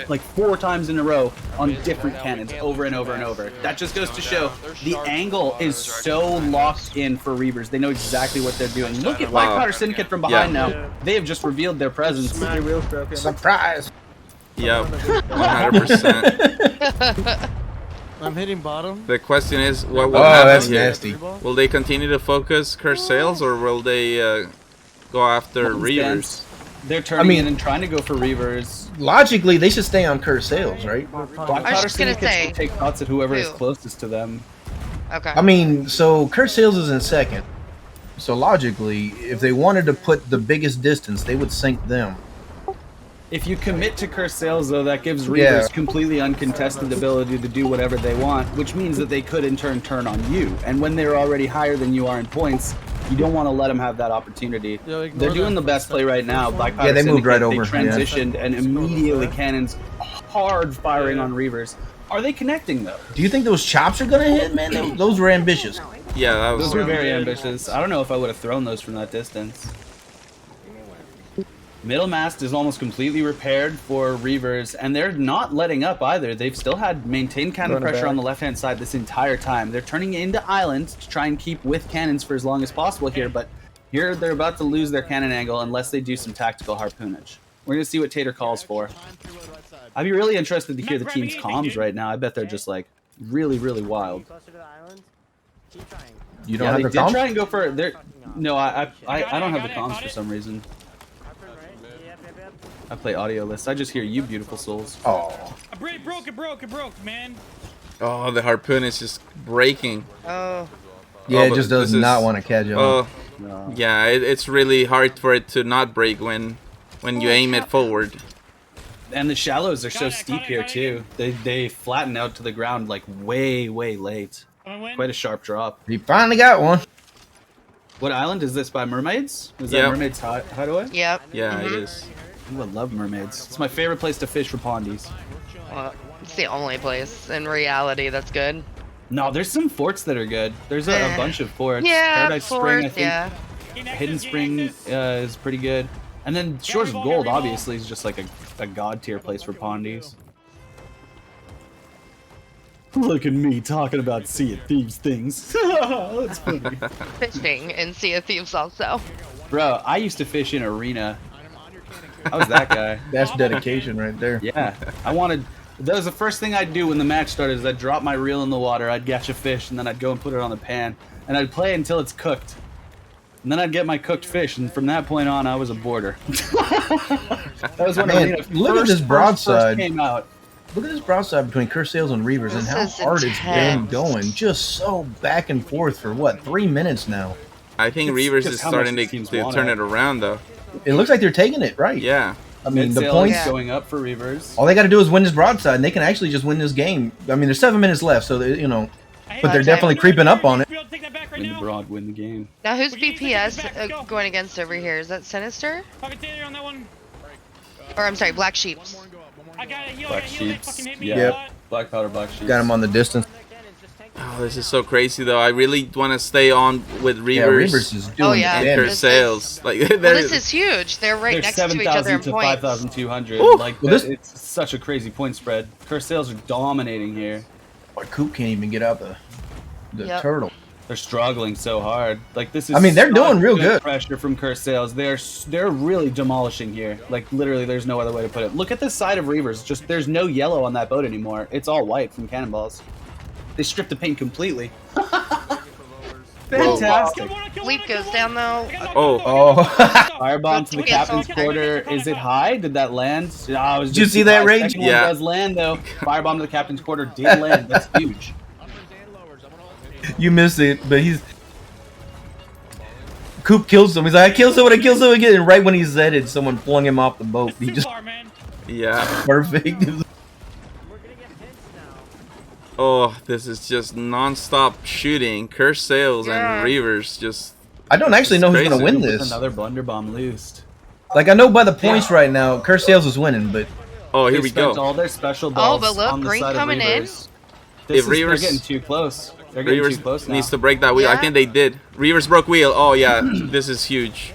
E: like 4 times in a row on different cannons, over and over and over. That just goes to show the angle is so locked in for Reavers. They know exactly what they're doing. Look at Black Powder Syndicate from behind now. They have just revealed their presence.
F: Surprise.
C: Yep. 100%.
O: I'm hitting bottom.
C: The question is, what will
F: Oh,
C: happen
F: that's
C: here?
F: nasty.
C: Will they continue to focus Curse Sales or will they go after
E: Molten
C: Reavers?
E: Sands. They're turning in and trying to go for Reavers.
F: Logically, they should stay on Cursed Sales, right?
E: Black Powder Syndicates will take shots at whoever is closest to them.
G: Okay.
F: I mean, so Cursed Sales is in second. So logically, if they wanted to put the biggest distance, they would sink them.
E: If you commit to Cursed Sales, though, that gives Reavers completely uncontested ability to do whatever they want, which means that they could in turn turn on you. And when they're already higher than you are in points, you don't want to let them have that opportunity. They're doing the best play right now. Black Powder
F: they moved right over.
E: They transitioned and immediately cannons hard firing on Reavers. Are they connecting, though?
F: Do you think those chops are going to hit, man? Those were ambitious.
C: Yeah,
E: those were very ambitious. I don't know if I would have thrown those from that distance. Middle mast is almost completely repaired for Reavers, and they're not letting up either. They've still had maintained cannon pressure on the left-hand side this entire time. They're turning into islands to try and keep with cannons for as long as possible here, but here they're about to lose their cannon angle unless they do some tactical harpoonage. We're going to see what Tater calls for. I'd be really interested to hear the team's comms right now. I bet they're just like really, really wild.
F: You don't have the comms?
E: They did try and go for their... No, I don't have the comms for some reason. I play audio lists. I just hear you, beautiful souls.
F: Oh.
J: It broke, man.
C: Oh, the harpoon is just breaking.
G: Oh.
F: Yeah, it just does not want to catch on.
C: Oh, no. Yeah, it's really hard for it to not break when you aim it forward.
E: And the shallows are so steep here too. They flatten out to the ground like way late. Quite a sharp drop.
F: He finally got one.
E: What island is this by? Mermaids? Is that Mermaids Hideaway?
G: Yep.
C: Yeah, it is.
E: Ooh, I love mermaids. It's my favorite place to fish for pondies.
G: It's the only place in reality that's good.
E: No, there's some forts that are good. There's a bunch of forts.
G: Yeah,
E: Paradise Spring, I think. Hidden Spring is pretty good. And then Shores of Gold, obviously, is just like a god tier place for pondies. Look at me talking about Sea of Thieves things. That's funny.
G: Fishing in Sea of Thieves also.
E: Bro, I used to fish in Arena. I was that guy.
F: That's dedication right there.
E: Yeah. That was the first thing I'd do when the match started is I'd drop my reel in the water, I'd catch a fish, and then I'd go and put it on the pan. And I'd play until it's cooked. And then I'd get my cooked fish, and from that point on, I was a boarder. That was when Arena first came out.
F: Look at this broadside between Cursed Sales and Reavers and how hard it's been going. Just so back and forth for, what, 3 minutes now?
C: I think Reavers is starting to turn it around, though.
F: It looks like they're taking it, right?
C: Yeah.
F: I mean, the points
E: going up for Reavers.
F: All they got to do is win this broadside, and they can actually just win this game. I mean, there's 7 minutes left, so they, but they're definitely creeping up on it.
E: Win the broad, win the game.
G: Now, who's BPS going against over here? Is that Sinister? Or I'm sorry, Black Sheeps.
E: Black Sheeps. Yeah.
F: Yep.
E: Black Powder, Black Sheeps.
F: Got him on the distance.
C: Oh, this is so crazy, though. I really want to stay on with Reavers.
F: Yeah, Reavers is doing
C: and Cursed Sales. Like,
G: well, this is huge. They're right next to each other in
E: 7,000 to
G: points.
E: 5,200. Like, it's such a crazy point spread. Cursed Sales are dominating here.
F: Coop can't even get out the turtle.
E: They're struggling so hard. Like, this is.
F: I mean, they're doing real good.
E: Pressure from Cursed Sales. They're really demolishing here. Like, literally, there's no other way to put it. Look at the side of Reavers. Just there's no yellow on that boat anymore. It's all white from cannonballs. They stripped the paint completely. Fantastic.
G: Leap goes down though.
F: Oh.
E: Firebomb to the captain's quarter. Is it high? Did that land?
F: Did you see that range?
E: Yeah. One does land though. Firebomb to the captain's quarter did land. That's huge.
F: You missed it, but he's. Coop kills him. He's like, I kill someone, I kill someone again. And right when he said it, someone flung him off the boat. He just.
C: Yeah.
F: Perfect.
C: Oh, this is just non-stop shooting. Cursed Sales and Reavers just...
F: I don't actually know who's going to win this.
E: Another blunder bomb loosed.
F: Like, I know by the points right now, Cursed Sales is winning, but...
C: Oh, here we go.
E: All their special balls
G: but look,
E: on the
G: green
E: side
G: coming
E: of
G: in.
E: They're
C: Reavers
E: getting too close. They're getting too close now.
C: Needs to break that wheel. I think they did. Reavers broke wheel. Oh, yeah. This is huge.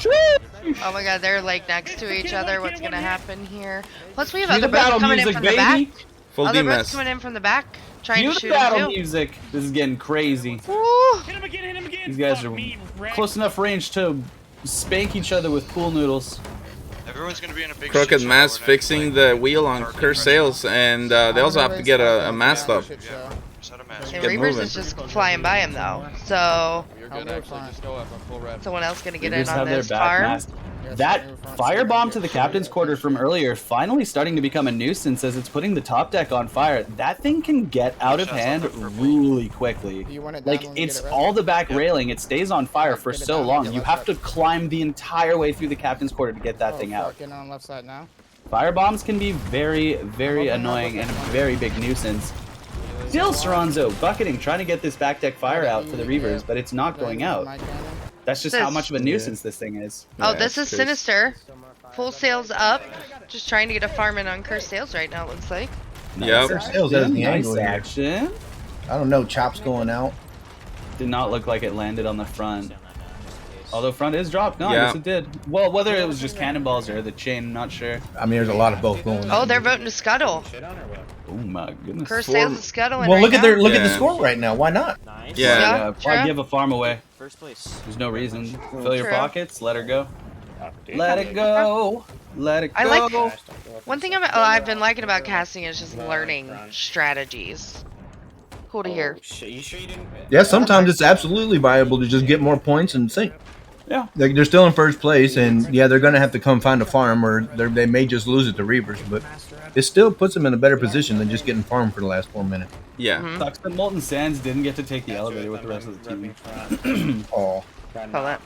G: Oh my god, they're like next to each other. What's gonna happen here? Plus, we have other boats coming in from the back. Other boats coming in from the back, trying to shoot
E: battle music. This is getting crazy.
J: Hit him again.
E: These guys are close enough range to spank each other with pool noodles.
L: Everyone's gonna be in a big
C: Crooked Mast fixing the wheel on Cursed Sales, and they also have to get a mast up.
G: And Reavers is just flying by him though, so someone else gonna get in on this farm.
E: That firebomb to the captain's quarter from earlier finally starting to become a nuisance as it's putting the top deck on fire. That thing can get out of hand really quickly. Like, it's all the back railing. It stays on fire for so long. You have to climb the entire way through the captain's quarter to get that thing out.
M: On left side now.
E: Firebombs can be very, very annoying and a very big nuisance. Still Saranzo bucketing, trying to get this back deck fire out for the Reavers, but it's not going out. That's just how much of a nuisance this thing is.
G: Oh, this is Sinister. Full sails up. Just trying to get a farm in on Cursed Sails right now, it looks like.
C: Yep.
F: Cursed Sails has the angle here.
E: Action.
F: I don't know. Chop's going out.
E: Did not look like it landed on the front. Although front is dropped. No, I guess it did. Well, whether it was just cannonballs or the chain, I'm not sure.
F: I mean, there's a lot of both going on.
G: Oh, they're voting to scuttle.
E: Oh my goodness.
G: Cursed Sails is scuttling
F: Well,
G: right
F: look at their
G: now.
F: look at the score right now. Why not?
E: Yeah. Why
G: true.
E: give a farm away?
H: First place.
E: There's no reason. Fill your
G: True.
E: pockets. Let her go. Let it go. Let it go.
G: I like one thing I've been liking about casting is just learning strategies. Cool to hear.
L: You sure you didn't?
F: Yeah, sometimes it's absolutely viable to just get more points and sink.
E: Yeah.
F: Like, they're still in first place, and yeah, they're going to have to come find a farm, or they may just lose it to Reavers, but it still puts them in a better position than just getting farmed for the last 4 minutes.
C: Yeah.
E: Sucks that Molten Sands didn't get to take the elevator with the rest of the team.
F: Oh.
G: Call that.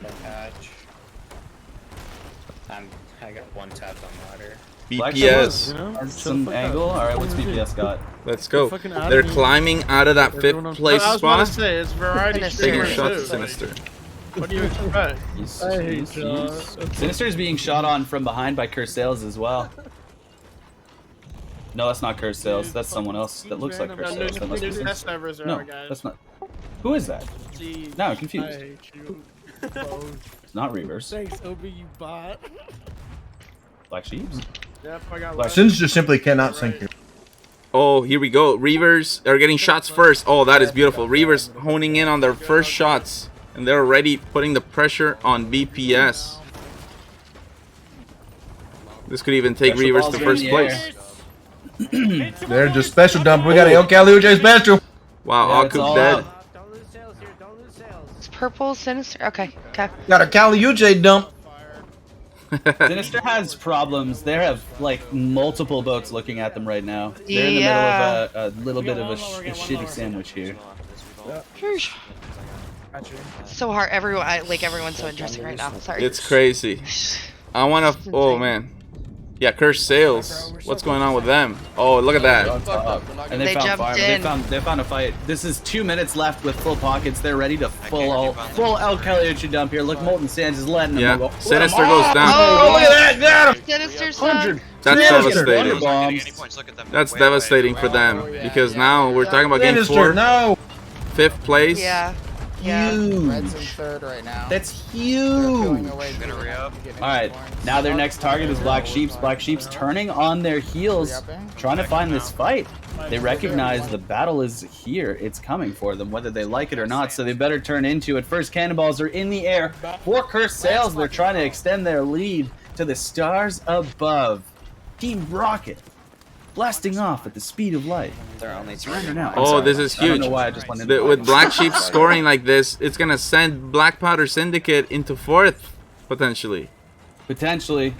N: I got one tap on ladder.
C: BPS.
E: Has some angle. All right, what's BPS got?
C: Let's go. They're climbing out of that 5th place
P: I was about
C: spot.
P: to say, it's variety
G: Sinister.
C: Taking
P: streamer
C: shots
P: too.
C: at Sinister.
P: What do you expect?
E: Sinister is being shot on from behind by Cursed Sails as well. No, that's not Cursed Sails. That's someone else that looks like Cursed Sails. That must be Sinister. No, that's not. Who is that? Now I'm confused. It's not Reavers.
P: Thanks, OB, you bot.
E: Black Sheeps?
P: Yep, I got
F: Sinister simply cannot sink here.
C: Oh, here we go. Reavers are getting shots first. Oh, that is beautiful. Reavers honing in on their first shots. And they're already putting the pressure on BPS. This could even take
E: Special
C: Reavers
E: balls
C: to
E: are
C: first
E: in the
C: place.
F: They're just special dump. We got a El Caliuche special.
C: Wow,
E: Yeah, it's
C: Aku's
E: all
C: dead.
E: out.
G: It's purple Sinister. Okay. Okay.
F: Got a Caliuche dump.
E: Sinister has problems. They have like multiple boats looking at them right now. They're in the
G: Yeah.
E: middle of a little bit of a shitty sandwich here.
G: So hard. Everyone's so interesting right now. Sorry.
C: It's crazy. I want to. Oh, man. Yeah, Cursed Sails. What's going on with them? Oh, look at that.
E: And
G: They
E: found
G: jumped
E: fire.
G: in.
E: They found a fight. This is 2 minutes left with full pockets. They're ready to full El Caliuche dump here. Look, Molten Sands is letting them
C: Yeah,
E: go.
C: Sinister goes down.
G: Oh,
F: Look at that. Got him.
G: Sinister's
E: 100.
C: That's
F: Sinister.
C: devastating.
E: Bombs.
C: That's devastating for them. Because now we're talking about game
F: Sinister,
C: 4.
F: no.
C: 5th place.
G: Yeah.
M: Red's in third right now.
E: That's
M: They're
E: huge.
M: pulling away.
E: All right, now their next target is Black Sheeps. Black Sheeps turning on their heels, trying to find this fight. They recognize the battle is here. It's coming for them, whether they like it or not, so they better turn into it. First cannonballs are in the air. For Cursed Sails, they're trying to extend their lead to the stars above. Team Rocket blasting off at the speed of light. Surrender now. I'm
C: Oh,
E: sorry.
C: this is
E: I don't
C: huge.
E: know why I just went into
C: With Black Sheep scoring like this, it's going to send Black Powder Syndicate into 4th, potentially.
E: Potentially.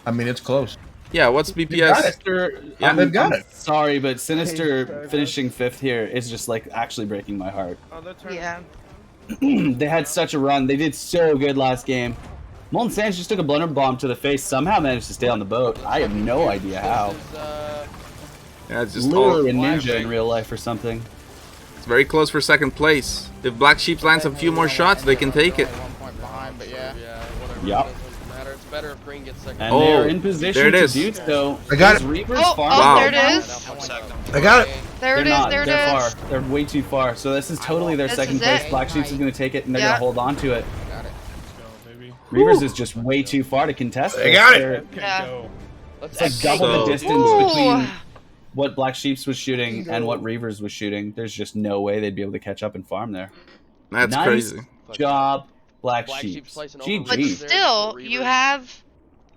F: I mean, it's close.
C: Yeah, what's BPS?
E: Sinister,
C: Yeah,
F: they've got it.
E: Sorry, but Sinister finishing 5th here is just like actually breaking my heart.
G: Yeah.
E: They had such a run. They did so good last game. Molten Sands just took a blunder bomb to the face. Somehow managed to stay on the boat. I have no idea how.
C: Yeah, it's just all,
E: Literally a ninja in real life or something.
C: it's very close for 2nd place. If Black Sheep lands a few more shots, they can take it.
M: 1 point behind, but yeah.
E: Yup.
L: It's better if green gets second.
E: And
C: Oh,
E: they're in position
C: there it
E: to
C: is.
E: do so.
F: I got
E: Is
F: it.
E: Reavers
G: Oh,
E: farm?
C: Wow.
G: there it is.
F: I got it.
G: There
E: They're
G: it is.
E: not.
G: There it
E: They're
G: is.
E: far. They're way too far. So this is totally their
G: This
E: second
G: is
E: place.
G: it.
E: Black Sheeps is going to take it, and they're
G: Yeah.
E: going to hold on to it.
M: Got it.
E: Reavers is just way too far to contest.
F: They got it.
E: They're-
G: Yeah.
E: It's like double the
C: So-
E: distance
G: Ooh.
E: between what Black Sheeps was shooting and what Reavers was shooting. There's just no way they'd be able to catch up and farm there.
C: That's
E: Nice
C: crazy.
E: job, Black
L: Black
E: Sheeps.
L: Sheeps slicing
G: But
L: over.
E: GG.
G: still, you have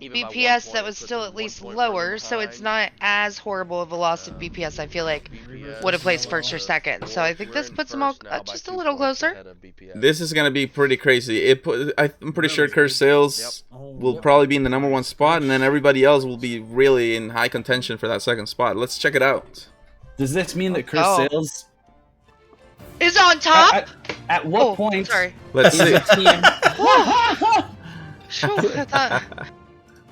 G: BPS that was still at least lower, so it's not as horrible of a loss of BPS. I feel like would have placed first or second. So I think this puts them all just a little closer.
C: This is gonna be pretty crazy. I'm pretty sure Curse Sales will probably be in the #1 spot, and then everybody else will be really in high contention for that second spot. Let's check it out.
E: Does this mean that Curse Sales
G: is on top?
E: At what point?
G: Sorry.
C: Let's see.
G: I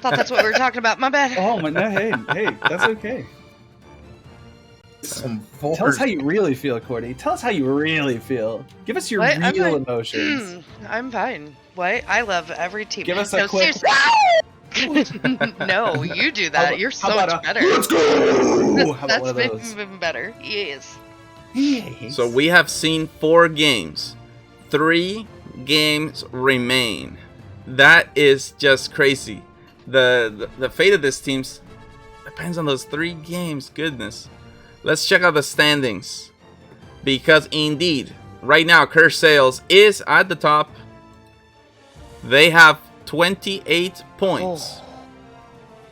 G: thought that's what we were talking about. My bad.
E: Oh my no, hey, that's okay. Tell us how you really feel, Cordy. Tell us how you really feel. Give us your real emotions.
G: I'm fine. What? I love every team.
E: Give us a quick.
G: No, you do that. You're so much better.
E: Let's go. How about
G: That's
E: one of those?
G: even better. Yes.
C: So we have seen 4 games. 3 games remain. That is just crazy. The fate of this team depends on those 3 games. Goodness. Let's check out the standings. Because indeed, right now, Curse Sales is at the top. They have 28 points.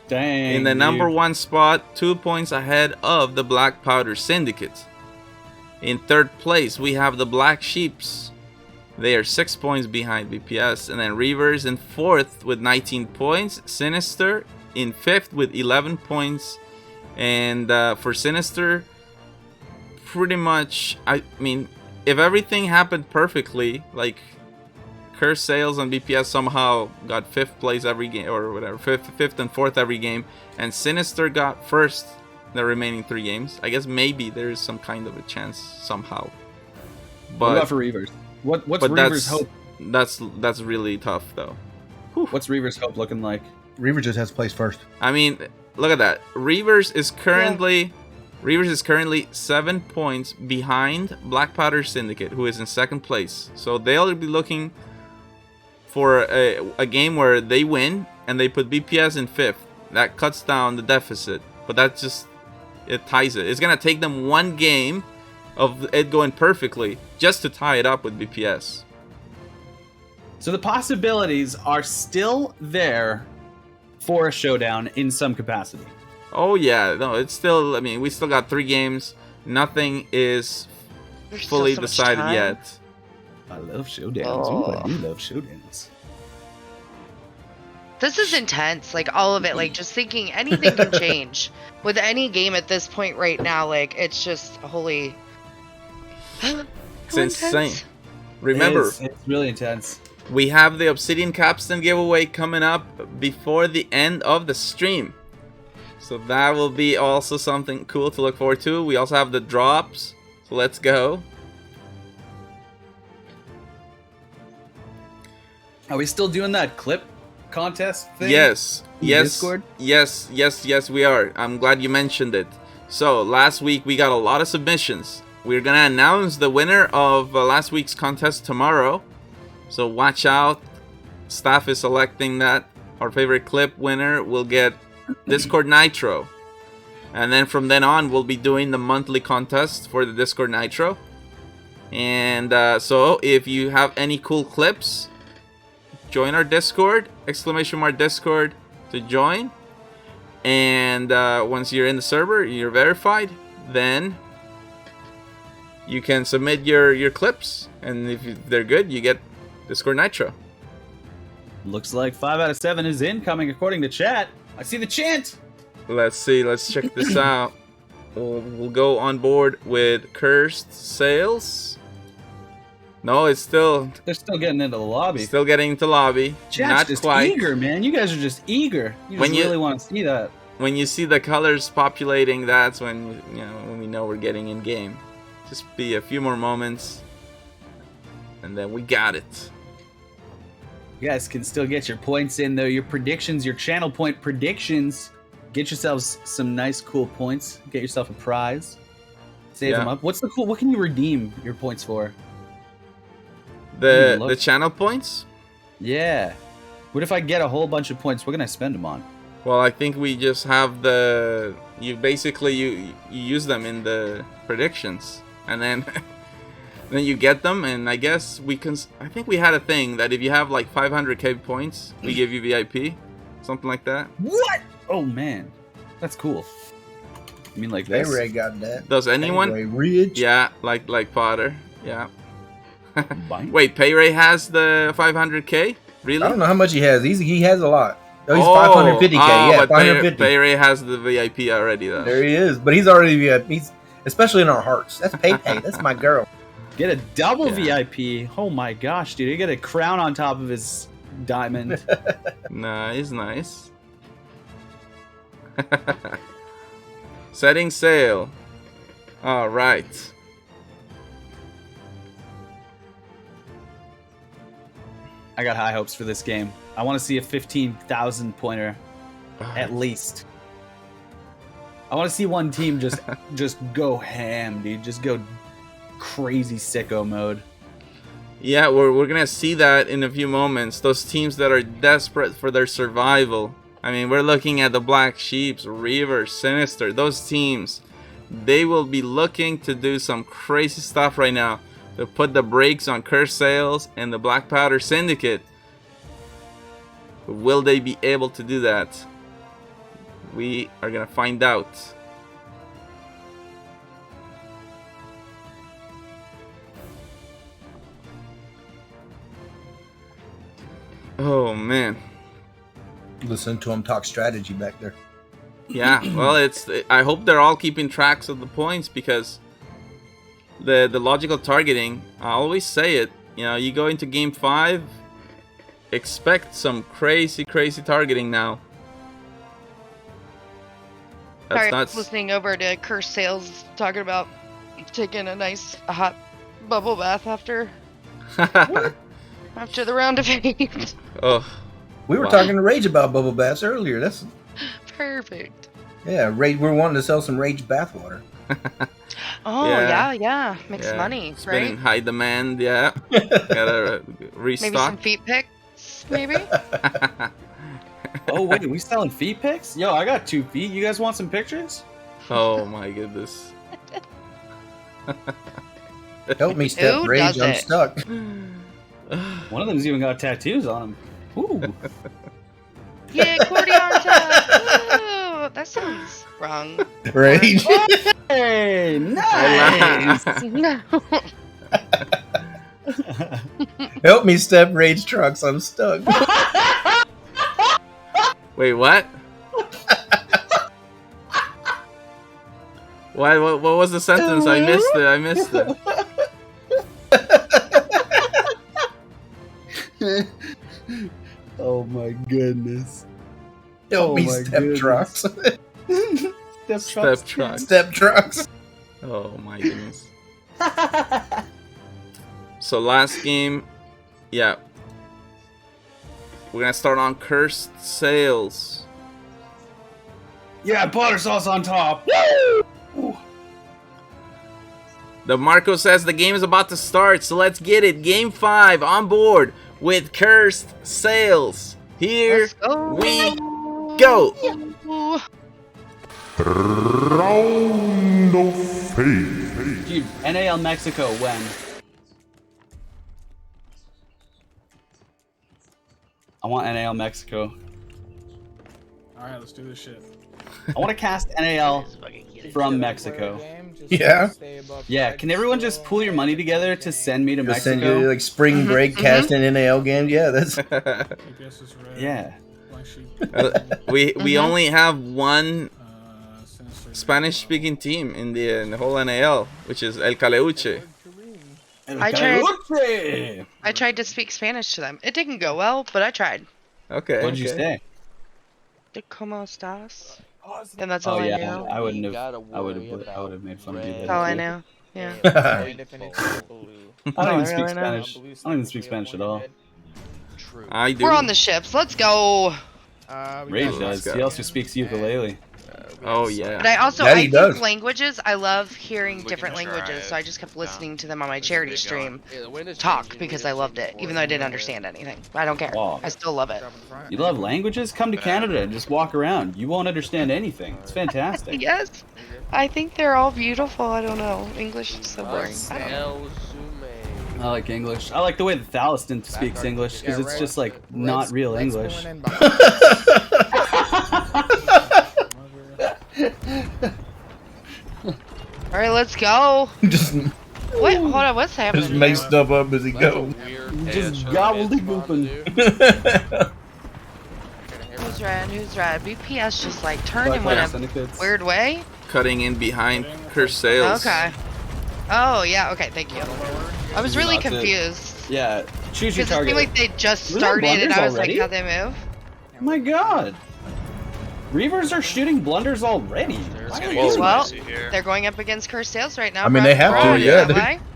E: Dang.
C: In the #1 spot, 2 points ahead of the Black Powder Syndicate. In 3rd place, we have the Black Sheeps. They are 6 points behind BPS. And then Reavers in 4th with 19 points. Sinister in 5th with 11 points. And for Sinister, pretty much, I mean, if everything happened perfectly, like Curse Sales and BPS somehow got 5th place every game, or whatever, 5th and 4th every game, and Sinister got 1st the remaining 3 games, I guess maybe there's some kind of a chance somehow. But
E: what about for Reavers? What's Reavers' hope?
C: That's really tough though.
E: Whew. What's Reavers' hope looking like?
F: Reavers just has placed first.
C: I mean, look at that. Reavers is currently 7 points behind Black Powder Syndicate, who is in 2nd place. So they'll be looking for a game where they win and they put BPS in 5th. That cuts down the deficit, but that just ties it. It's gonna take them 1 game of it going perfectly just to tie it up with BPS.
E: So the possibilities are still there for a showdown in some capacity.
C: Oh yeah, no, it's still, I mean, we still got 3 games. Nothing is fully decided yet.
E: I love showdowns. Ooh, I do love showdowns.
G: This is intense, like all of it. Like just thinking anything can change with any game at this point right now. Like it's just holy.
C: It's insane. Remember,
E: it's really intense.
C: We have the Obsidian Capstan giveaway coming up before the end of the stream. So that will be also something cool to look forward to. We also have the drops. So let's go.
E: Are we still doing that clip contest thing?
C: Yes. Yes.
E: Discord?
C: Yes, we are. I'm glad you mentioned it. So last week we got a lot of submissions. We're gonna announce the winner of last week's contest tomorrow. So watch out. Staff is selecting that. Our favorite clip winner will get Discord Nitro. And then from then on, we'll be doing the monthly contest for the Discord Nitro. And so if you have any cool clips, join our Discord, !Discord to join. And once you're in the server, you're verified, then you can submit your clips. And if they're good, you get Discord Nitro.
E: Looks like 5 out of 7 is incoming according to chat. I see the chant.
C: Let's see. Let's check this out. We'll go on board with Cursed Sales. No, it's still...
E: They're still getting into the lobby.
C: Still getting into lobby.
E: Chat's
C: Not
E: just
C: quite.
E: eager, man. You guys are just eager. You just really want to see that.
C: When you see the colors populating, that's when when we know we're getting in game. Just be a few more moments, and then we got it.
E: You guys can still get your points in though. Your predictions, your channel point predictions. Get yourselves some nice, cool points. Get yourself a prize. Save them up. What's the cool? What can you redeem your points for?
C: The channel points?
E: Yeah. What if I get a whole bunch of points? What can I spend them on?
C: Well, I think we just have the... You use them in the predictions. And then... then you get them, and I guess we can... I think we had a thing that if you have like 500k points, we give you VIP. something like that.
E: What? Oh man, that's cool. I mean, like this.
F: Ray got that.
C: Does anyone?
F: Ray Rich.
C: Yeah, like Potter. Yeah. Wait, Payray has the 500k? Really?
F: I don't know how much he has. He has a lot. Oh, he's 550k. Yeah,
C: but
F: 550.
C: Payray has the VIP already, though.
F: There he is. But he's already VIP. He's especially in our hearts. That's Pay. That's my girl.
E: Get a double VIP. Oh my gosh, dude! He got a crown on top of his diamond.
C: Nice, nice. Setting sail. All right.
E: I got high hopes for this game. I want to see a 15,000 pointer, at least. I want to see one team just go ham, dude. Just go crazy sicko mode.
C: Yeah, we're gonna see that in a few moments. Those teams that are desperate for their survival. I mean, we're looking at the Black Sheeps, Reavers, Sinister. Those teams, they will be looking to do some crazy stuff right now. To put the brakes on Curse Sales and the Black Powder Syndicate. Will they be able to do that? We are gonna find out. Oh man.
F: Listen to him talk strategy back there.
C: Yeah, well, I hope they're all keeping tracks of the points, because the logical targeting, I always say it, you know, you go into game 5, expect some crazy targeting now.
G: Sorry, I was listening over to Curse Sales talking about taking a nice hot bubble bath after the round of 8.
C: Oh,
F: we were talking to Rage about bubble baths earlier. That's
G: perfect.
F: Yeah, Rage. We're wanting to sell some Rage bathwater.
G: Oh yeah, makes money,
C: it's
G: right?
C: been in high demand. Yeah, gotta restock.
G: Maybe some feet pics, maybe.
E: Oh wait, we selling feet pics? Yo, I got 2 feet. You guys want some pictures?
C: Oh my goodness.
F: Help me, Step Rage. I'm stuck.
E: One of them's even got tattoos on him. Ooh.
G: Yeah, accordion tap. Ooh, that sounds wrong.
F: Rage.
E: Hey, nice.
G: No.
F: Help me, Step Rage Trucks. I'm stuck.
C: Wait, what? What was the sentence? I missed it.
E: Oh my goodness.
F: Help me, Step Trucks.
C: Step Trucks.
F: Step Trucks.
C: Oh my goodness. So last game, yeah. We're gonna start on Cursed Sales.
E: Yeah, butter sauce on top. Woo!
C: The Marco says the game is about to start, so let's get it. Game 5 on board with Cursed Sales. Here we go.
A: Round of Fate.
E: Dude, NAL Mexico when? I want NAL Mexico.
P: Alright, let's do this shit.
E: I want to cast NAL from Mexico.
F: Yeah.
E: Yeah, can everyone just pool your money together to send me to
F: Just
E: Mexico?
F: send you like spring break casting NAL game. Yeah, that's.
E: Yeah.
C: We only have one Spanish-speaking team in the whole NAL, which is El Caleuche.
G: I tried to speak Spanish to them. It didn't go well, but I tried.
C: Okay.
E: What did you say?
G: ¿Cómo estás? And that's all I knew.
E: I wouldn't have. I would have made fun of you.
G: That's all I knew. Yeah.
E: I don't even speak Spanish. I don't even speak Spanish at all.
C: I do.
G: We're on the ships. Let's go.
E: Rage does. He also speaks ukulele.
C: Oh yeah.
G: But I
F: he
G: think
F: does.
G: languages. I love hearing different languages, so I just kept listening to them on my charity stream talk because I loved it, even though I didn't understand anything. I don't care.
E: Wow.
G: I still love it.
E: You love languages? Come to Canada and just walk around. You won't understand anything. It's fantastic.
G: Yes, I think they're all beautiful. I don't know. English is so boring. I don't know.
E: I like English. I like the way that Thaliston speaks English because it's just like not real English.
G: All right, let's go.
F: Just
G: What? Hold on, what's happening?
F: just make stuff up as he goes.
E: Just gobbledygooking.
G: Who's red? Who's red? BPS just like turned and
E: Black
G: went
E: Fire
G: a
E: Syndicates.
G: weird way.
C: Cutting in behind Cursed Sails.
G: Okay. Oh yeah. Okay. Thank you. I was really
E: Lots of-
G: confused.
E: Yeah, choose your
G: Because it
E: target.
G: seemed like they just
E: Were there
G: started, and I was
E: blunders
G: like, how'd they move?
E: Oh my god. Reavers are shooting blunders already.
G: Well, they're going up against Cursed Sails right now.
F: I mean, they have to, yeah.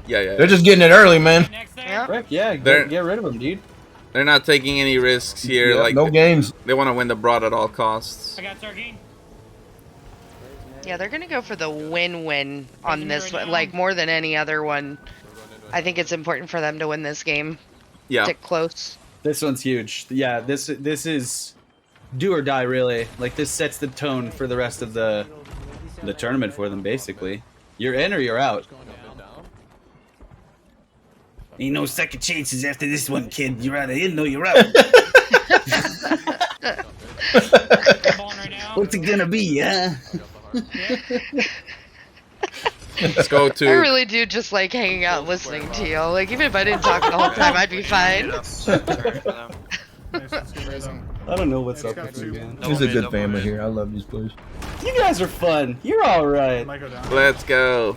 F: They're just getting it early, man.
G: Yeah.
E: Frick, yeah,
C: They're-
E: get rid of them, dude.
C: They're not taking any risks here.
F: Yeah,
C: like
F: no games.
C: They want to win the broad at all costs.
J: I got turkey.
G: Yeah, they're gonna go for the win-win on this one, like more than any other one. I think it's important for them to win this game.
C: Yeah.
G: Stick close.
E: This one's huge. Yeah, this is do or die, really. Like, this sets the tone for the rest of the tournament for them, basically. You're in or you're out. Ain't no second chances after this one, kid. You're either in or you're out. What's it gonna be, huh?
C: Let's go to.
G: I really do just like hanging out listening to you. Like, even if I didn't talk the whole time, I'd be fine.
E: I don't know what's up with you, man.
F: It's a good family here. I love these players.
E: You guys are fun. You're alright.
C: Let's go.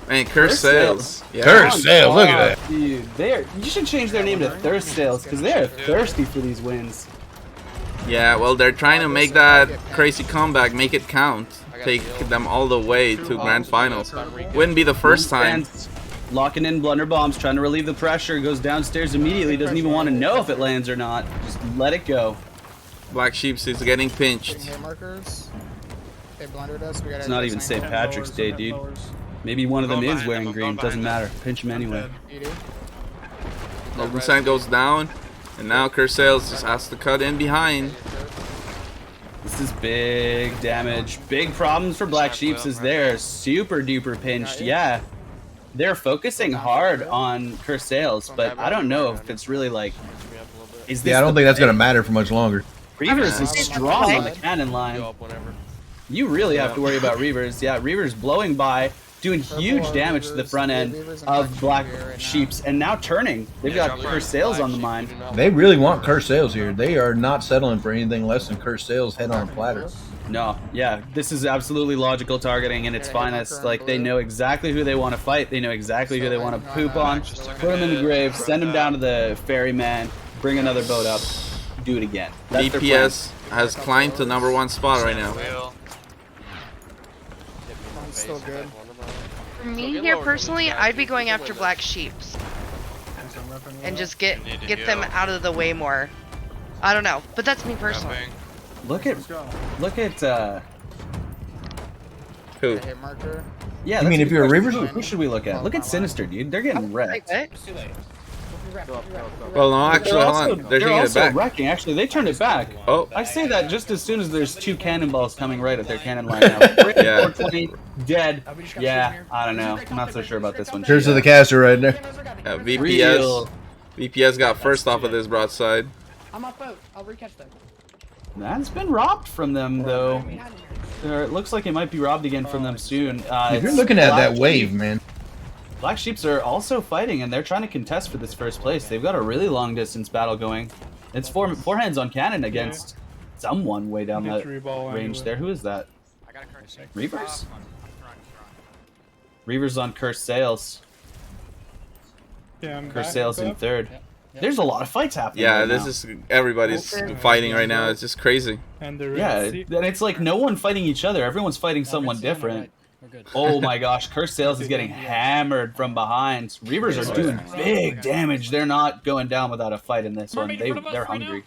C: Man, Cursed Sails. Yeah.
F: Cursed Sails, look at that.
E: Dude, you should change their name to Thirst Sails, because they are thirsty for these wins.
C: Yeah, well, they're trying to make that crazy comeback, make it count. Take them all the way to grand finals. Wouldn't be the first time.
E: Locking in blunder bombs, trying to relieve the pressure, goes downstairs immediately, doesn't even want to know if it lands or not. Just let it go.
C: Black Sheeps is getting pinched.
M: Hit markers. They blundered us. We gotta
E: It's not even St. Patrick's Day, dude. Maybe one of them is wearing green, doesn't matter. Pinch him anyway.
C: Golden Sand goes down, and now Cursed Sails just has to cut in behind.
E: This is big damage. Big problems for Black Sheeps as they're super duper pinched. Yeah. They're focusing hard on Cursed Sails, but I don't know if it's really like... Is this
F: Yeah, I don't think that's going to matter for much longer.
E: Reavers is strong on the cannon line. You really have to worry about Reavers. Yeah, Reavers blowing by, doing huge damage to the front end of Black Sheeps, and now turning. They've got Cursed Sails on the mind.
F: They really want Cursed Sails here. They are not settling for anything less than Cursed Sails head on a platter.
E: No, yeah, this is absolutely logical targeting in its finest. Like, they know exactly who they want to fight. They know exactly who they want to poop on. Put them in the grave, send them down to the ferryman, bring another boat up, do it again. That's their plan.
C: BPS has climbed to #1 spot right now.
M: Still good.
G: For me here personally, I'd be going after Black Sheeps and just get them out of the way more. I don't know, but that's me personally.
E: Look at
C: Who?
M: Hit marker.
E: yeah.
F: I mean,
E: that's
F: if you're a
E: good
F: Reavers,
E: question. Who should we look at? Look at Sinister, dude. They're getting wrecked.
C: Well, no, actually, hold on. They're taking it
E: also
C: back.
E: wrecking. Actually, they turned it back.
C: Oh.
E: I say that just as soon as there's 2 cannonballs coming right at their cannon line now.
C: Yeah.
E: 420, dead. Yeah, I don't know. I'm not so sure about this one.
F: Cheers to the caster right there.
C: Yeah,
E: Real.
C: VPS got first off of this broadside.
K: I'm off boat. I'll recatch them.
E: That's been robbed from them, though. Or it looks like it might be robbed again from them soon.
F: If you're
E: It's
F: looking at
E: Black
F: that wave,
E: Sheep.
F: man.
E: Black Sheeps are also fighting, and they're trying to contest for this first place. They've got a really long distance battle going. It's four hands on cannon against someone way down that range there. Who is that? Reavers? Reavers on Cursed Sails. Cursed Sails in third. There's a lot of fights happening.
C: Yeah,
E: right
C: this
E: now.
C: is everybody's fighting right now. It's just crazy.
E: Yeah, and it's like no one fighting each other. Everyone's fighting someone different. Oh my gosh, Cursed Sails is getting hammered from behind. Reavers are doing big damage. They're not going down without a fight in this one. They're hungry.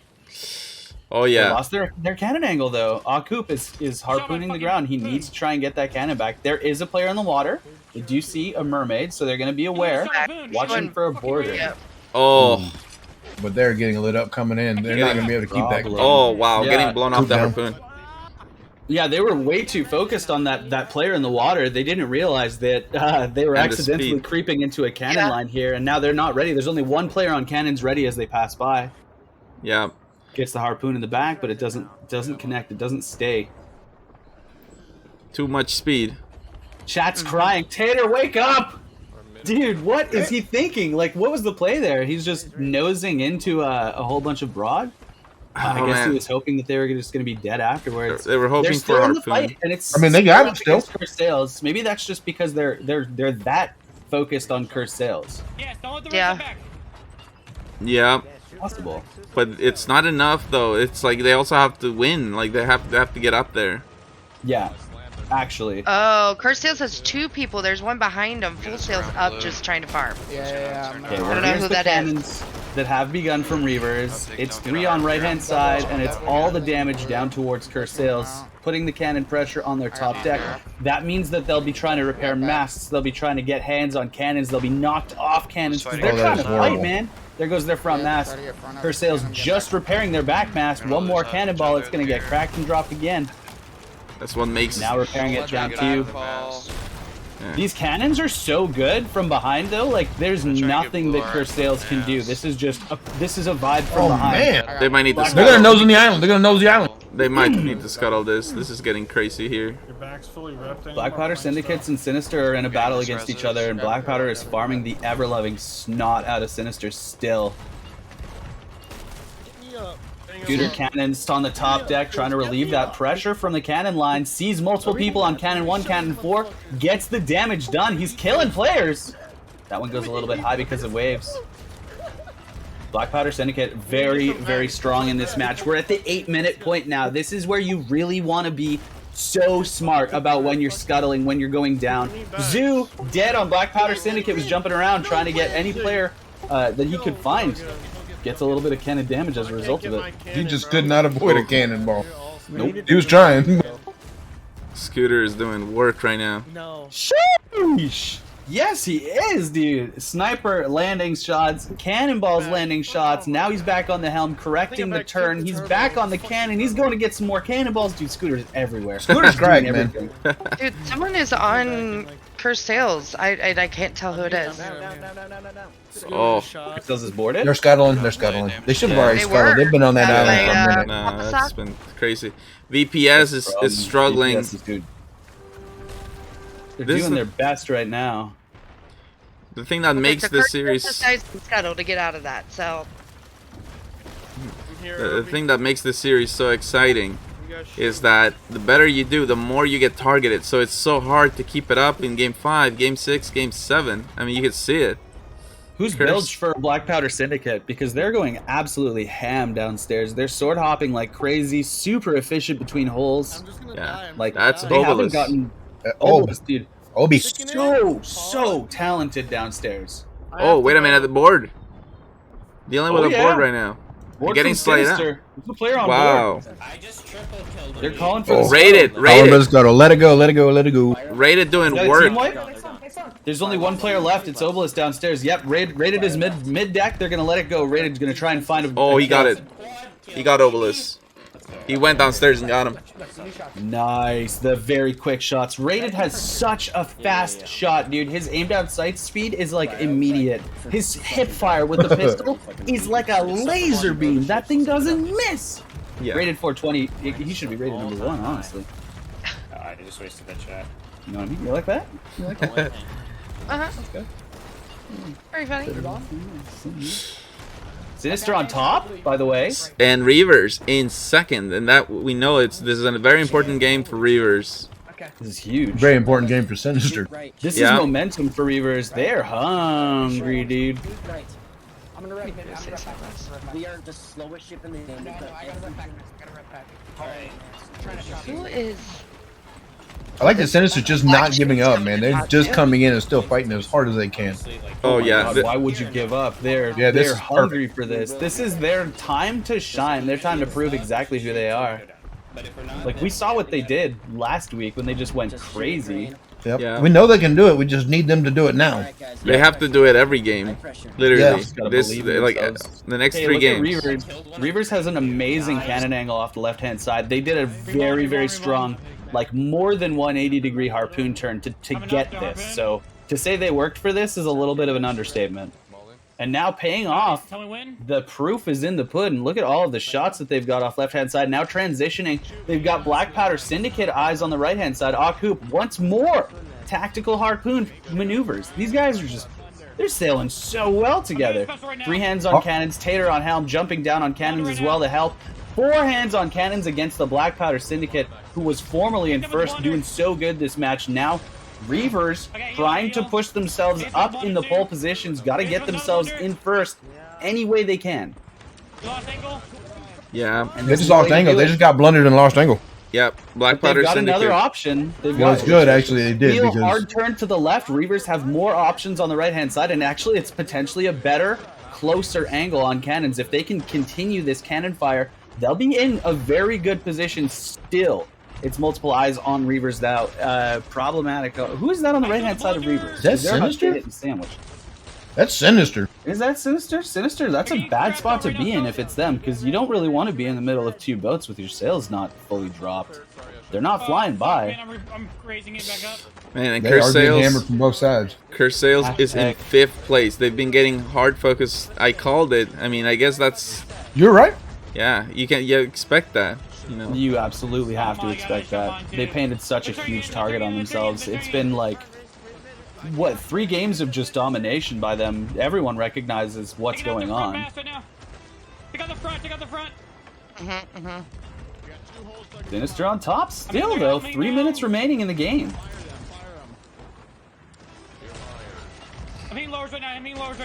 C: Oh
E: They
C: yeah.
E: lost their cannon angle though. Akup is harpooning the ground. He needs to try and get that cannon back. There is a player on the water. They do see a mermaid, so they're going to be aware, watching for a border.
C: Oh.
F: But they're getting lit up coming in. They're not going to be able to keep that.
C: Oh wow,
E: Yeah.
C: getting blown off the
F: Down.
C: harpoon.
E: Yeah, they were way too focused on that player in the water. They didn't realize that they were
C: And the
E: accidentally
C: speed.
E: creeping into a cannon line here, and now they're not ready. There's only one player on cannons ready as they pass by.
C: Yeah.
E: Gets the harpoon in the back, but it doesn't connect. It doesn't stay.
C: Too much speed.
E: Chat's crying. Tater, wake up! Dude, what is he thinking? Like, what was the play there? He's just nosing into a whole bunch of broad? I guess he was hoping that they were just going to be dead afterwards.
C: They were hoping for
E: in the
C: Harpoon.
E: fight, and it's
F: I mean, they got him still.
E: Cursed Sales. Maybe that's just because they're that focused on Cursed Sales.
G: Yeah.
C: Yeah.
E: Possible.
C: But it's not enough though. It's like they also have to win. Like they have to get up there.
E: Yeah. Actually.
G: Oh, Curse Sales has 2 people. There's one behind him. Full Sales up, just trying to farm.
M: Yeah.
E: Okay,
G: I don't know who that is.
E: That have begun from Reavers. It's 3 on right hand side, and it's all the damage down towards Curse Sales, putting the cannon pressure on their top deck. That means that they'll be trying to repair masts. They'll be trying to get hands on cannons. They'll be knocked off cannons because they're trying to fight, man. There goes their front mast. Curse Sales just repairing their back mast. One more cannonball, it's going to get cracked and dropped again.
C: That's what makes.
E: Now repairing it down Q.
C: Yeah.
E: These cannons are so good from behind though. Like there's nothing that Curse Sales can do. This is just a vibe from behind.
F: Man,
C: they might need to.
F: They're gonna nose on the island. They're gonna nose the island.
C: They might need to scuttle this. This is getting crazy here.
P: Your back's fully repped.
E: Black Powder Syndicates and Sinister are in a battle against each other, and Black Powder is farming the ever-loving snot out of Sinister still. Scooter cannons on the top deck, trying to relieve that pressure from the cannon line. Sees multiple people on cannon 1, cannon 4. Gets the damage done. He's killing players. That one goes a little bit high because of waves. Black Powder Syndicate very, very strong in this match. We're at the 8-minute point now. This is where you really want to be so smart about when you're scuttling, when you're going down. Zoo, dead on Black Powder Syndicate, was jumping around trying to get any player that he could find. Gets a little bit of cannon damage as a result of it.
F: He just could not avoid a cannonball. Nope. He was trying.
C: Scooter is doing work right now.
J: No.
E: Sheesh. Yes, he is, dude. Sniper landing shots, cannonballs landing shots. Now he's back on the helm, correcting the turn. He's back on the cannon. He's going to get some more cannonballs. Dude, Scooter's everywhere.
F: Scooter's cracked, man.
G: Dude, someone is on Curse Sales. I can't tell who it is.
C: Oh,
E: Curse Sales is boarded?
F: They're scuttling. They're scuttling. They should have already scuttled. They've been on that island for a minute.
C: Nah, it's been crazy. VPS is struggling.
E: VPS is good. They're doing their best right now.
C: The thing that makes this series
G: scuttle to get out of that. So
C: the thing that makes this series so exciting is that the better you do, the more you get targeted. So it's so hard to keep it up in game 5, game 6, game 7. I mean, you can see it.
E: Who's bilged for Black Powder Syndicate? Because they're going absolutely ham downstairs. They're sword hopping like crazy, super efficient between holes.
C: Yeah,
E: like
C: that's
E: they haven't
C: Obelisk.
E: gotten
F: Obelisk,
E: dude.
F: Obi.
E: So talented downstairs.
C: Oh, wait a minute, the board. Dealing with a
E: yeah.
C: board right now. You're getting slayed out.
E: There's a player on
C: Wow.
E: board. They're calling for the
C: Rated.
F: Scuttle. Let it go. Let it go. Let it go.
C: Rated doing
E: Is that a
C: work.
E: team wipe? There's only one player left. It's Obelisk downstairs. Yep, Rated is mid deck. They're gonna let it go. Rated's gonna try and find a.
C: Oh, he got it. He got Obelisk. He went downstairs and got him.
E: Nice. The very quick shots. Rated has such a fast shot, dude. His aim down sight speed is like immediate. His hip fire with the pistol is like a laser beam. That thing doesn't miss.
C: Yeah.
E: Rated 420. He should be rated number 1, honestly.
N: I just wasted that shot.
E: You know what I mean? You like that? You like that?
G: uh-huh. Very funny.
E: Sinister on top, by the way.
C: And Reavers in second, and that we know this is a very important game for Reavers.
E: This is huge.
F: Very important game for Sinister.
E: This is momentum for Reavers. They're hungry, dude.
H: I'm gonna rep mid. We are the slowest ship in the game.
K: No, I gotta rep back. Alright.
G: Who is?
F: I like the Sinister just not giving up, man. They're just coming in and still fighting as hard as they can.
C: Oh yeah.
E: God, why would you give up? They're hungry for this. This is their time to shine. Their time to prove exactly who they are. Like we saw what they did last week when they just went crazy.
F: Yep.
C: Yeah.
F: We know they can do it. We just need them to do it now.
C: They have to do it every game, literally.
E: Yeah.
C: This like the next 3 games.
E: Reavers has an amazing cannon angle off the left-hand side. They did a very, very strong, like more than 180-degree harpoon turn to get this. So to say they worked for this is a little bit of an understatement. And now paying off, the proof is in the pudding. Look at all of the shots that they've got off left-hand side. Now transitioning, they've got Black Powder Syndicate eyes on the right-hand side. Akhoop once more tactical harpoon maneuvers. These guys are just, they're sailing so well together. 3 hands on cannons, Tater on helm, jumping down on cannons as well to help. 4 hands on cannons against the Black Powder Syndicate, who was formerly in first, doing so good this match. Now, Reavers trying to push themselves up in the pole positions, got to get themselves in first any way they can.
C: Yeah.
F: And they just lost angle. They just got blundered and lost angle.
C: Yep. Black Powder
E: They've got
C: Syndicate.
E: another option. They've
F: Well,
E: got,
F: it's good, actually, they did.
E: Real
F: Because
E: hard turn to the left. Reavers have more options on the right-hand side, and actually it's potentially a better, closer angle on cannons. If they can continue this cannon fire, they'll be in a very good position still. It's multiple eyes on Reavers now. Problematic. Who is that on the right-hand side of Reavers?
F: That's Sinister?
E: Sandwich.
F: That's Sinister.
E: Is that Sinister? Sinister, that's a bad spot to be in if it's them, because you don't really want to be in the middle of 2 boats with your sails not fully dropped. They're not flying by.
C: Man, and
F: They
C: Curse
F: are getting
C: Sales,
F: hammered from both sides.
C: Curse Sales is in 5th place. They've been getting hard focus. I called it. I mean, I guess that's...
F: You're right.
C: Yeah, you expect that. You know.
E: You absolutely have to expect that. They painted such a huge target on themselves. It's been like, what, 3 games of just domination by them. Everyone recognizes what's going on.
J: Take out the front, take out the front.
E: Sinister on top still, though. 3 minutes remaining in the game.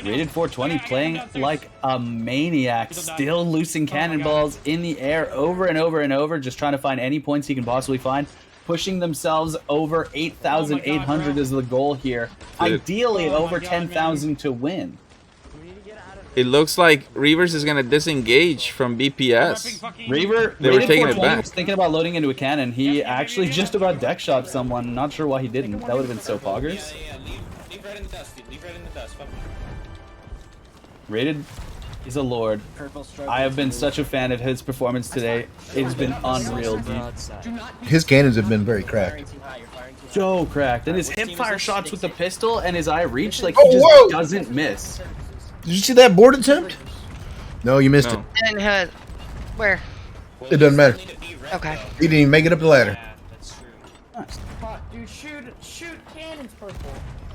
E: Rated 420 playing like a maniac, still loosing cannonballs in the air over and over and over, just trying to find any points he can possibly find. Pushing themselves over 8,800 is the goal here. Ideally over 10,000 to win.
C: It looks like Reavers is gonna disengage from BPS.
E: Reaver,
C: they were taking it back.
E: Was thinking about loading into a cannon. He actually just about deck shot someone. Not sure why he didn't. That would have been so poggers.
N: Leave right in the dust, dude. Leave right in the dust.
E: Rated is a lord. I have been such a fan of his performance today. It's been unreal, dude.
F: His cannons have been very cracked.
E: So cracked. And his hip fire shots with the pistol and his eye reach, like, he just doesn't miss.
F: Did you see that board attempt? No, you missed it.
G: And where?
F: It doesn't matter.
G: Okay.
F: He didn't even make it up the ladder.
K: Dude, shoot cannons, purple.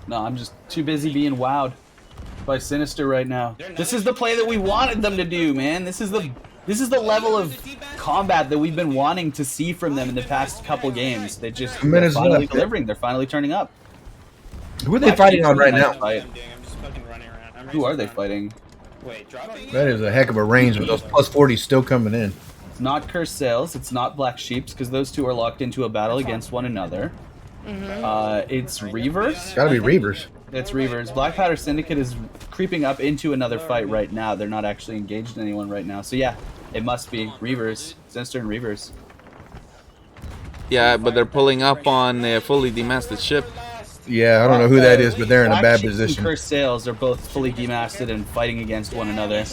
E: No, I'm just too busy being wowed by Sinister right now. This is the play that we wanted them to do, man. This is the level of combat that we've been wanting to see from them in the past couple games. They're finally delivering. They're finally turning up.
F: Who are they fighting on right now?
E: Who are they fighting?
F: That is a heck of a range with those plus 40s still coming in.
E: It's not Cursed Sails. It's not Black Sheeps, because those two are locked into a battle against one another. It's Reavers.
F: Gotta be Reavers.
E: It's Reavers. Black Powder Syndicate is creeping up into another fight right now. They're not actually engaged in anyone right now. So yeah, it must be Reavers. Sinister and Reavers.
C: Yeah, but they're pulling up on a fully demasted ship.
F: Yeah, I don't know who that is, but they're in a bad
E: Sheeps
F: position.
E: And Cursed Sails are both fully demasted and fighting against one another.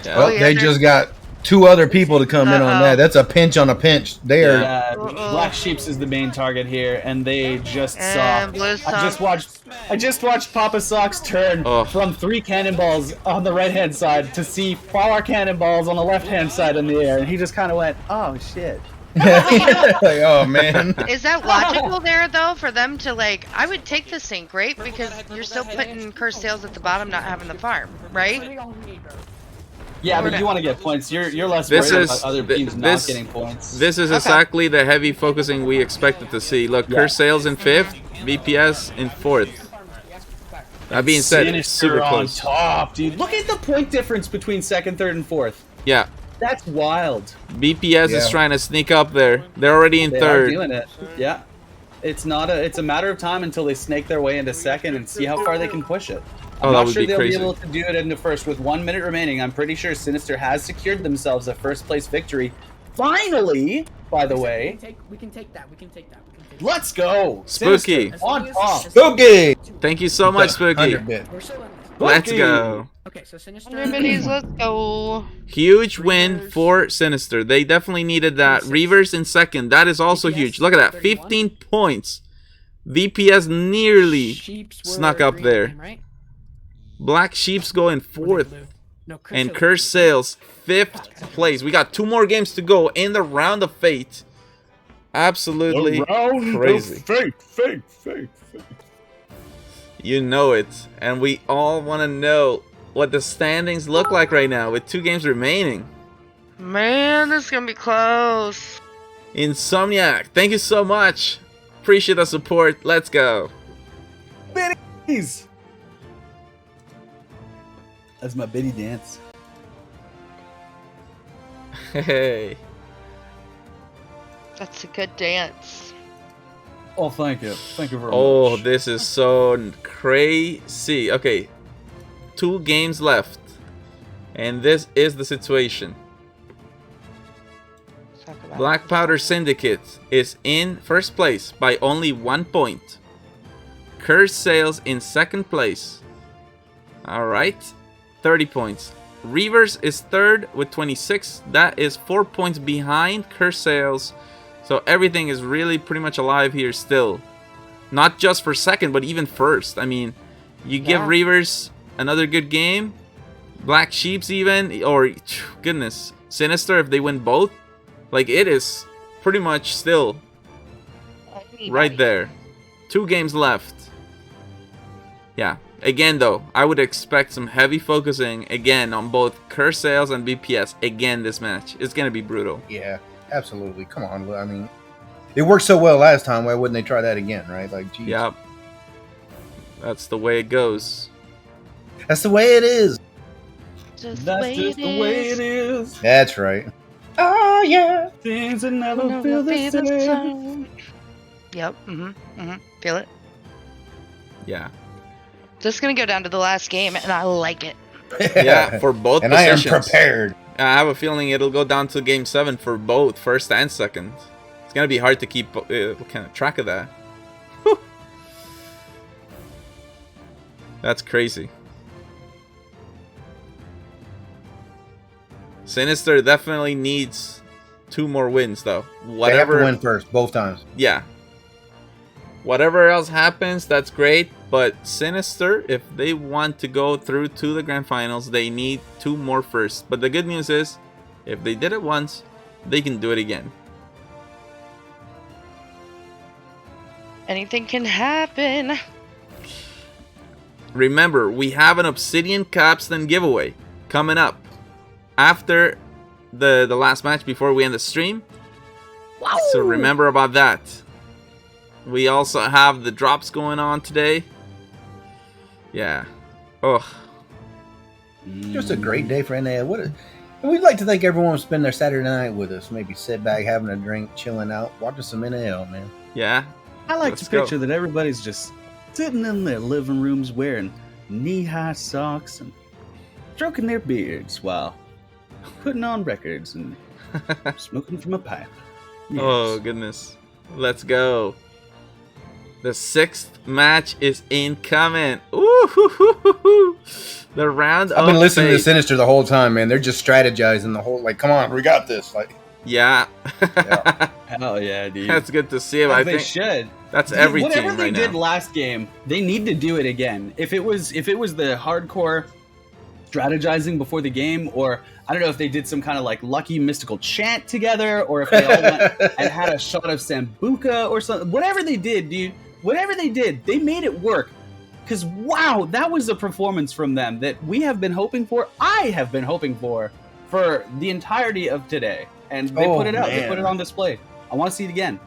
F: Well, they just got 2 other people to come in on that. That's a pinch on a pinch. They are.
E: Yeah, Black Sheeps is the main target here, and they just saw. I just watched Papa Sock's turn from 3 cannonballs on the right-hand side to see 4 cannonballs on the left-hand side in the air, and he just kind of went, "Oh shit."
F: Like, oh man.
G: Is that logical there though for them to like? I would take the sink, right? Because you're still putting Cursed Sails at the bottom, not having the farm, right?
E: Yeah, but you want to get points. You're less worried about other teams not getting points.
C: This is exactly the heavy focusing we expected to see. Look, Cursed Sails in 5th, BPS in 4th. That being said, it's super close.
E: On top, dude. Look at the point difference between 2nd, 3rd, and 4th.
C: Yeah.
E: That's wild.
C: BPS is trying to sneak up there. They're already in 3rd.
E: They're doing it. Yeah. It's a matter of time until they snake their way into 2nd and see how far they can push it. I'm not sure they'll be able to do it into 1st with 1 minute remaining. I'm pretty sure Sinister has secured themselves a 1st place victory. Finally, by the way.
K: We can take that.
E: Let's go.
C: Spooky.
E: Sinister on top.
F: Spooky.
C: Thank you so much, Spooky. Let's go.
K: Okay, so Sinister.
G: Everybody's let's go.
C: Huge win for Sinister. They definitely needed that. Reavers in 2nd. That is also huge. Look at that. 15 points. VPS nearly snuck up there. Black Sheeps go in 4th. And Cursed Sails 5th place. We got 2 more games to go in the round of fate. Absolutely crazy.
E: Fake.
C: You know it. And we all want to know what the standings look like right now with 2 games remaining.
G: Man, this is gonna be close.
C: Insomniac, thank you so much. Appreciate the support. Let's go.
E: Biddies! That's my Biddy dance.
C: Hey.
G: That's a good dance.
E: Oh, thank you. Thank you very much.
C: Oh, this is so crazy. Okay. 2 games left. And this is the situation. Black Powder Syndicate is in first place by only 1 point. Curse Sales in second place. Alright. 30 points. Reavers is third with 26. That is 4 points behind Curse Sales. So everything is really pretty much alive here still. Not just for second, but even first. I mean, you give Reavers another good game. Black Sheeps even. Or, goodness, Sinister if they win both. Like, it is pretty much still right there. 2 games left. Yeah. Again, though, I would expect some heavy focusing, again, on both Curse Sales and BPS. Again, this match. It's going to be brutal.
F: Yeah, absolutely. Come on. I mean, it worked so well last time. Why wouldn't they try that again, right? Like, geez.
C: Yep. That's the way it goes.
F: That's the way it is.
E: That's just the way it is.
F: That's right. Oh, yeah.
E: Things that never feel the same.
G: Yep. Feel it.
C: Yeah.
G: This is going to go down to the last game, and I like it.
C: Yeah, for both
F: and
C: positions.
F: I am prepared.
C: I have a feeling it'll go down to game 7 for both first and second. It's going to be hard to keep kind of track of that. Whew. That's crazy. Sinister definitely needs 2 more wins, though.
F: They have to win first, both times.
C: Yeah. Whatever else happens, that's great. But Sinister, if they want to go through to the grand finals, they need 2 more first. But the good news is, if they did it once, they can do it again.
G: Anything can happen.
C: Remember, we have an Obsidian Capstan giveaway coming up after the last match before we end the stream.
G: Wow.
C: So remember about that. We also have the drops going on today. Yeah. Oh.
F: Just a great day for NAL. We'd like to thank everyone who spend their Saturday night with us. Maybe sit back, having a drink, chilling out, watching some NAL, man.
C: Yeah.
E: I like to picture that everybody's just sitting in their living rooms wearing knee-high socks and stroking their beards while putting on records and smoking from a pipe. Yes.
C: Oh, goodness. Let's go. The 6th match is incoming. Ooh, the round.
F: I've been listening to Sinister the whole time, man. They're just strategizing the whole. Like, come on, we got this. Like,
C: yeah.
E: Hell yeah, dude.
C: That's good to see. I
E: They
C: think
E: should.
C: That's every team
E: whatever they
C: right
E: did
C: now.
E: last game, they need to do it again. If it was the hardcore strategizing before the game, or I don't know if they did some kind of like lucky mystical chant together, or if they all went and had a shot of Sambuca or something. Whatever they did, dude. Whatever they did, they made it work. Because, wow, that was a performance from them that we have been hoping for. I have been hoping for the entirety of today. And they put it out.
F: Man.
E: They put it on display. I want to see it again.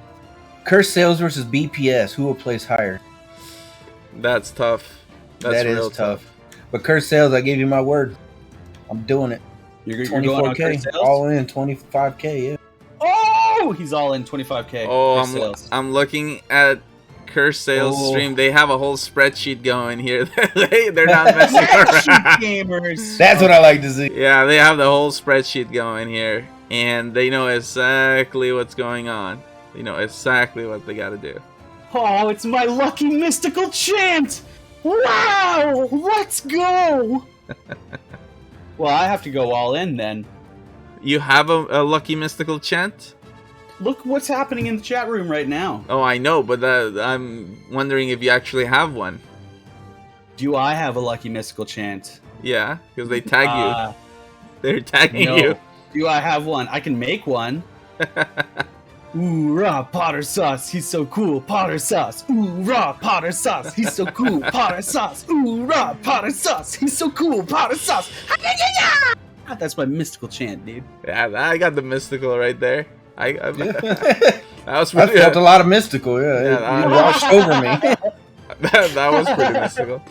F: Curse Sales versus BPS. Who will place higher?
C: That's tough. That's real tough.
F: But Curse Sales, I gave you my word. I'm doing it.
E: You're going on Curse
F: 24K.
E: Sales?
F: All in, 25K, yeah.
E: Oh, he's all in 25K.
C: Oh, I'm looking at Curse Sales stream. They have a whole spreadsheet going here. They're not messing around.
E: Gamers.
F: That's what I like to see.
C: Yeah, they have the whole spreadsheet going here, and they know exactly what's going on. They know exactly what they got to do.
E: Oh, it's my lucky mystical chant! Wow! Let's go! Well, I have to go all in then.
C: You have a lucky mystical chant?
E: Look what's happening in the chat room right now.
C: Oh, I know, but I'm wondering if you actually have one.
E: Do I have a lucky mystical chant?
C: Yeah, because they tag you. They're tagging you.
E: Do I have one? I can make one. Ooh, rah, Potter sauce. He's so cool. Potter sauce. Ooh, rah, Potter sauce. He's so cool. Potter sauce. Ooh, rah, Potter sauce. He's so cool. Potter sauce. That's my mystical chant, dude.
C: Yeah, I got the mystical right there. That was
F: I
C: pretty,
F: felt a lot of mystical. Yeah, it washed over me.
C: that was pretty mystical.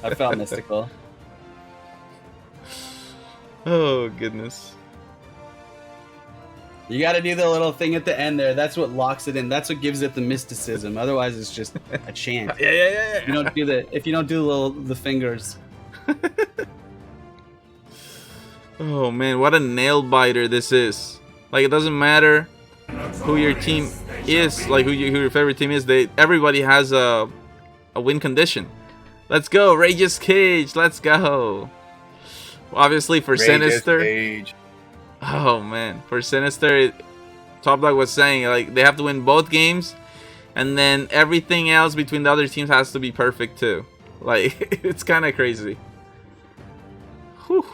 E: I felt mystical.
C: Oh goodness.
E: You got to do the little thing at the end there. That's what locks it in. That's what gives it the mysticism. Otherwise, it's just a chant.
C: Yeah.
E: You don't do if you don't do the fingers.
C: Oh man, what a nail biter this is. Like, it doesn't matter who your team is, like who your favorite team is. Everybody has a win condition. Let's go, Rage's Cage. Let's go. Obviously for Sinister.
F: Cage.
C: Oh man, for Sinister, Top Dog was saying like they have to win both games, and then everything else between the other teams has to be perfect too. Like, it's kind of crazy. Whew.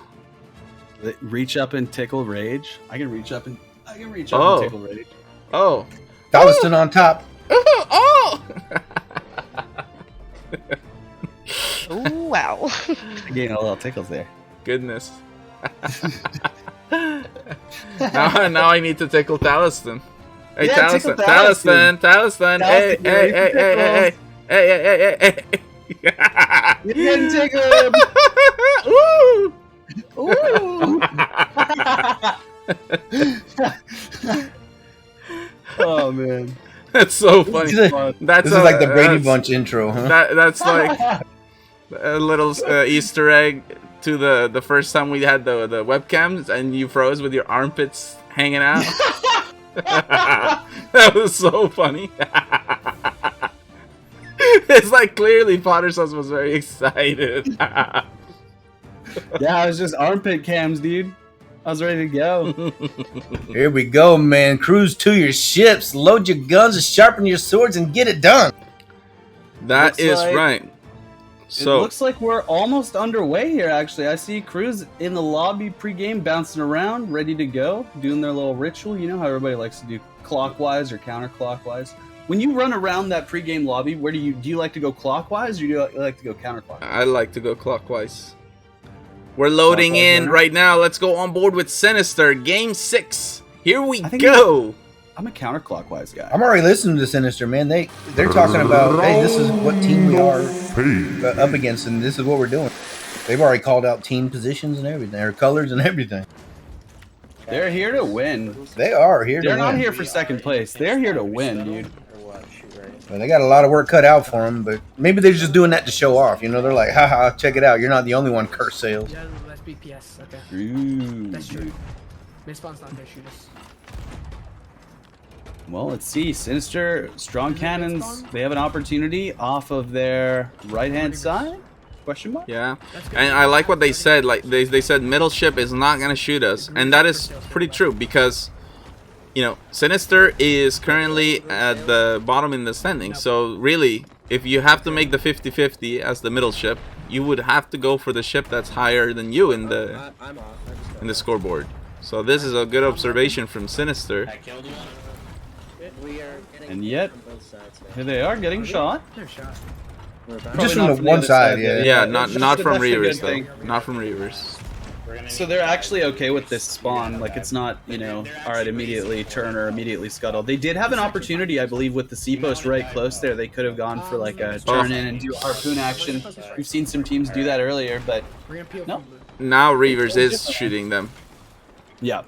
E: Reach up and tickle Rage. I can reach up and and tickle Rage.
C: Oh,
F: Dallaston on top.
C: Oh.
G: Ooh, wow.
E: Getting a little tickles there.
C: Goodness. now I need to tickle Dallaston. Hey,
E: Yeah,
C: Dallaston. Hey.
E: You're getting tickled.
C: Ooh.
E: Ooh. Oh man,
C: that's so funny.
F: This is like the Brady Bunch intro, huh?
C: That's like a little Easter egg to the first time we had the webcams and you froze with your armpits hanging out. That was so funny. It's like clearly Potter Sauce was very excited.
E: Yeah, I was just armpit cams, dude. I was ready to go.
F: Here we go, man. Cruise to your ships, load your guns, and sharpen your swords, and get it done.
C: That is right. So
E: it looks like we're almost underway here, actually. I see crews in the lobby pregame bouncing around, ready to go, doing their little ritual. You know how everybody likes to do clockwise or counterclockwise. When you run around that pregame lobby, where do you like to go clockwise or do you like to go counterclockwise?
C: I like to go clockwise. We're loading in right now. Let's go on board with Sinister. Game 6. Here we go.
E: I'm a counterclockwise guy.
F: I'm already listening to Sinister, man. They're talking about, hey, this is what team we are up against, and this is what we're doing. They've already called out team positions and everything, or colors and everything.
E: They're here to win.
F: They are here to win.
E: They're not here for second place. They're here to win, dude.
F: Well, they got a lot of work cut out for them, but maybe they're just doing that to show off. You know, they're like, haha, check it out. You're not the only one, curse sales.
K: Yeah, that's BPS. Okay.
E: Ooh.
K: That's true. Mispawn's not gonna shoot us.
E: Well, let's see. Sinister, strong cannons. They have an opportunity off of their right-hand side? Question mark?
C: Yeah, and I like what they said. Like they said, middle ship is not gonna shoot us, and that is pretty true because, you know, Sinister is currently at the bottom in the standing. So really, if you have to make the 50-50 as the middle ship, you would have to go for the ship that's higher than you in the scoreboard. So this is a good observation from Sinister.
E: And yet, here they are getting shot.
F: Just from the one side, yeah.
C: Yeah, not from Reavers though. Not from Reavers.
E: So they're actually okay with this spawn. Like, it's not, you know, alright, immediately turn or immediately scuttle. They did have an opportunity, I believe, with the C-post right close there. They could have gone for like a turn in and do harpoon action. We've seen some teams do that earlier, but no.
C: Now Reavers is shooting them.
E: Yeah.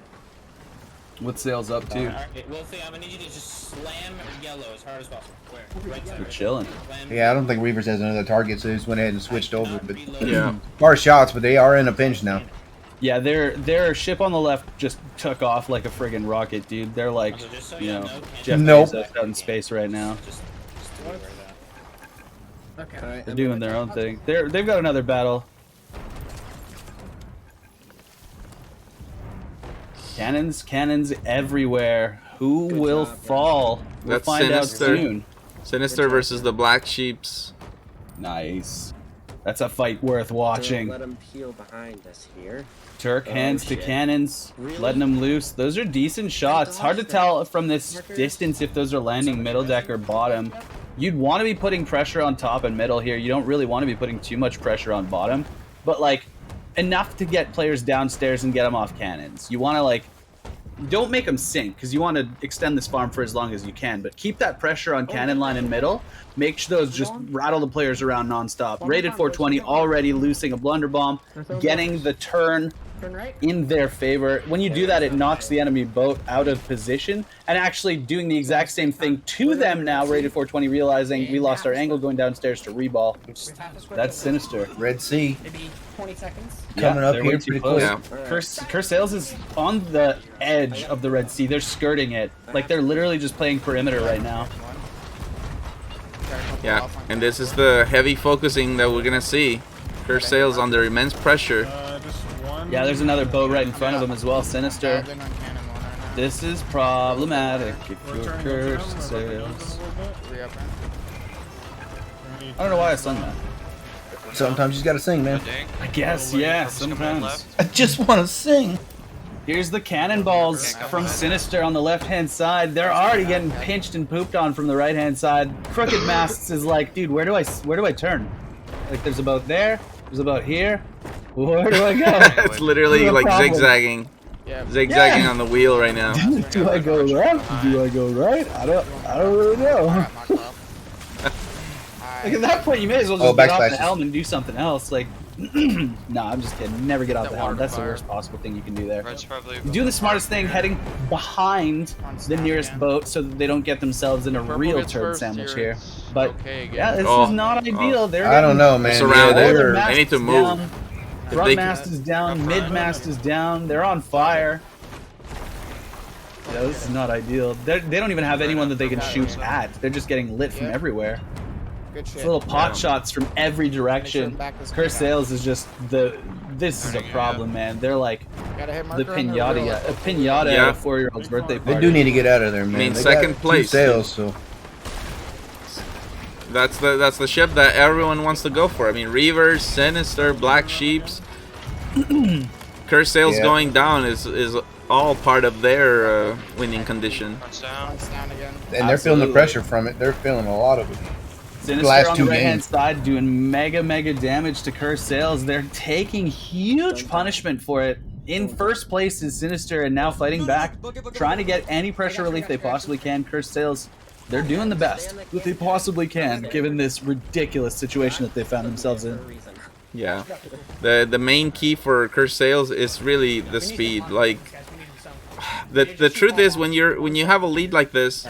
E: What sails up to?
Q: Wolfie, I'm gonna need you to just slam yellow as hard as possible. Where?
E: We're chilling.
F: Yeah, I don't think Reavers has another target, so he just went ahead and switched over. But
C: yeah,
F: far shots, but they are in a pinch now.
E: Yeah, their ship on the left just took off like a friggin' rocket, dude. They're like, you know, Jeff Bezos out in space right now.
K: Okay.
E: They're doing their own thing. They've got another battle. Cannons everywhere. Who will fall? We'll find out soon.
C: Sinister versus the Black Sheeps.
E: Nice. That's a fight worth watching.
H: Let him peel behind us here.
E: Turk hands to
H: shit.
E: cannons, letting them loose. Those are decent shots. Hard to tell from this distance if those are landing middle deck or bottom. You'd want to be putting pressure on top and middle here. You don't really want to be putting too much pressure on bottom, but like enough to get players downstairs and get them off cannons. You want to like, don't make them sink because you want to extend this farm for as long as you can, but keep that pressure on cannon line and middle. Make sure those just rattle the players around nonstop. Rated 420, already loosing a blunder bomb, getting the turn in their favor. When you do that, it knocks the enemy boat out of position and actually doing the exact same thing to them now. Rated 420, realizing we lost our angle, going downstairs to reball. That's Sinister.
F: Red Sea.
H: Maybe 20 seconds.
F: Coming up
E: they're
F: here
E: way too
F: pretty
E: close.
F: close.
E: Curse Sales is on the edge of the Red Sea. They're skirting it. Like they're literally just playing perimeter right now.
C: Yeah, and this is the heavy focusing that we're gonna see. Curse Sales under immense pressure.
E: Yeah, there's another boat right in front of them as well. Sinister. This is problematic if you're Curse Sales. I don't know why I sung that.
F: Sometimes you just gotta sing, man.
E: I guess, yeah, sometimes.
F: I just want to sing.
E: Here's the cannonballs from Sinister on the left-hand side. They're already getting pinched and pooped on from the right-hand side. Crooked Masts is like, dude, where do I turn? Like, there's a boat there. There's a boat here. Where do I go?
C: It's literally like zigzagging. Zigzagging on the wheel right now.
E: Do I go left? Do I go right? I don't really know. Like at that point, you may as well just get off the helm and do something else. Like, no, I'm just kidding. Never get off the helm. That's the worst possible thing you can do there. You do the smartest thing, heading behind the nearest boat so that they don't get themselves in a real turd sandwich here. But yeah, this is not ideal. They're
F: I don't know, man.
C: Surrounded. They need to move.
E: Front mast is down. Mid mast is down. They're on fire. Yeah, this is not ideal. They don't even have anyone that they can shoot at. They're just getting lit from everywhere. It's little pot shots from every direction. Curse Sales is just this is a problem, man. They're like the pinata at a 4-year-old's birthday party.
F: They do need to get out of there, man.
C: I mean,
F: they
C: second
F: got
C: place.
F: 2 sales, so
C: that's the ship that everyone wants to go for. I mean, Reavers, Sinister, Black Sheeps. Curse Sales going down is all part of their winning condition.
F: And they're feeling the pressure from it. They're feeling a lot of it.
E: Sinister on the right-hand side doing mega damage to Curse Sales. They're taking huge punishment for it. In first place is Sinister and now fighting back, trying to get any pressure relief they possibly can. Curse Sales, they're doing the best that they possibly can given this ridiculous situation that they found themselves in.
C: Yeah, the main key for Curse Sales is really the speed. Like the truth is when you have a lead like this,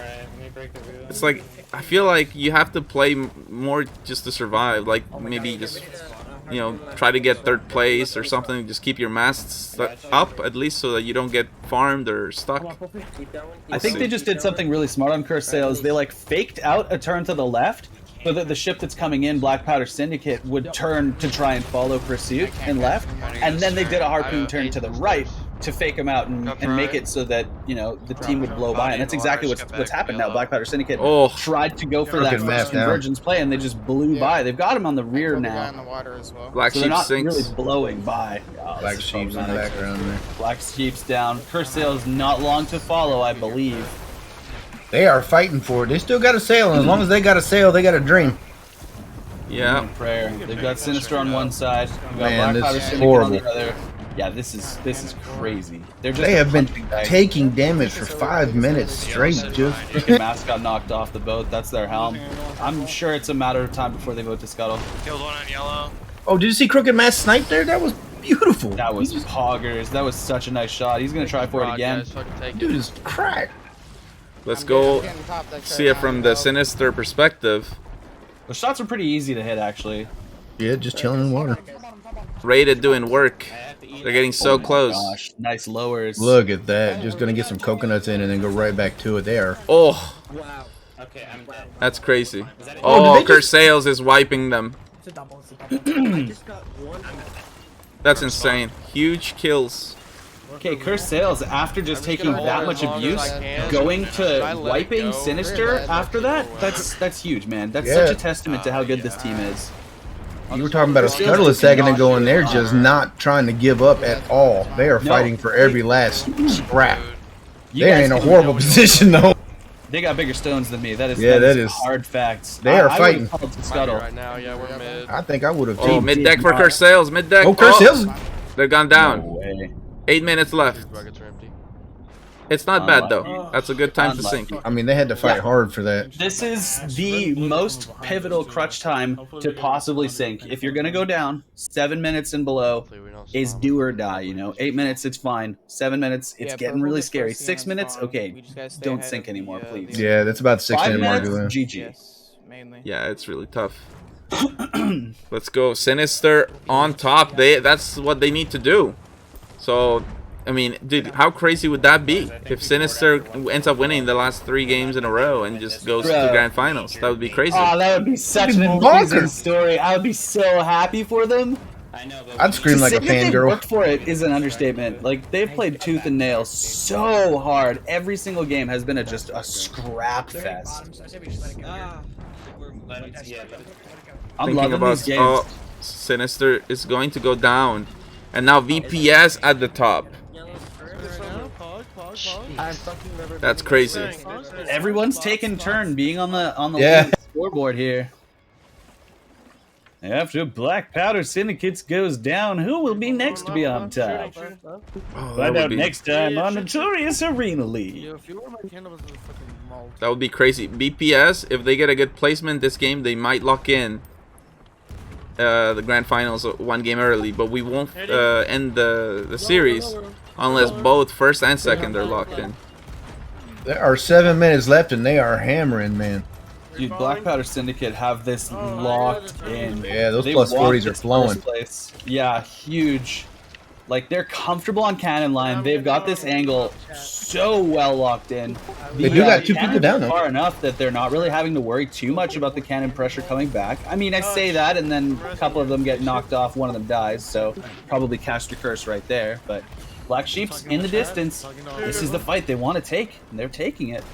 C: it's like I feel like you have to play more just to survive. Like maybe just try to get third place or something. Just keep your masts up at least so that you don't get farmed or stuck.
E: I think they just did something really smart on Curse Sales. They like faked out a turn to the left so that the ship that's coming in, Black Powder Syndicate, would turn to try and follow pursuit and left, and then they did a harpoon turn to the right to fake them out and make it so that the team would blow by, and that's exactly what's happened now. Black Powder Syndicate tried to go for that first convergence play, and they just blew by. They've got him on the rear now,
C: Black
E: so they're not
C: sinks.
E: really blowing by.
F: Black Sheep's in the background there.
E: Black Sheep's down. Curse Sales not long to follow, I believe.
F: They are fighting for it. They still got a sail, and as long as they got a sail, they got a dream.
C: Yeah.
E: Prayer. They've got Sinister on one side. We've got
F: Man,
E: Black Powder
F: this is
E: Syndicate
F: horrible.
E: on the other. Yeah, this is crazy. They're just
F: They have been taking damage for 5 minutes straight. Just
E: Crooked Mask got knocked off the boat. That's their helm. I'm sure it's a matter of time before they vote to scuttle.
L: Killed one on yellow.
F: Oh, did you see Crooked Mask snipe there? That was beautiful.
E: That was poggers. That was such a nice shot. He's gonna try for it again.
F: Dude is cracked.
C: Let's go see it from the Sinister perspective.
E: The shots are pretty easy to hit, actually.
F: Yeah, just chilling in water.
C: Rated doing work. They're getting so close.
E: Gosh, nice lowers.
F: Look at that. Just gonna get some coconuts in and then go right back to it there.
C: Oh,
Q: Wow. Okay, I'm dead.
C: that's crazy.
F: Oh, did they
C: Curse Sales is wiping them.
K: It's a double. It's a double.
C: That's insane. Huge kills.
E: Okay, Curse Sales, after just taking that much abuse, going to wiping Sinister after that, that's huge, man. That's such a testament to how good this team is.
F: You were talking about a scuttle a second ago, and they're just not trying to give up at all. They are fighting for every last scrap. They're in a horrible position, though.
E: They got bigger stones than me. That is hard facts.
F: They are fighting.
E: Scuttle.
L: Right now, yeah, we're mid.
F: I think I would have.
C: Oh, mid deck for Curse Sales. Mid deck.
F: Oh, Curse Sales.
C: They're gone down.
E: No way.
C: 8 minutes left.
L: Buckets are empty.
C: It's not bad though. That's a good time to sink.
F: I mean, they had to fight hard for that.
E: This is the most pivotal crutch time to possibly sink. If you're gonna go down, 7 minutes and below is do or die. You know, 8 minutes it's fine. 7 minutes it's getting really scary. 6 minutes, okay, don't sink anymore, please.
F: Yeah, that's about 6 minute mark.
E: GG.
C: Yeah, it's really tough. Let's go. Sinister on top. That's what they need to do. So, I mean, dude, how crazy would that be if Sinister ends up winning the last 3 games in a row and just goes to Grand Finals? That would be crazy.
E: Oh, that would be such an amazing story. I would be so happy for them.
Q: I know, but
F: I'd scream like a fangirl.
E: Worked for it is an understatement. Like, they've played tooth and nail so hard. Every single game has been just a scrap fest. I'm loving these games.
C: Oh, Sinister is going to go down, and now VPS at the top. That's crazy.
E: Everyone's taking turn being on the lead scoreboard here. After Black Powder Syndicates goes down, who will be next to be on top? Find out next time on Notorious Arena League.
C: That would be crazy. BPS, if they get a good placement this game, they might lock in the Grand Finals 1 game early, but we won't end the series unless both first and second are locked in.
F: There are 7 minutes left, and they are hammering, man.
E: Dude, Black Powder Syndicate have this locked in.
F: Yeah, those plus 40s are flowing.
E: Yeah, huge. Like, they're comfortable on cannon line. They've got this angle so well locked in.
F: They do got 2 people down, though.
E: Far enough that they're not really having to worry too much about the cannon pressure coming back. I mean, I say that, and then a couple of them get knocked off. One of them dies, so probably cast your curse right there. But Black Sheep's in the distance. This is the fight they want to take, and they're taking it.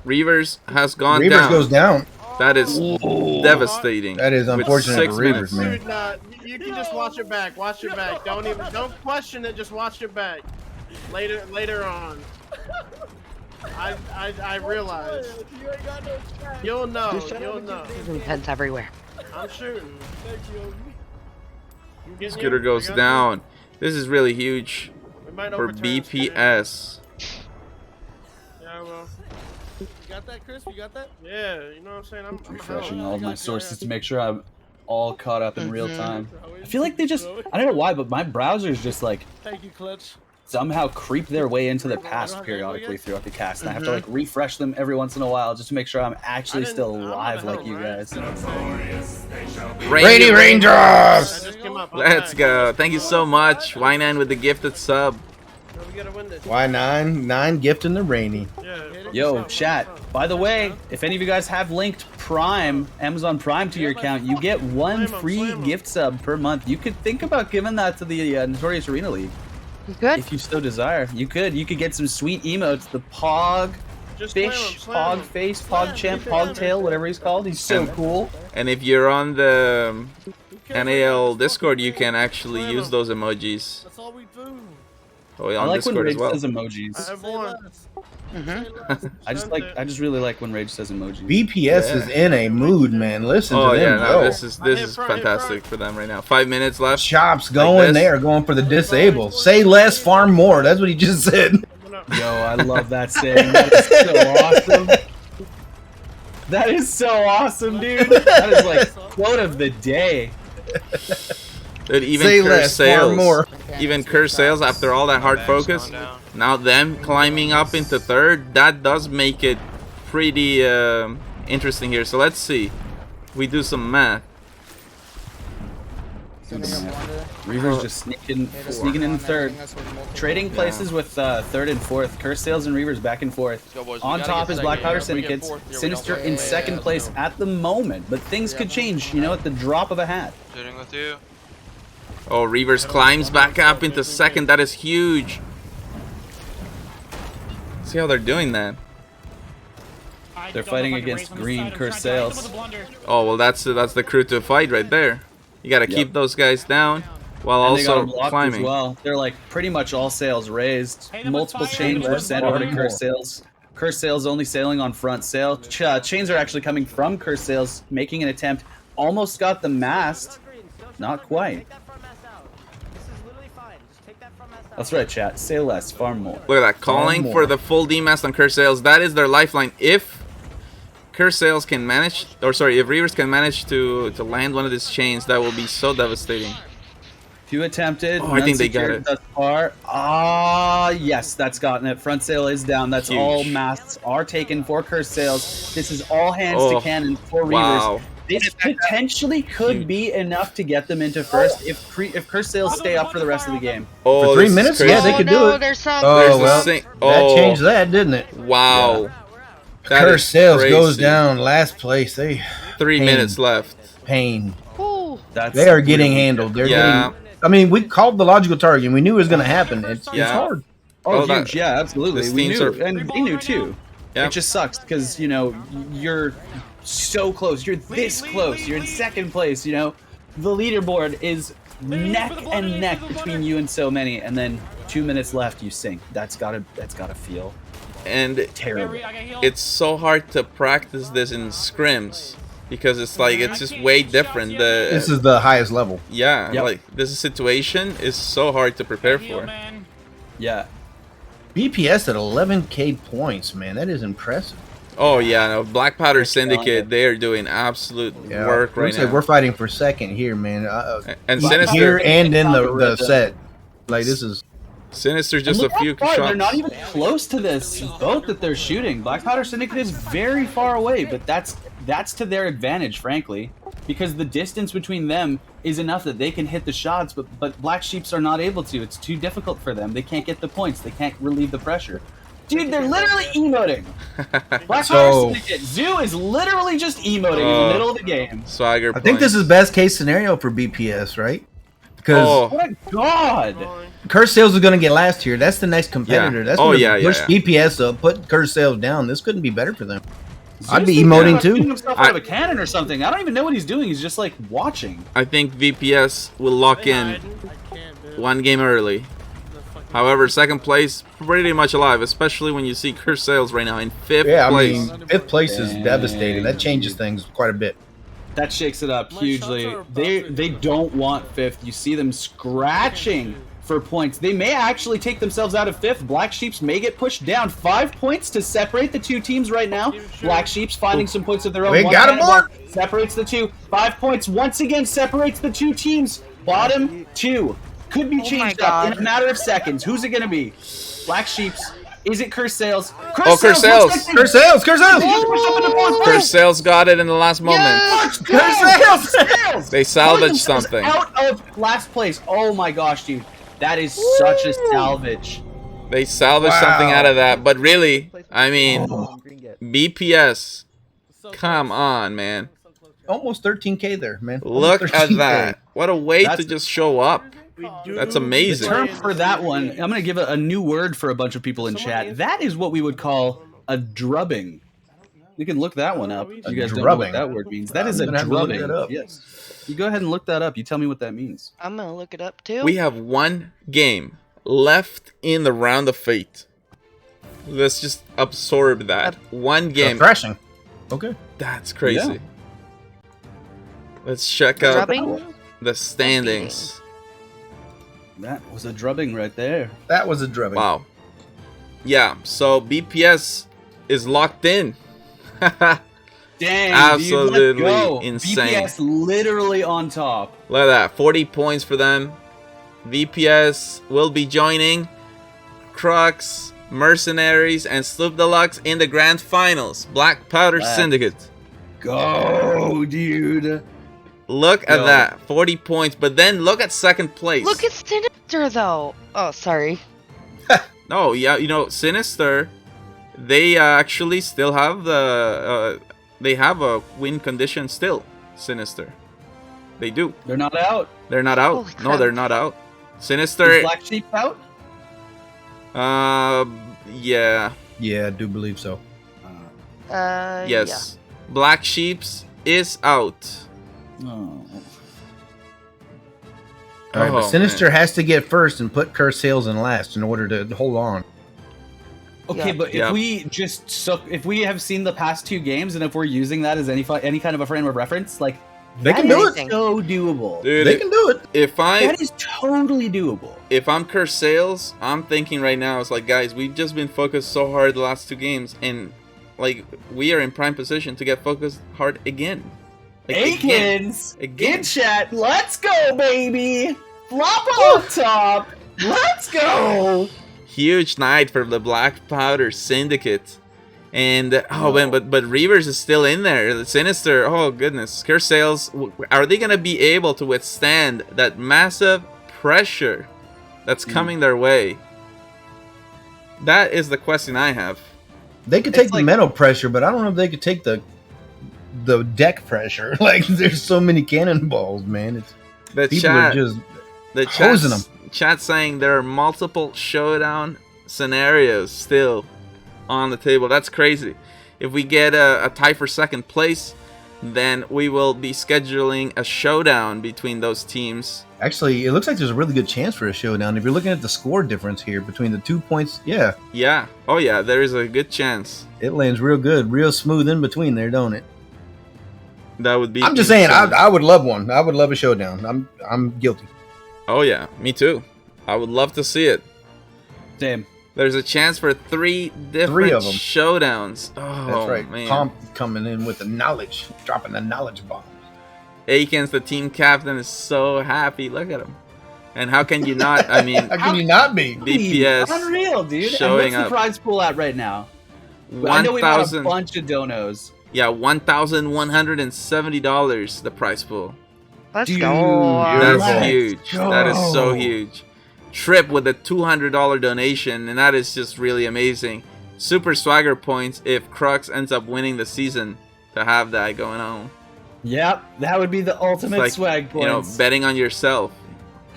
C: Reavers has gone
F: Reavers
C: down.
F: goes down.
C: That is devastating.
F: That is unfortunate for Reavers, man.
R: Dude, you can just watch it back. Watch it back. Don't question it. Just watch it back. Later on. I realize. You'll know. You'll know.
G: Pens everywhere.
R: I'm shooting.
C: Scooter goes down. This is really huge for BPS.
R: Yeah, well. You got that, Chris? You got that? Yeah, you know what I'm saying? I'm
E: refreshing all of my sources to make sure I'm all caught up in real time. I feel like they just, I don't know why, but my browsers just like
R: Thank you, Clutch.
E: somehow creep their way into the past periodically throughout the cast, and I have to like refresh them every once in a while just to make sure I'm actually still alive like you guys.
C: Rainy Raindrops! Let's go. Thank you so much. Y9 with the gifted sub.
F: Y9, 9 gifting the Rainy.
E: Yo, chat. By the way, if any of you guys have linked Prime, Amazon Prime to your account, you get 1 free gift sub per month. You could think about giving that to the Notorious Arena League.
G: Good.
E: If you so desire. You could get some sweet emotes. The Pog Fish, Pog Face, Pog Champ, Pog Tail, whatever he's called. He's so cool.
C: And if you're on the NAL Discord, you can actually use those emojis.
R: That's all we do.
C: Oh,
E: I
C: on
E: like
C: Discord
E: when Rage
C: as well.
E: says emojis. I just really like when Rage says emojis.
F: BPS is in a mood, man. Listen to them.
C: Yeah, no,
F: go.
C: this is fantastic for them right now. 5 minutes left.
F: Chops going.
C: Like
F: they are going for the disable. Say less, farm more. That's what he just said.
E: Yo, I love that saying. That is so awesome. That is so awesome, dude. That is like quote of the day.
C: Dude, even
F: Say
C: Curse
F: less, farm
C: Sales,
F: more.
C: even Curse Sales after all that hard focus, now them climbing up into 3rd, that does make it pretty interesting here. So let's see. We do some math.
E: Reavers just sneaking in 3rd. Trading places with 3rd and 4th. Curse Sales and Reavers back and forth. On top is Black Powder Syndicates. Sinister in 2nd place at the moment. But things could change, you know, at the drop of a hat.
L: Shooting with you.
C: Oh, Reavers climbs back up into 2nd. That is huge. See how they're doing that.
E: They're fighting against green Curse Sales.
C: Oh, well, that's the crew to fight right there. You gotta keep those guys down while
E: And they got
C: also
E: them blocked
C: climbing.
E: as well. They're like pretty much all sails raised. Multiple chains were sent over to curse sails. Curse sails only sailing on front sail. Chains are actually coming from curse sails, making an attempt. Almost got the mast. Not quite. That's right, chat. Say less, far more.
C: Look at that, calling for the full D-mast on curse sails. That is their lifeline. If curse sails can manage, or sorry, if Reavers can manage to land one of these chains, that will be so devastating.
E: Few attempted.
C: Oh, I think they got it.
E: Thus far. Yes, that's gotten it. Front sail is down. That's
C: Huge.
E: all masts are taken for curse sails. This is all hands to cannon for Reavers.
C: Wow.
E: This potentially could be enough to get them into first if curse sails stay up for the rest of the game.
C: Oh,
F: For 3 minutes? Yeah, they could do it.
C: There's
F: well, that changed that, didn't it?
C: Wow. That
F: Curse
C: is
F: Sales goes
C: crazy.
F: down last place.
C: 3 minutes left.
F: Pain.
E: That's
F: They are getting handled. They're getting. I mean, we called the logical target. And we knew it was going to happen. It's hard.
E: Oh, huge. Yeah, absolutely. We
C: teams
E: knew,
C: are-
E: and they knew too. It just sucks because, you know, you're so close. You're this close. You're in second place, you know. The leaderboard is neck and neck between you and so many, and then 2 minutes left, you sink. That's gotta feel
C: And
E: terrible.
C: it's so hard to practice this in scrims because it's like it's just way different.
F: This is the highest level.
C: Yeah, like this situation is so hard to prepare for.
E: Yeah.
F: BPS at 11k points, man. That is impressive.
C: Oh yeah, no, Black Powder Syndicate, they are doing absolute work right now.
F: We're fighting for second here, man.
C: And Sinister
F: here and in the set. Like this is
C: Sinister just a
E: And look
C: few
E: how far,
C: shots.
E: They're not even close to this boat that they're shooting. Black Powder Syndicate is very far away, but that's to their advantage, frankly, because the distance between them is enough that they can hit the shots, but Black Sheeps are not able to. It's too difficult for them. They can't get the points. They can't relieve the pressure. Dude, they're literally emoting. Black Powder Syndicate. Zoo is literally just emoting in the middle of the game.
C: Swagger.
F: I think this is best case scenario for BPS, right? Because
E: what a god!
F: Curse Sales is going to get last here. That's the next competitor.
C: Yeah.
F: That's
C: Oh,
F: going
C: yeah,
F: to push
C: yeah.
F: BPS up, put Curse Sales down. This couldn't be better for them. I'd be
E: Zoo's
F: emoting
E: shooting
F: too.
E: himself out of a cannon or something. I don't even know what he's doing. He's just like watching.
C: I think VPS will lock in one game early. However, second place pretty much alive, especially when you see Curse Sales right now in 5th
F: Yeah, I
C: place.
F: mean, 5th place is devastating. That changes things quite a bit.
E: That shakes it up hugely. They don't want 5th. You see them scratching for points. They may actually take themselves out of 5th. Black Sheeps may get pushed down. 5 points to separate the two teams right now. Black Sheeps finding some points of their own.
F: We
E: One
F: got 'em,
E: cannonball
F: Mark.
E: separates the two. 5 points once again separates the two teams. Bottom 2 could be changed up in a matter of seconds. Who's it gonna be? Black Sheeps. Is it Curse Sales?
C: Oh, Curse Sales!
F: Curse Sales! Curse Sales!
C: Curse Sales got it in the last moment.
E: Curse Sales!
C: They salvaged something.
E: Out of last place. Oh my gosh, dude. That is such a salvage.
C: They salvaged something out of that, but really, I mean, BPS, come on, man.
F: Almost 13k there, man.
C: Look
F: Almost
C: at
F: 13K.
C: that. What a way to just show up. That's
E: The
C: amazing.
E: term for that one, I'm going to give a new word for a bunch of people in chat. That is what we would call a drubbing. You can look that one up. You guys don't know
F: drubbing?
E: what that word means. That is a
F: I'm gonna have to look
E: drubbing.
F: that up.
E: Yes. You go ahead and look that up. You tell me what that means.
G: I'm gonna look it up too.
C: We have one game left in the round of fate. Let's just absorb that. One game.
F: Thrashing. Okay.
C: That's crazy.
E: Yeah.
C: Let's check out
G: Drubbing?
C: the standings.
E: That was a drubbing right there.
F: That was a drubbing.
C: Wow. Yeah, so BPS is locked in.
E: Dang,
C: Absolutely
E: dude, let's go.
C: insane.
E: BPS literally on top.
C: Look at that, 40 points for them. VPS will be joining Crux, Mercenaries, and Sloop Deluxe in the grand finals. Black Powder
E: Let's
C: Syndicate.
E: Go, dude.
C: Look at that, 40 points. But then look at second place.
G: Look at Sinister though. Oh, sorry.
C: No, yeah, you know, Sinister, they actually still have the, they have a win condition still, Sinister. They do.
E: They're not out.
C: They're not out.
G: Holy
C: No,
G: crap.
C: they're not out. Sinister,
E: Is Black Sheep out?
C: yeah,
F: Yeah, I do believe so.
C: yes. Black Sheeps is out.
E: Oh.
F: All right, but Sinister has to get first and put Curse Sales in last in order to hold on.
E: Okay, but if we just if we have seen the past 2 games and if we're using that as any kind of a frame of reference, like
F: they can do it.
E: So doable.
C: Dude,
F: they can do it.
E: That is totally doable.
C: If I'm Curse Sales, I'm thinking right now, it's like, guys, we've just been focused so hard the last 2 games, and like we are in prime position to get focused hard again. Like,
E: Akins, in chat, let's go, baby. Flop on top. Let's go.
C: Huge night for the Black Powder Syndicate. And oh man, but Reavers is still in there. The Sinister, oh goodness. Curse Sales, are they gonna be able to withstand that massive pressure that's coming their way? That is the question I have.
F: They could take the mental pressure, but I don't know if they could take the deck pressure. Like, there's so many cannonballs, man. It's people are just hosing them.
C: Chat saying there are multiple showdown scenarios still on the table. That's crazy. If we get a tie for second place, then we will be scheduling a showdown between those teams.
F: Actually, it looks like there's a really good chance for a showdown. If you're looking at the score difference here between the 2 points, yeah.
C: Oh yeah, there is a good chance.
F: It lands real good, real smooth in between there, don't it?
C: That would be.
F: I'm just saying, I would love one. I would love a showdown. I'm guilty.
C: Oh yeah, me too. I would love to see it.
E: Same.
C: There's a chance for 3 different
F: of them.
C: showdowns. Oh,
F: that's right.
C: Man.
F: Pomp coming in with the knowledge, dropping the knowledge bomb.
C: Akins, the team captain, is so happy. Look at him. And how can you not? I mean,
F: how can you not be?
C: BPS,
E: unreal, dude.
C: Showing
E: and what's the prize pool at right now? I know we got a bunch of donos.
C: Yeah, $1,170. The prize pool.
G: Let's go.
C: That's huge. That is so huge. Trip with a $200 donation, and that is just really amazing. Super swagger points if Crux ends up winning the season to have that going on.
E: Yep, that would be the ultimate
C: like,
E: swag points.
C: You know, betting on yourself.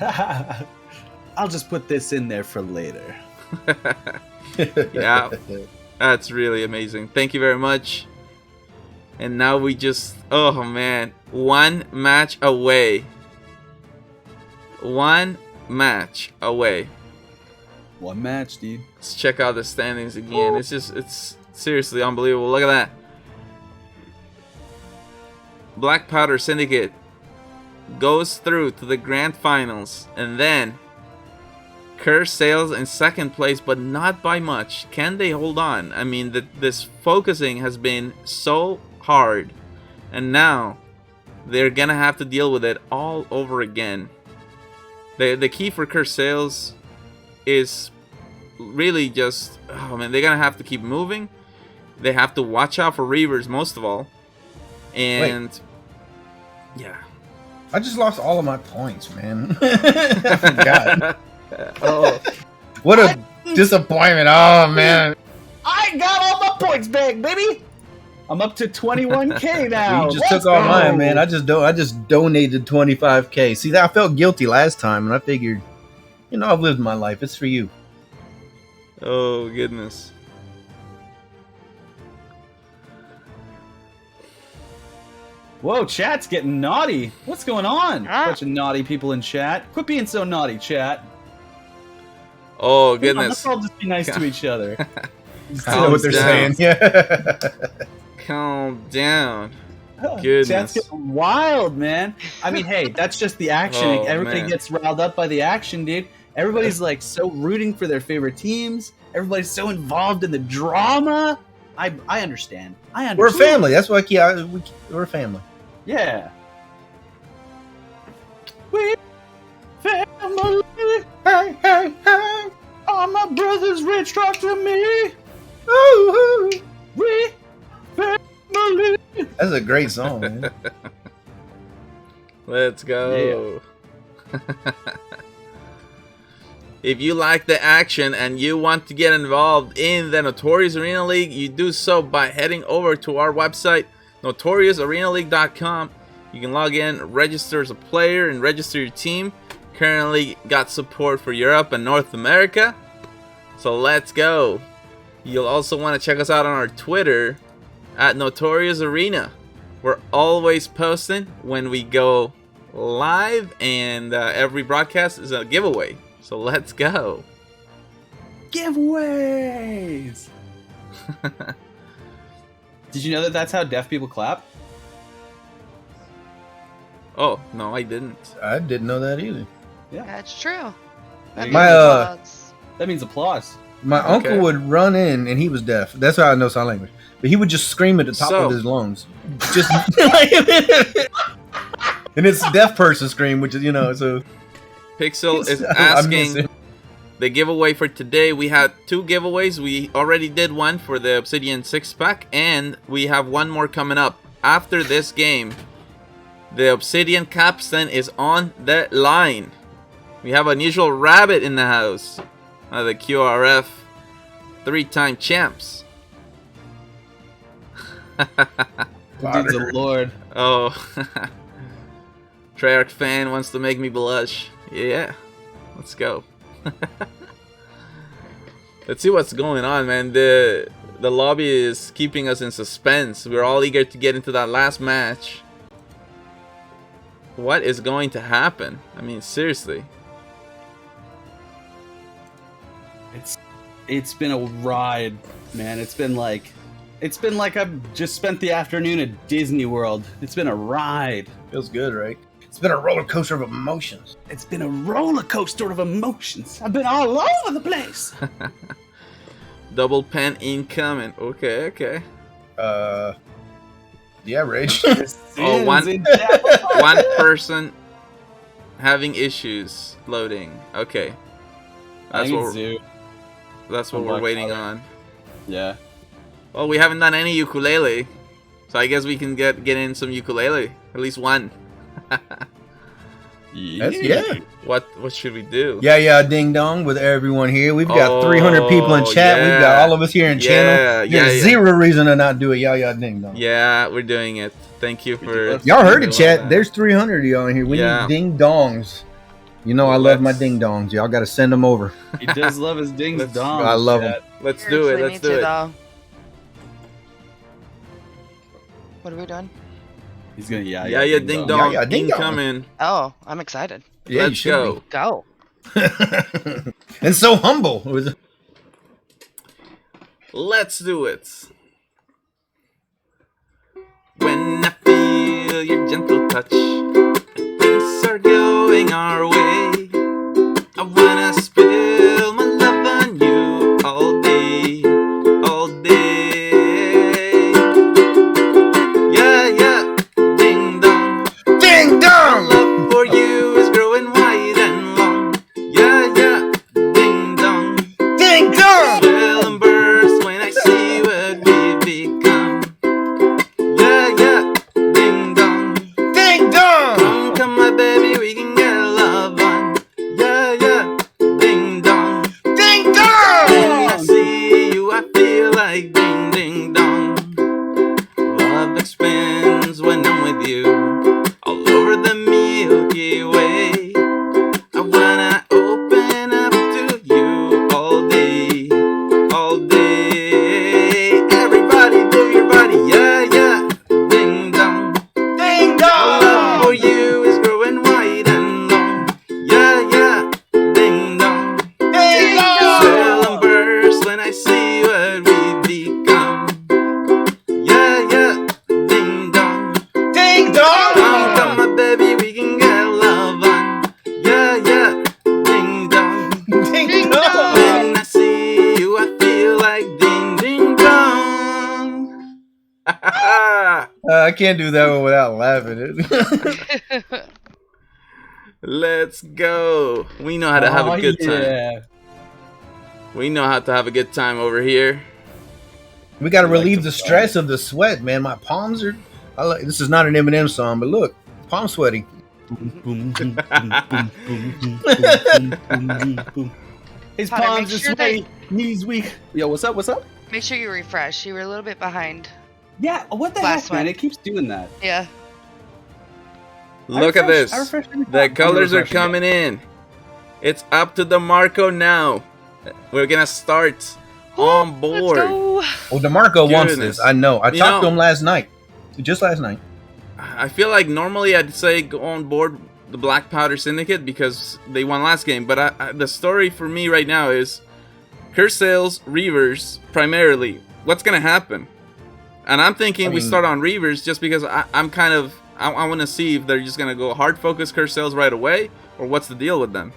E: I'll just put this in there for later.
C: Yeah, that's really amazing. Thank you very much. And now we just, oh man, 1 match away. 1 match away.
E: 1 match, dude.
C: Let's check out the standings again. It's seriously unbelievable. Look at that. Black Powder Syndicate goes through to the grand finals, and then Curse Sales in second place, but not by much. Can they hold on? I mean, this focusing has been so hard, and now they're gonna have to deal with it all over again. The key for Curse Sales is really just, oh man, they're gonna have to keep moving. They have to watch out for Reavers most of all. And yeah,
F: I just lost all of my points, man. I forgot.
C: Oh,
F: what a disappointment! Oh man,
E: I got all my points back, baby. I'm up to 21K now.
F: You just took all mine, man. I just donated 25K. See, I felt guilty last time, and I figured, you know, I've lived my life. It's for you.
C: Oh goodness.
E: Whoa, chat's getting naughty. What's going on? Bunch of naughty people in chat. Quit being so naughty, chat.
C: Oh goodness.
E: Let's all just be nice to each other.
F: I know what they're saying. Yeah.
C: Calm down. Goodness.
E: Chat's getting wild, man. I mean, hey, that's just the action.
C: Oh,
E: Everybody
C: man.
E: gets riled up by the action, dude. Everybody's like so rooting for their favorite teams. Everybody's so involved in the drama. I understand. I understand.
F: We're a family. That's why we're a family.
E: Yeah. We family.
F: Hey, hey, hey.
E: All my brothers rich, talk to me.
F: Ooh,
E: we family.
F: That's a great song, man.
C: Let's go. Yeah. If you like the action and you want to get involved in the Notorious Arena League, you do so by heading over to our website, notoriousarenaleague.com. You can log in, register as a player, and register your team. Currently got support for Europe and North America. So let's go. You'll also want to check us out on our Twitter at Notorious Arena. We're always posting when we go live, and every broadcast is a giveaway. So let's go.
E: Giveaways! Did you know that that's how deaf people clap?
C: Oh, no, I didn't.
F: I didn't know that either.
E: Yeah.
G: That's true.
E: That
F: My
E: means applause.
F: My uncle would run in, and he was deaf. That's how I know sign language. But he would just scream at the top of his lungs, just and it's deaf person scream, which is so.
C: Pixel is asking the giveaway for today. We had 2 giveaways. We already did one for the Obsidian 6-pack, and we have one more coming up after this game. The Obsidian capstan is on the line. We have unusual rabbit in the house. The QRF 3-time champs.
E: Dude's a lord.
C: Oh. Treyarch fan wants to make me blush. Yeah. Let's go. Let's see what's going on, man. The lobby is keeping us in suspense. We're all eager to get into that last match. What is going to happen? I mean, seriously.
E: It's been a ride, man. It's been like I've just spent the afternoon at Disney World. It's been a ride.
F: Feels good, right? It's been a roller coaster of emotions.
E: It's been a roller coaster of emotions. I've been all over the place.
C: Double pen incoming. Okay.
F: Yeah, Rage.
C: Oh, one person having issues loading. Okay. That's what we're waiting on.
E: Yeah.
C: Well, we haven't done any ukulele, so I guess we can get in some ukulele. At least one.
F: Yeah.
C: What should we do?
F: Yeah, ding dong with everyone here. We've got 300 people in chat. We've got all of us here in channel. There's zero reason to not do it. Yeah, ding dong.
C: Yeah, we're doing it. Thank you for.
F: Y'all heard it, chat. There's 300 of y'all in here. We need ding dongs. You know I love my ding dongs. Y'all got to send them over.
E: He does love his ding dongs.
F: I love them.
C: Let's do it. Let's do it.
G: What are we doing?
E: He's gonna
C: yeah, ding dong.
F: Yeah, ding dong.
G: Incoming. Oh, I'm excited.
F: Yeah,
C: let's go.
G: Go.
F: And so humble.
C: Let's do it. When I feel your gentle touch, things are going our way. I wanna spill my love on you all day, all day. Yeah, ding dong.
F: Ding dong!
C: My love for you is growing wide and long. Yeah, ding dong.
F: Ding dong!
C: Swell and burst when I see what we've become. Yeah, ding dong.
F: Ding dong!
C: Come my baby, we can get love on. Yeah, ding dong.
F: Ding dong!
C: When I see you, I feel like ding ding dong. Love expands when I'm with you, all over the Milky Way. I wanna open up to you all day, all day. Everybody move your body, yeah, ding dong.
F: Ding
C: My love
F: dong!
C: for you is growing wide and long. Yeah, ding dong.
F: Ding dong!
C: Swell and burst when I see what we become. Yeah, ding dong.
F: Ding dong!
C: Come my baby, we can get love on. Yeah, ding dong.
F: Ding dong!
C: When I see you, I feel like ding ding dong.
F: I can't do that one without laughing.
C: Let's go. We know how to have a good time. We know how to have a good time over here.
F: We got to relieve the stress of the sweat, man. My palms are. This is not an Eminem song, but look, palm sweaty.
E: His
G: Connor,
E: palms
G: make
E: are
G: sure
E: sweaty, knees weak. Yo, what's up?
G: Make sure you refresh. You were a little bit behind.
E: Yeah, what the
G: Last
E: heck, man?
G: one.
E: It keeps doing that.
G: Yeah.
C: Look at this.
E: I refreshed every
C: The
E: time.
C: colors
E: I'm
C: are
E: refreshing
C: coming in. It's up to DeMarco now. We're gonna start on board.
G: Let's go.
F: Well, DeMarco wants
C: Goodness.
F: this. I know. I
C: You
F: talked to
C: know-
F: him last night. Just last night.
C: I feel like normally I'd say go on board the Black Powder Syndicate because they won last game, but the story for me right now is Curse Sales, Reavers, primarily. What's gonna happen? And I'm thinking we start on Reavers just because I'm kind of... I want to see if they're just gonna go hard focus Curse Sales right away, or what's the deal with them.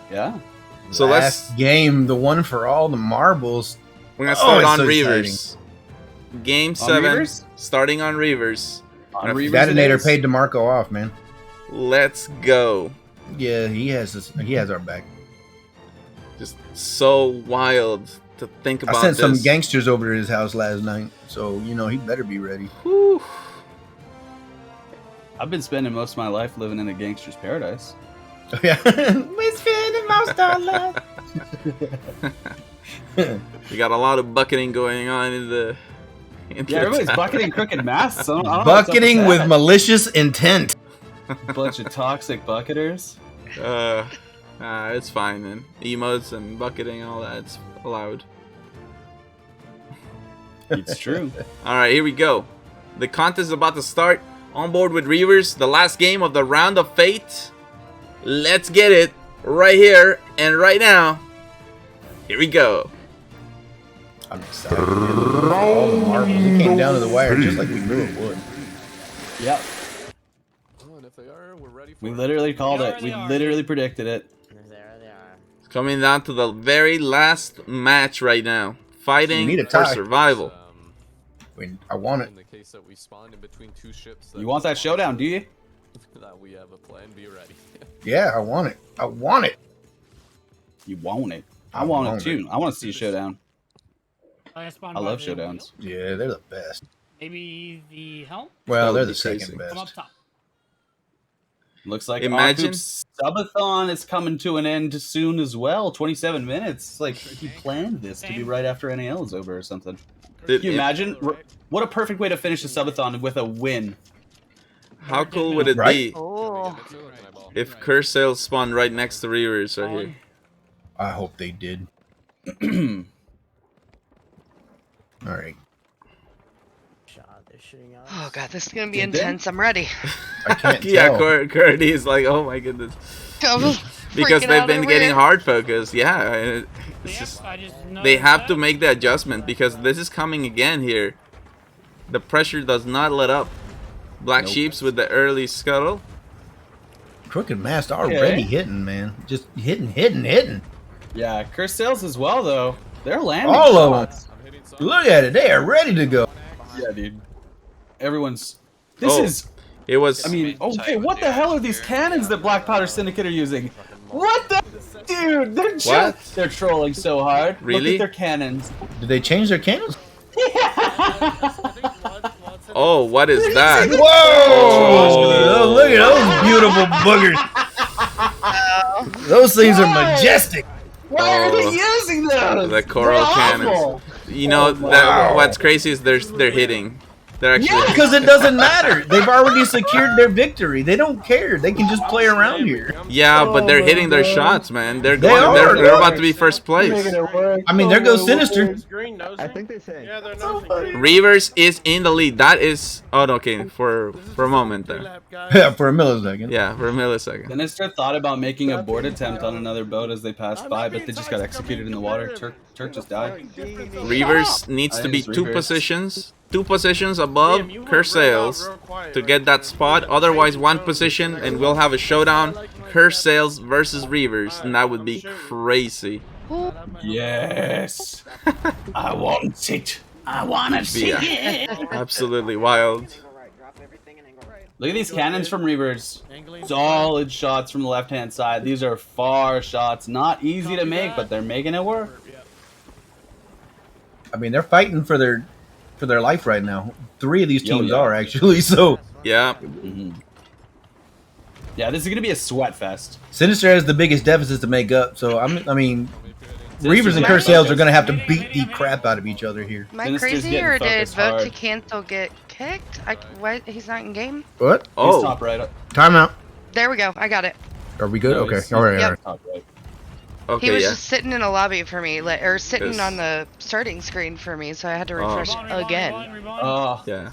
E: Yeah.
C: So
F: last game, the one for all the marbles.
C: We're gonna start on
F: so
C: Reavers. Game 7,
E: Reavers?
C: starting on Reavers.
F: Detonator paid DeMarco off, man.
C: Let's go.
F: Yeah, he has our back.
C: Just so wild to think about.
F: I sent some
C: this.
F: gangsters over to his house last night, so you know he better be ready.
C: Whew.
E: I've been spending most of my life living in a gangster's paradise.
F: Yeah, we're spending most of our life.
C: We got a lot of bucketing going on in the.
E: Yeah, everybody's bucketing crooked masks. I don't know
F: Bucketing with malicious intent.
E: Bunch of toxic bucketers.
C: It's fine, man. Emotes and bucketing, all that's allowed.
E: It's true.
C: All right, here we go. The contest is about to start. On board with Reavers, the last game of the Round of Fate. Let's get it right here and right now. Here we go.
F: I'm excited. All the marbles. It came down to the wire just like we knew it would.
E: Yep. We literally called it. We literally predicted it.
C: It's coming down to the very last match right now. Fighting for survival.
F: I want it.
S: In the case that we spawned in between two ships.
E: You want that showdown, do you?
S: That we have a plan B ready.
F: Yeah, I want it. I want it.
E: You want it. I want it too. I want to see a showdown. I love showdowns.
F: Yeah, they're the best.
J: Maybe the helm?
F: Well, they're the second best.
J: I'm up top.
E: Looks like
C: Imagine
E: Subathon is coming to an end soon as well. 27 minutes. Like he planned this to be right after NAL is over or something. Can you imagine? What a perfect way to finish the Subathon with a win.
C: How cool would it be if Curse Sales spawned right next to Reavers right here?
F: I hope they did. All right.
G: Oh god, this is gonna be intense. I'm ready.
F: I can't
C: Yeah,
F: tell.
C: Cordy is like, oh my goodness. Because they've been getting hard focused. Yeah, it's just they have to make the adjustment because this is coming again here. The pressure does not let up. Black Sheeps with the early scuttle.
F: Crooked Mask already hitting, man. Just hitting.
E: Yeah, Curse Sales as well though. They're landing
F: all
E: shots.
F: of them. Look at it. They are ready to go.
E: Yeah, dude. Everyone's. This is.
C: It was.
E: I mean, okay, what the hell are these cannons that Black Powder Syndicate are using? What the, dude? They're just. They're trolling so hard.
C: Really?
E: Look at their cannons.
F: Did they change their cannons?
C: Oh, what is that?
F: Whoa! Oh, look at those beautiful boogers. Those things are majestic.
E: Why are they using those?
C: The coral cannons. You know that what's crazy is they're hitting. They're actually
F: because it doesn't matter. They've already secured their victory. They don't care. They can just play around here.
C: Yeah, but they're hitting their shots, man. They're about to be first place.
F: I mean, there goes Sinister.
O: I think they say.
R: Yeah, they're
C: Reavers is in the lead. That is. Oh, okay. For a moment there.
F: Yeah, for a millisecond.
C: Yeah, for a millisecond.
E: Sinister thought about making a board attempt on another boat as they passed by, but they just got executed in the water. Turk just died.
C: Reavers needs to be two positions above Curse Sales to get that spot. Otherwise, one position and we'll have a showdown. Curse Sales versus Reavers, and that would be crazy.
E: Yes. I want it. I want to see it.
C: Absolutely wild.
E: Look at these cannons from Reavers. Solid shots from the left-hand side. These are far shots. Not easy to make, but they're making it work.
F: I mean, they're fighting for their life right now. 3 of these teams are actually, so.
C: Yeah.
E: Yeah, this is going to be a sweat fest.
F: Sinister has the biggest deficits to make up, so I mean, Reavers and Curse Sales are going to have to beat the crap out of each other here.
G: Am I crazy or did vote to cancel get kicked? What? He's not in game?
F: What?
E: Oh. He's top right.
F: Timeout.
G: There we go. I got it.
F: Are we good? Okay. All right.
G: Yep.
F: All right.
C: Okay,
G: he was
C: yeah.
G: just sitting in a lobby for me, or sitting
C: Yes.
G: on the starting screen for me, so I had to refresh again.
E: Oh,
C: Yeah.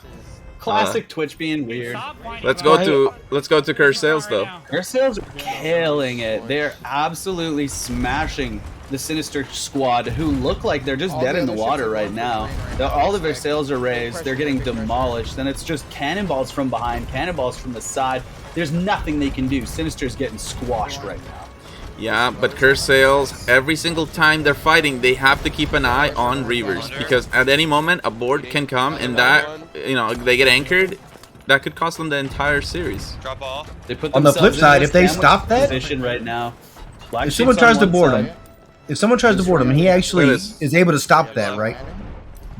E: classic Twitch being weird.
C: Let's go to Curse Sales though.
E: Curse Sales are killing it. They're absolutely smashing the Sinister squad, who look like they're just dead in the water right now. All of their sails are raised. They're getting demolished. Then it's just cannonballs from behind, cannonballs from the side. There's nothing they can do. Sinister's getting squashed right now.
C: Yeah, but Curse Sales, every single time they're fighting, they have to keep an eye on Reavers, because at any moment a board can come and that, you know, they get anchored. That could cost them the entire series.
E: They put
F: On the flip side, if they
E: sandwich
F: stop that,
E: position right now,
F: if someone tries to board him, and he actually is able to stop that, right?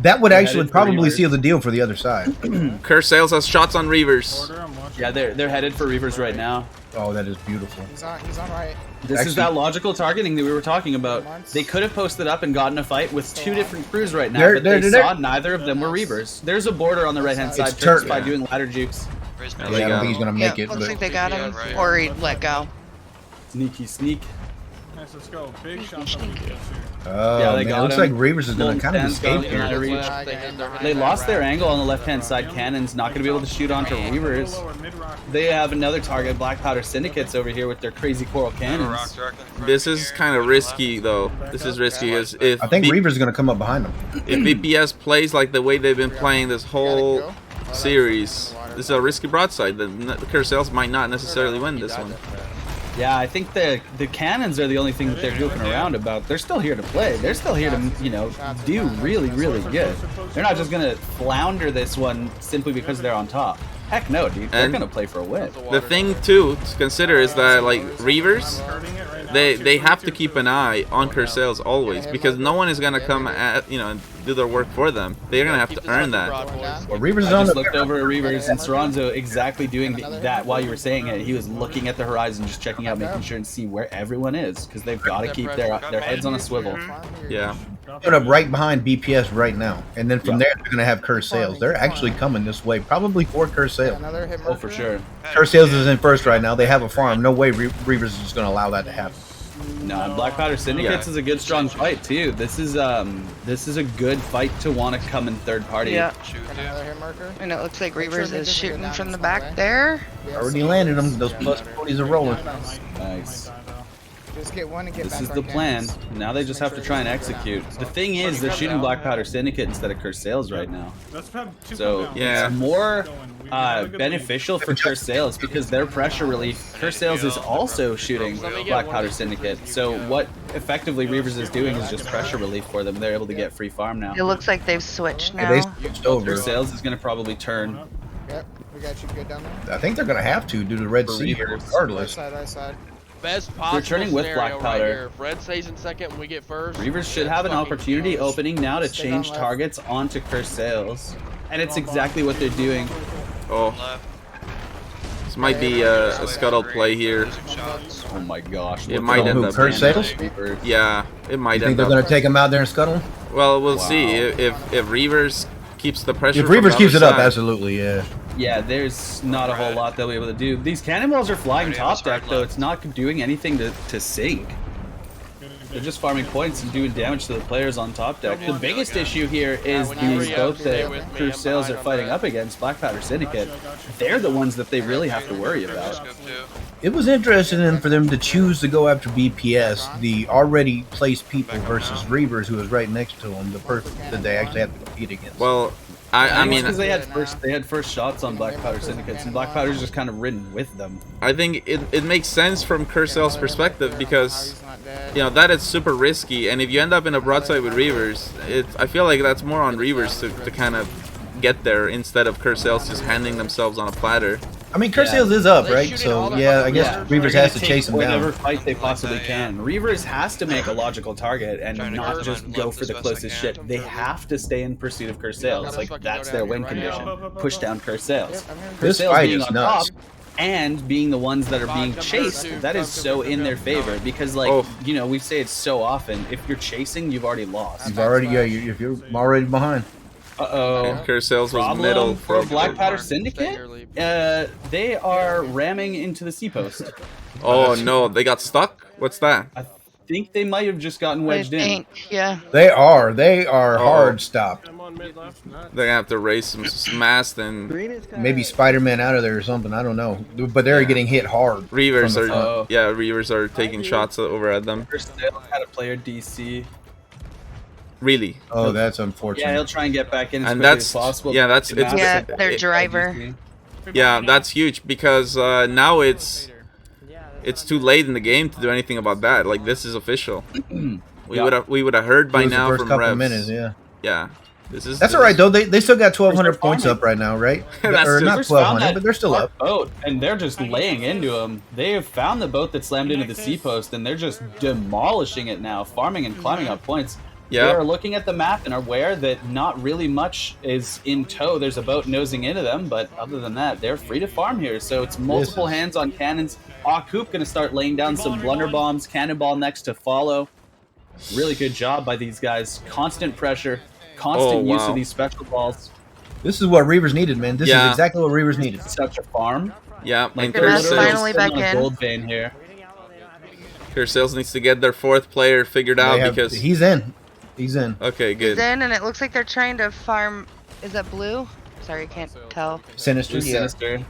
F: That would actually probably seal the deal for the other side.
C: Curse Sales has shots on Reavers.
E: Yeah, they're headed for Reavers right now.
F: Oh, that is beautiful.
M: He's on right.
E: This is that logical targeting that we were talking about. They could have posted up and gotten a fight with two different crews right now, but they saw neither of them were Reavers. There's a border on the right-hand side. Turks by doing ladder jukes.
F: Yeah, I don't think he's gonna make it.
G: Looks
F: But
G: like they got him, or he let go.
E: Sneaky sneak.
P: Nice, let's go. Big shot from the
F: yeah, man, it looks like Reavers is gonna kind of escape here.
E: They lost their angle on the left-hand side. Cannon's not gonna be able to shoot onto Reavers. They have another target, Black Powder Syndicates over here with their crazy coral cannons.
C: This is kind of risky though. This is risky because if
F: I think Reavers is gonna come up behind them.
C: If BPS plays like the way they've been playing this whole series, this is a risky broadside. The Curse Sales might not necessarily win this one.
E: Yeah, I think the cannons are the only thing that they're joking around about. They're still here to play. They're still here to, you know, do really, really good. They're not just gonna flounder this one simply because they're on top. Heck no, dude. They're gonna play for a win.
C: The thing too to consider is that like Reavers, they have to keep an eye on Curse Sales always, because no one is gonna come at, you know, do their work for them. They're gonna have to earn that.
F: Well, Reavers is
E: I
F: on
E: just
F: the
E: looked over at Reavers and Soranzo exactly doing that while you were saying it. He was looking at the horizon, just checking out, making sure and see where everyone is, because they've got to keep their heads on a swivel.
C: Yeah.
F: Put up right behind BPS right now, and then from there they're gonna have Curse Sales. They're actually coming this way, probably for Curse Sales.
E: Oh, for sure.
F: Curse Sales is in first right now. They have a farm. No way Reavers is just gonna allow that to happen.
E: No, and Black Powder Syndicates is a good, strong fight too. This is a good fight to want to come in third party.
G: Yeah. And it looks like Reavers is shooting from the back there.
F: Already landed them. Those plus 40s are rolling.
E: Nice.
M: Just get one and get
E: This
M: back
E: is
M: on
E: the
M: cannons.
E: plan. Now they just have to try and execute. The thing is, they're shooting Black Powder Syndicate instead of Curse Sales right now. So
C: Yeah.
E: it's more beneficial for Curse Sales because their pressure relief. Curse Sales is also shooting Black Powder Syndicate. So what effectively Reavers is doing is just pressure relief for them. They're able to get free farm now.
G: It looks like they've switched now.
F: They switched over.
E: Curse Sales is going to probably turn.
M: Yep, we got you good down there.
F: I think they're gonna have to due to Red Sea here, regardless.
M: Right side.
L: Best possible
E: turning with
L: scenario
E: Black Powder.
L: Right here. If Red stays in second and we get first.
E: Reavers should have an opportunity opening now to change targets onto Curse Sales. And it's exactly what they're doing.
C: Oh. This might be a scuttle play here.
E: Oh my gosh.
C: It might end up
F: Curse Sales?
C: Yeah, it might
F: You think
C: end
F: they're
C: up.
F: gonna take him out there and scuttle?
C: Well, we'll see if Reavers keeps the pressure.
F: If
C: from the
F: Reavers keeps
C: other
F: it up,
C: side.
F: absolutely, yeah.
E: Yeah, there's not a whole lot they'll be able to do. These cannonballs are flying top deck, though. It's not doing anything to sink. They're just farming points and doing damage to the players on top deck. The biggest issue here is these both that Curse Sales are fighting up against, Black Powder Syndicate. They're the ones that they really have to worry about.
F: It was interesting for them to choose to go after BPS, the already placed people, versus Reavers, who was right next to them, the person that they actually have to compete against.
C: Well, I mean,
E: because they had first shots on Black Powder Syndicates, and Black Powder's just kind of ridden with them.
C: I think it makes sense from Curse Sales' perspective because, you know, that is super risky, and if you end up in a broadside with Reavers, I feel like that's more on Reavers to kind of get there instead of Curse Sales just handing themselves on a platter.
F: I mean, Curse Sales is up, right? So, yeah, I guess Reavers has to chase them
E: whatever
F: down.
E: fight they possibly can. Reavers has to make a logical target and not just go for the closest shit. They have to stay in pursuit of Curse Sales. Like, that's their win condition. Push down Curse Sales. Curse Sales being on top and being the ones that are being chased, that is so in their favor because, like, you know, we say it so often, if you're chasing, you've already lost.
F: You've already, if you're already behind.
E: Uh-oh.
C: Curse Sales was middle
E: for Black Powder Syndicate? They are ramming into the C post.
C: Oh no, they got stuck? What's that?
E: think they might have just gotten wedged in.
G: Yeah.
F: They are hard stopped.
C: They're gonna have to raise some mast and
F: maybe Spider-Man out of there or something. I don't know, but they're getting hit hard.
C: Reavers are Reavers are taking shots over at them.
E: Had a player DC.
C: Really?
F: Oh, that's unfortunate.
E: Yeah, he'll try and get back in as
C: and
E: quickly
C: that's
E: as possible.
C: yeah, that's
G: their driver.
C: Yeah, that's huge because now it's too late in the game to do anything about that. Like this is official. we would have heard by now
F: first
C: from
F: couple
C: Revs.
F: minutes, yeah.
C: Yeah.
F: That's all right though. They still got 1,200 points up right now, right? Or not 1,200, but they're still up.
E: Boat, and they're just laying into them. They have found the boat that slammed into the sea post, and they're just demolishing it now, farming and climbing up points.
C: Yeah.
E: They are looking at the map and are aware that not really much is in tow. There's a boat nosing into them, but other than that, they're free to farm here. So it's multiple hands on cannons. Akup going to start laying down some blunder bombs. Cannonball next to follow. Really good job by these guys. Constant pressure, constant use of these special balls.
F: This is what Reavers needed, man. This is exactly what Reavers needed.
E: Such a farm.
C: Yeah,
E: like
C: and
E: they're
G: finally back
E: on a
G: in.
E: gold vein here.
C: Sales needs to get their 4th player figured out because
F: he's in. He's in.
C: Okay, good.
G: He's in, and it looks like they're trying to farm. Is that blue? Sorry, I can't tell.
F: Sinister.
E: Sinister.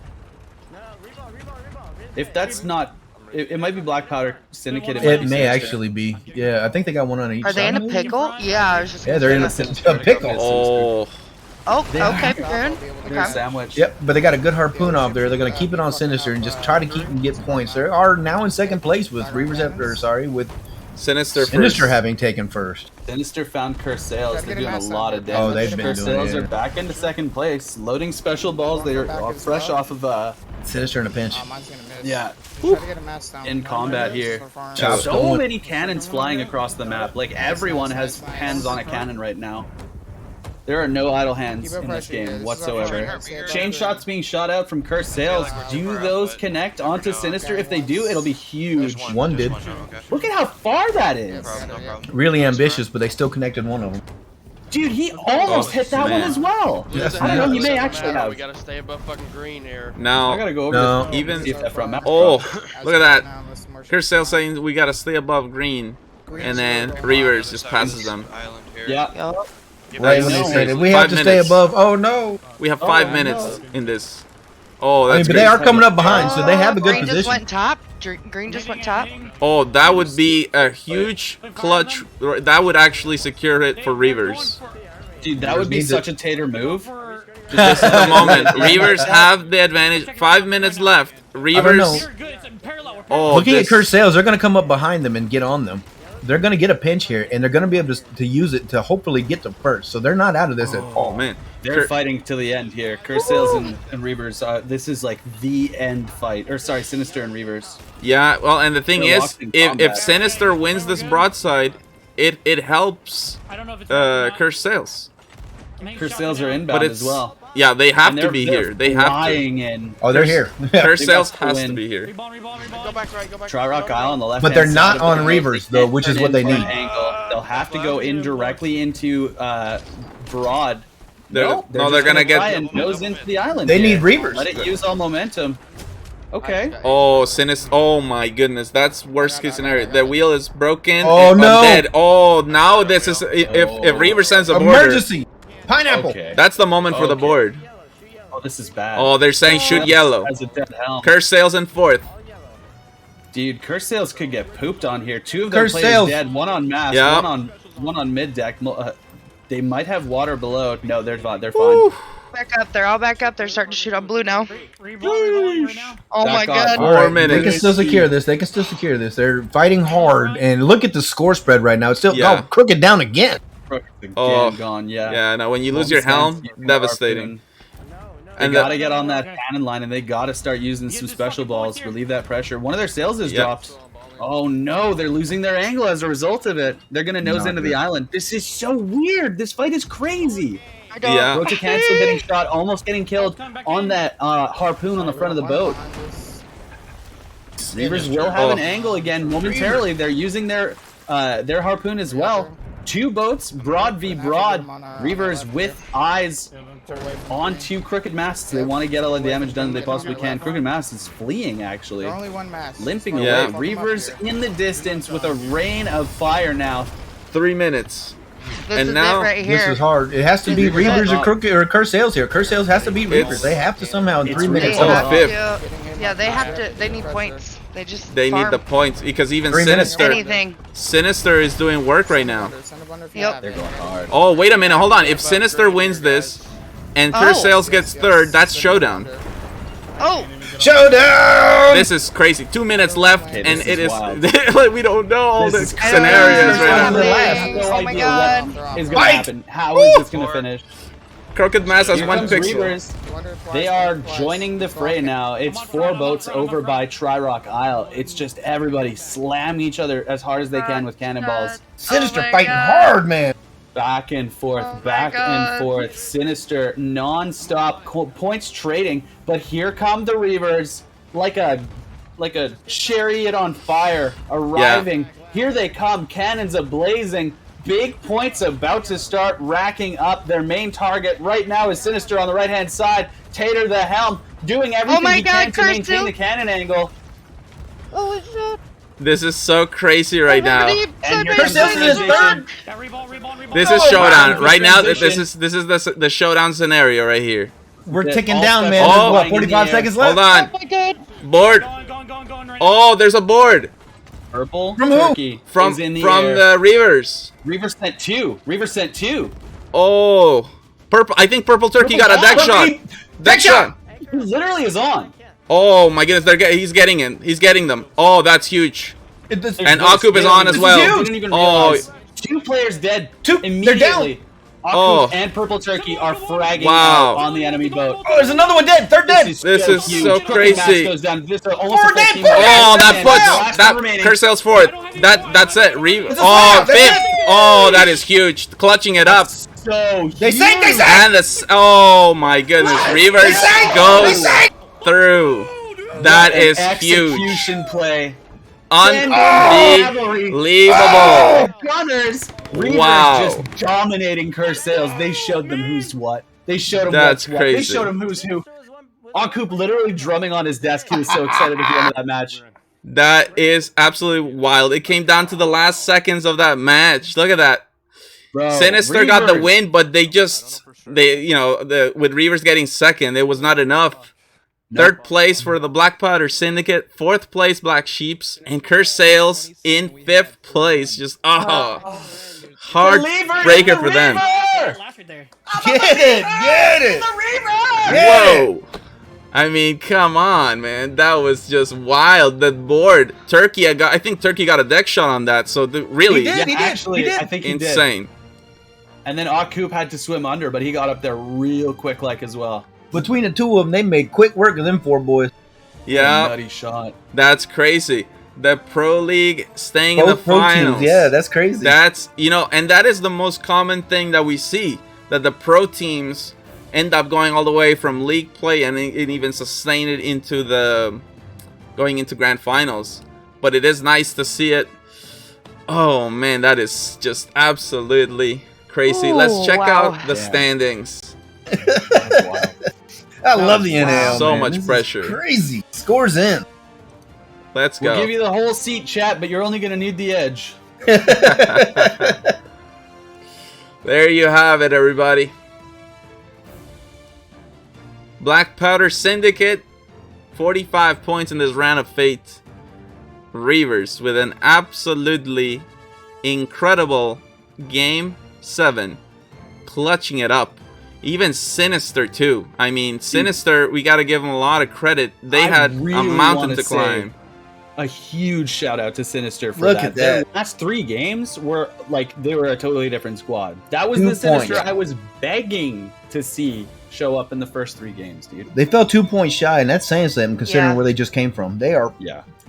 E: If that's not, it might be Black Powder Syndicate.
F: It may actually be. Yeah, I think they got one on each
G: Are
F: side.
G: they in a pickle? Yeah, I was just.
F: Yeah, they're in a pickle.
G: Oh, okay, Boone. Okay.
E: Sandwich.
F: Yep, but they got a good harpoon off there. They're going to keep it on Sinister and just try to keep and get points. They are now in second place with Reavers with
C: Sinister
F: having taken first.
E: Sinister found Curse Sales. They're doing a lot of damage.
F: Oh, they've been
E: Curse
F: doing
E: Sales
F: it.
E: are back into second place, loading special balls. They are fresh off of
F: Sinister in a pinch.
E: Yeah. In combat here.
F: Chop's
E: So
F: going.
E: many cannons flying across the map. Like everyone has hands on a cannon right now. There are no idle hands in this game whatsoever. Chain shots being shot out from Cursed Sails. Do those connect onto Sinister? If they do, it'll be huge.
F: One did.
E: Look at how far that is.
F: Really ambitious, but they still connected one of them.
E: Dude, he almost hit that one as well.
F: Yes,
E: I don't know, he may actually have.
L: We gotta stay above fucking green here.
C: Now,
E: I gotta go over this.
C: even
E: See if that front map
C: look at that. Here's Sales saying we gotta stay above green, and then Reavers just passes them.
E: Yeah.
F: Right when they said it, we have to stay above. Oh no!
C: We have 5 minutes in this. Oh, that's
F: but they are coming up behind, so they have a good
G: Green
F: position.
G: just went top. Green just went top.
C: Oh, that would be a huge clutch. That would actually secure it for Reavers.
E: Dude, that would be such a tater move.
C: This is the moment. Reavers have the advantage. 5 minutes left. Reavers. Oh,
F: looking at Cursed Sails, they're going to come up behind them and get on them. They're going to get a pinch here, and they're going to be able to use it to hopefully get to first. So they're not out of this at all.
C: Oh man,
E: they're fighting to the end here. Cursed Sails and Reavers. This is like the end fight. Or sorry, Sinister and Reavers.
C: Yeah, well, and the thing
E: They're
C: is,
E: locked in
C: if
E: combat.
C: Sinister wins this broadside, it helps Cursed Sails.
E: Cursed Sails are inbound as well.
C: Yeah, they have
E: And
C: to be here. They have
E: flying
C: to.
E: in.
F: Oh, they're here.
C: Cursed
E: They got
C: Sails
E: to
C: has to
E: win.
C: be here.
L: Go back right, go back.
E: Tri-Rock Isle on the left.
F: But they're not on Reavers, though, which is what they need.
E: They'll have to go in directly into Broad.
C: They're
E: just
C: gonna get.
E: try and nose into the island.
F: They
E: here.
F: need Reavers.
E: Let it use all momentum. Okay.
C: Oh, Sinister! Oh my goodness, that's worst case scenario. The wheel is broken.
F: Oh,
C: and
F: no.
C: I'm dead. Oh, now this is if Reaver sends a border.
F: Emergency! Pineapple!
E: Okay.
C: That's the moment for the board.
E: Oh, this is bad.
C: Oh, they're saying shoot yellow.
E: As a dead helm.
C: Cursed Sails in 4th.
E: Dude, Cursed Sails could get pooped on here. Two of their
F: Cursed
E: players
F: Sails.
E: dead. One on mast.
C: Yeah.
E: One on mid deck. They might have water below. No, they're fine. They're
C: Woo.
E: fine.
G: Back up. They're all back up. They're starting to shoot on blue now. Oh
E: Back
G: my
E: off.
G: god.
C: 4 minutes.
F: They can still secure this. They can still secure this. They're fighting hard, and look at the score spread right now. It's still crooked down again.
E: Again,
C: Oh,
E: gone. Yeah.
C: Yeah, now when you lose your helm, devastating.
E: They
C: And
E: gotta get on that cannon line, and they gotta start using some special balls, relieve that pressure. One of their sails is dropped. Oh no, they're losing their angle as a result of it. They're gonna nose into the island. This is so weird. This fight is crazy.
C: Yeah.
E: Road to cancel, getting shot, almost getting killed on that harpoon on the front of the boat. Reavers will have an angle again momentarily. They're using their harpoon as well. 2 boats, Broad v Broad. Reavers with eyes on 2 Crooked Masts. They want to get all the damage done that they possibly can. Crooked Mast is fleeing, actually.
M: Only one mast.
E: Limping
C: Yeah.
E: away. Reavers in the distance with a rain of fire now.
C: 3 minutes.
G: This
C: And
G: is
C: now-
G: it right here.
F: This is hard. It has to be Reavers or Crooked or Curse Sales here. Curse Sales has to beat Reavers. They have to somehow in 3
G: They
F: minutes.
G: have
C: fifth.
G: to. Yeah, they have to. They need points. They just.
C: They need
G: farm
C: the points because even
F: 3 minutes.
C: Sinister,
G: anything.
C: Sinister is doing work right now.
G: Yep.
E: They're going hard.
C: Oh, wait a minute, hold on. If Sinister wins this and Curse Sales gets third, that's showdown.
G: Oh.
F: Showdown!
C: This is crazy. 2 minutes left,
E: Okay,
C: and
E: this
C: it
E: is
C: is
E: wild.
C: like we don't know all the
E: This is
C: scenarios
E: crazy.
C: right now.
E: I have no
G: Oh my
E: idea
G: God.
E: what is going to happen. How is this going to finish?
C: Crooked Mass has
E: Here
C: 1
E: comes
C: pixel.
E: Reavers. They are joining the fray now. It's 4 boats over by Tri-Rock Isle. It's just everybody slamming each other as hard as they can with cannonballs.
F: Sinister
G: Oh my
F: fighting
G: God.
F: hard, man.
E: Back and forth,
G: Oh my
E: back
G: God.
E: and forth. Sinister, non-stop points trading. But here come the Reavers, like a chariot on fire, arriving. Here they come, cannons ablazing. Big points about to start racking up. Their main target right now is Sinister on the right-hand side. Tater the helm, doing everything
G: my
E: he
G: God,
E: can to
G: Curse
E: maintain
G: Hill.
E: the cannon angle.
G: Holy shit.
C: This is so crazy right now.
E: And here
F: Curse
E: comes
F: Sales
E: the
F: is third.
C: This is
F: Oh,
C: showdown.
E: wow.
C: Right now, this
E: Transition.
C: is the showdown scenario right here.
F: We're
E: Yeah,
F: ticking
E: all
F: down,
E: stuff
F: man.
C: is
F: There's,
C: flying
F: what,
E: in the
F: 45
E: air.
F: seconds left?
C: Hold on.
G: Oh my God.
C: Board. Oh, there's a board
E: Purple
F: From who?
E: Turkey
C: from
E: is in the
C: from
E: air.
C: the Reavers.
E: Reavers sent 2. Reavers sent 2.
C: Oh, purple. I think Purple Turkey got a deck shot. Deck shot.
E: He literally is on.
C: Oh my goodness, he's getting in. He's getting them. Oh, that's huge. And Akup is on as well.
E: Didn't even
C: Oh,
E: realize. 2 players dead.
F: They're
E: Immediately. Akup
C: Oh.
E: and Purple Turkey are fragging
C: Wow.
E: out on the enemy boat.
F: Oh, there's another one dead. Third dead.
C: This is
E: huge.
C: so
E: Crooked Mass
C: crazy.
E: goes down. This is almost
F: Four
E: a full
F: dead,
E: team
F: four
E: fight.
F: dead.
C: Oh, that
E: And
C: puts
E: the last one
C: that
E: remaining.
C: Curse Sales fourth. That's it.
F: It's a
C: Oh,
F: slap. That's
C: fifth.
F: it.
C: Oh, that is huge. Clutching it up.
E: So
F: They
E: huge.
F: sank. They sank.
C: And the oh my goodness, Reavers
F: sank! They
C: goes
F: sank!
C: through. That
E: An
C: is huge.
E: execution play.
C: Unbelievable.
E: Gunners. Reavers
C: Wow.
E: just dominating Curse Sales. They showed them who's what. They showed them
C: That's
E: what's what. They
C: crazy.
E: showed them who's who. Akup literally drumming on his desk. He was so excited at the end of that match.
C: That is absolutely wild. It came down to the last seconds of that match. Look at that.
E: Bro,
C: Sinister got the
E: Reavers.
C: win, but they with Reavers getting second, it was not enough. Third place for the Black Powder Syndicate, 4th place Black Sheeps, and Curse Sales in 5th place. Just heartbreaker for them.
F: Get it.
C: Whoa! I mean, come on, man. That was just wild. The board, I think Turkey got a deck shot on that. So really,
F: He did.
E: Actually, I think he did.
C: insane.
E: And then Akup had to swim under, but he got up there real quick, like as well.
F: Between the two of them, they made quick work of them 4 boys.
C: Yeah,
E: Nutty shot.
C: that's crazy. The Pro League staying in the
F: Both pro
C: finals.
F: teams. Yeah, that's crazy.
C: That's, and that is the most common thing that we see, that the pro teams end up going all the way from league play and even sustain it into going into grand finals. But it is nice to see it. Oh man, that is just absolutely crazy. Let's check out the standings.
F: I love the NAL.
C: So
F: man.
C: much
F: This is
C: pressure.
F: Crazy. Scores in.
C: Let's go.
E: We'll give you the whole seat, chat, but you're only going to need the edge.
C: There you have it, everybody. Black Powder Syndicate, 45 points in this round of fate. Reavers with an absolutely incredible Game 7. Clutching it up. Even Sinister, too. I mean, Sinister, we got to give them a lot of credit. They had a mountain to climb.
E: A huge shout out to Sinister for
F: Look
E: that.
F: at that.
E: Their last 3 games were like they were a totally different squad. That was
F: 2
E: the Sinister
F: points.
E: I was begging to see show up in the first 3 games, dude.
F: They fell 2 points shy, and that's saying something considering
G: Yeah.
F: where they just came from. They are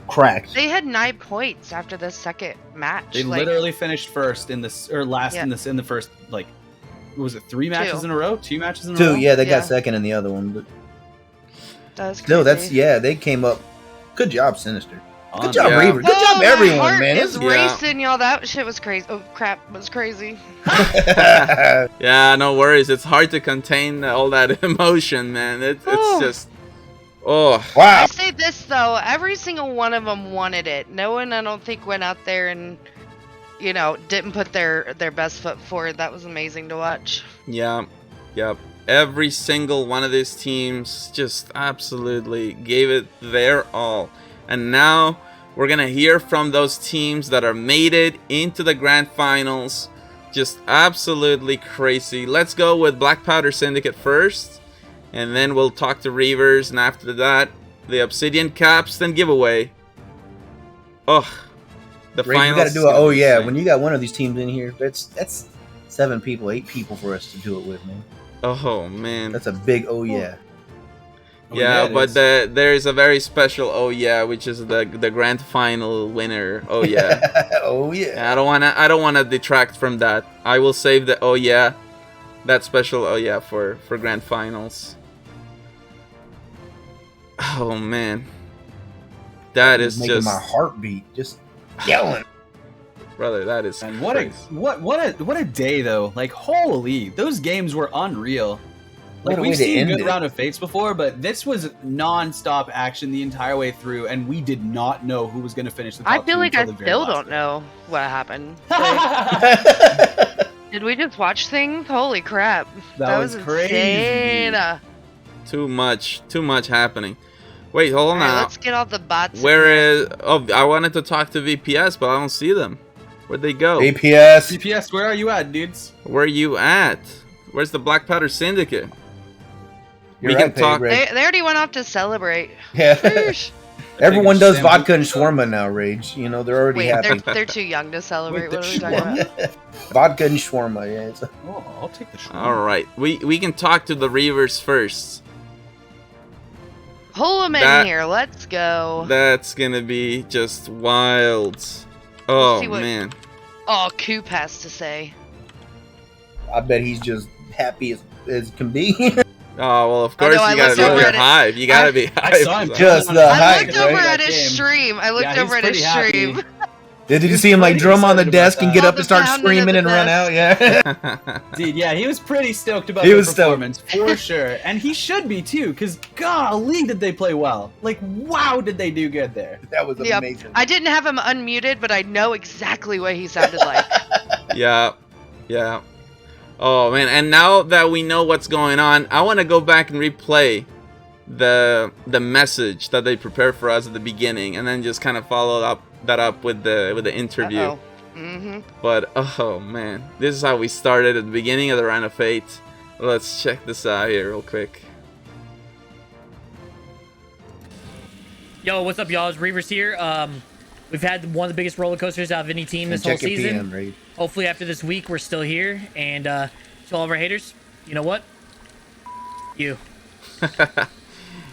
F: cracked.
G: They had 9 points after the second match.
E: They literally finished first in this or last in this in the first what was it 3 matches
G: 2.
E: in a row? 2 matches in a
F: 2,
E: row?
F: yeah, they got second in the other one, but
G: That's
F: still,
G: crazy.
F: they came up. Good job, Sinister. Good job, Reavers. Good job, everyone,
G: my heart
F: man.
G: is racing, y'all. That shit was crazy. Oh crap, it was crazy.
C: Yeah, no worries. It's hard to contain all that emotion, man. It's just, oh.
F: Wow.
G: I say this though, every single one of them wanted it. No one, I don't think, went out there and, you know, didn't put their best foot forward. That was amazing to watch.
C: Yeah, yep. Every single one of these teams just absolutely gave it their all. And now we're gonna hear from those teams that are made it into the grand finals. Just absolutely crazy. Let's go with Black Powder Syndicate first, and then we'll talk to Reavers, and after that, the Obsidian Caps, then giveaway. Ugh. The
F: Ray, you gotta do a oh yeah. When you got one of these teams in here, that's 7 people, 8 people for us to do it with, man.
C: Oh man.
F: That's a big oh yeah.
C: Yeah, but there's a very special oh yeah, which is the grand final winner. Oh yeah.
F: Oh yeah.
C: I don't wanna detract from that. I will save the oh yeah, that special oh yeah for grand finals. Oh man, that is
F: making
C: just
F: my heartbeat just yelling.
C: Brother, that is
E: and
C: crazy.
E: what a day though. Like holy, those games were unreal. Like we've seen good round of fates before, but this was non-stop action the entire way through, and we did not know who was going to finish the top
G: I feel
E: two
G: like I
E: until the very
G: still
E: last
G: don't
E: day.
G: know what happened. Did we just watch things? Holy crap.
E: That was
G: insane.
E: crazy.
C: Too much happening. Wait, hold on
G: All right,
C: now.
G: let's get all the bots.
C: Where is? Oh, I wanted to talk to VPS, but I don't see them. Where'd they go?
E: VPS, where are you at, dudes?
C: Where are you at? Where's the Black Powder Syndicate?
F: You're
C: we
F: right,
C: can talk.
G: They already went off to celebrate.
F: Yeah.
G: Sheesh.
F: Everyone does vodka and shawarma now, Rage. You know, they're already
G: Wait,
F: happy.
G: they're too young to celebrate. What are we talking about?
F: Vodka and shawarma, yeah.
E: Oh, I'll take the shawarma.
C: All right, we can talk to the Reavers first.
G: Pull them in here. Let's go.
C: That's gonna be just wild. Oh
G: see what-
C: man.
G: Oh, Coop has to say.
F: I bet he's just happy as can be.
C: Oh well, of course
G: Although
C: you gotta love your hype. You gotta be hype.
E: I saw him
F: just the
G: I
F: hype.
G: looked over
F: right?
G: at his stream. I looked over at his stream.
F: Did you see him like drum on the desk and get up and start screaming and run out? Yeah.
E: Dude, yeah, he was pretty stoked about
F: He
E: the
F: was stoked.
E: performance, for sure. And he should be, too, because golly, did they play well. Like, wow, did they do good there.
F: That was
G: Yep.
F: amazing.
G: I didn't have him unmuted, but I know exactly what he sounded like.
C: Yeah. Oh man, and now that we know what's going on, I want to go back and replay the message that they prepared for us at the beginning, and then just kind of follow that up with the interview.
G: Uh-oh. Mm-hmm.
C: But oh man, this is how we started at the beginning of the Round of Fate. Let's check this out here real quick.
J: Yo, what's up, y'all? It's Reavers here. We've had one of the biggest roller coasters out of any team this whole
F: check your
J: season.
F: PM, Raid.
J: Hopefully, after this week, we're still here. And to all of our haters, you know what? You.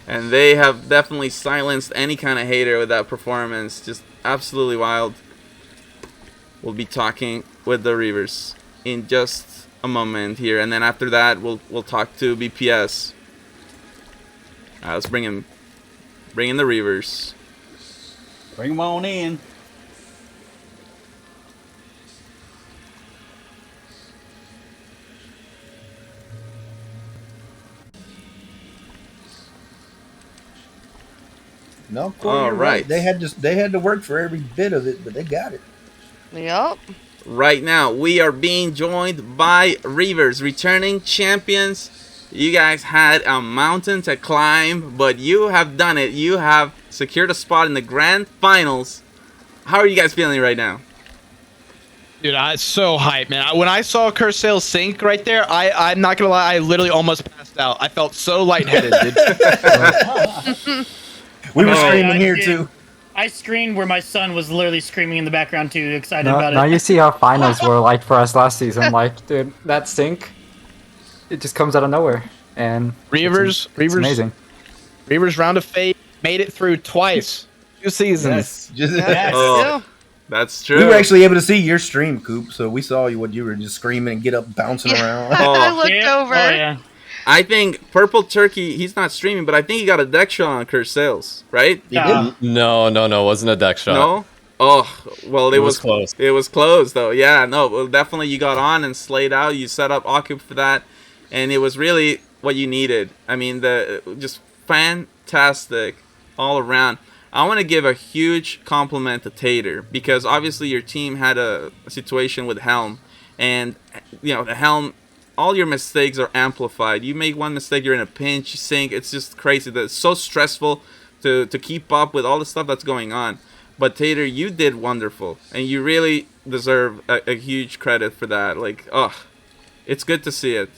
C: And they have definitely silenced any kind of hater with that performance. Just absolutely wild. We'll be talking with the Reavers in just a moment here, and then after that, we'll talk to BPS. Let's bring in the Reavers.
E: Bring them on in.
F: No, Corey,
C: All
F: you're
C: right.
F: They had to work for every bit of it, but they got it.
G: Yep.
C: Right now, we are being joined by Reavers, returning champions. You guys had a mountain to climb, but you have done it. You have secured a spot in the grand finals. How are you guys feeling right now?
T: Dude, I'm so hyped, man. When I saw Curse Sales sink right there, I'm not gonna lie, I literally almost passed out. I felt so lightheaded, dude.
F: We were screaming
J: I
F: here
J: did.
F: too.
J: I screamed where my son was literally screaming in the background too, excited
U: Now,
J: about
U: now
J: it.
U: you see how finals were like for us last season. Like, dude, that sync, it just comes out of nowhere. And
T: Reavers,
U: it's amazing.
T: Reavers Round of Fate made it through twice. 2 seasons.
C: Oh, that's true.
F: We were actually able to see your stream, Coop, so we saw what you were just screaming and get up, bouncing around.
G: I looked over.
J: Oh, yeah.
C: I think Purple Turkey, he's not streaming, but I think he got a deck shot on Curse Sales, right?
S: No, wasn't a deck shot.
C: No? Oh, well, it was
S: close.
C: It was close, though. Yeah, no, well, definitely you got on and slayed out. You set up Occup for that, and it was really what you needed. I mean, just fantastic all around. I want to give a huge compliment to Tater, because obviously your team had a situation with Helm, and, you know, the Helm, all your mistakes are amplified. You make one mistake, you're in a pinch, you sink. It's just crazy. It's so stressful to keep up with all the stuff that's going on. But Tater, you did wonderful, and you really deserve a huge credit for that. Like, it's good to see it.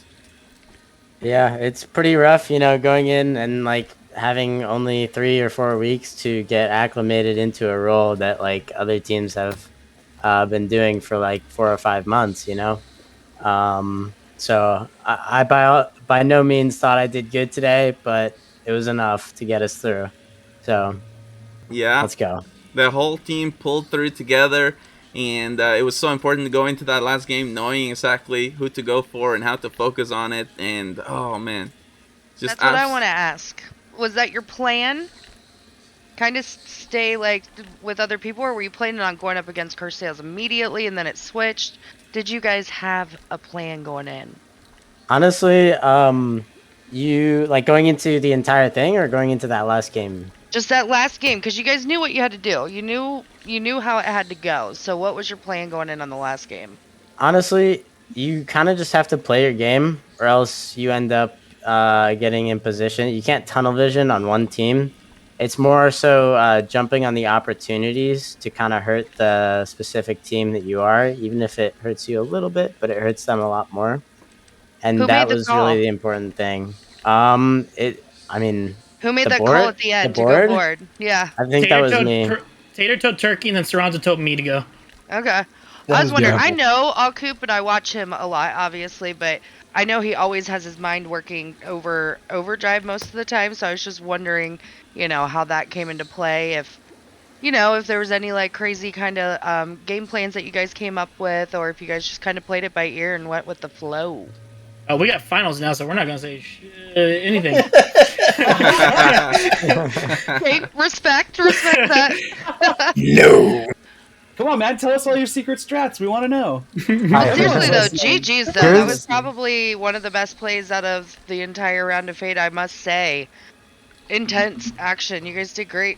D: Yeah, it's pretty rough, you know, going in and like having only 3 or 4 weeks to get acclimated into a role that like other teams have been doing for like 4 or 5 months, you know. So I by no means thought I did good today, but it was enough to get us through. So
C: yeah,
D: let's go.
C: The whole team pulled through together, and it was so important to go into that last game knowing exactly who to go for and how to focus on it. And oh man,
G: that's what I want to ask. Was that your plan? Kind of stay like with other people, or were you planning on going up against Curse Sales immediately and then it switched? Did you guys have a plan going in?
D: Honestly, you like going into the entire thing or going into that last game?
G: Just that last game, because you guys knew what you had to do. You knew how it had to go. So what was your plan going in on the last game?
D: Honestly, you kind of just have to play your game, or else you end up getting in position. You can't tunnel vision on one team. It's more so jumping on the opportunities to kind of hurt the specific team that you are, even if it hurts you a little bit, but it hurts them a lot more. And that was really the important thing. I mean,
G: who made that call at the end to go board? Yeah,
D: I think that was me.
J: Tater told Turkey, and then Saranza told me to go.
G: Okay. I was wondering. I know Alcoop, and I watch him a lot, obviously, but I know he always has his mind working overdrive most of the time. So I was just wondering, you know, how that came into play. If there was any like crazy kind of game plans that you guys came up with, or if you guys just kind of played it by ear and went with the flow.
J: Oh, we got finals now, so we're not gonna say anything.
G: Okay, respect that.
E: No. Come on, man. Tell us all your secret strats. We want to know.
G: Seriously, though, GG's, though. That was probably one of the best plays out of the entire round of Fate, I must say. Intense action. You guys did great.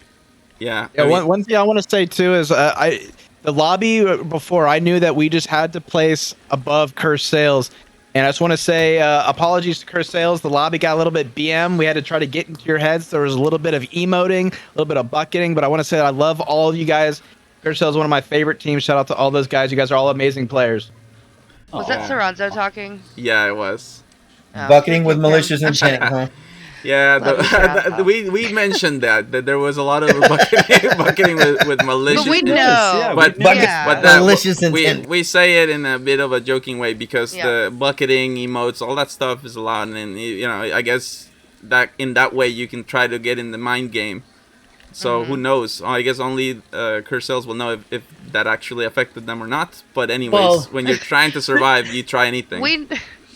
C: Yeah.
T: One thing I want to say, too, is the lobby before, I knew that we just had to place above Curse Sales. And I just want to say apologies to Curse Sales. The lobby got a little bit BM. We had to try to get into your heads. There was a little bit of emoting, a little bit of bucketing. But I want to say I love all of you guys. Curse Sales is one of my favorite teams. Shout out to all those guys. You guys are all amazing players.
G: Was that Saranzo talking?
C: Yeah, it was.
F: Bucketing with malicious intent, huh?
C: Yeah, we mentioned that there was a lot of bucketing with malicious.
G: But we know,
C: but
F: malicious intent.
C: We say it in a bit of a joking way because the bucketing emotes, all that stuff is allowed, and you know, I guess that in that way you can try to get in the mind game. So who knows? I guess only Curse Sales will know if that actually affected them or not. But anyways, when you're trying to survive, you try anything.
G: We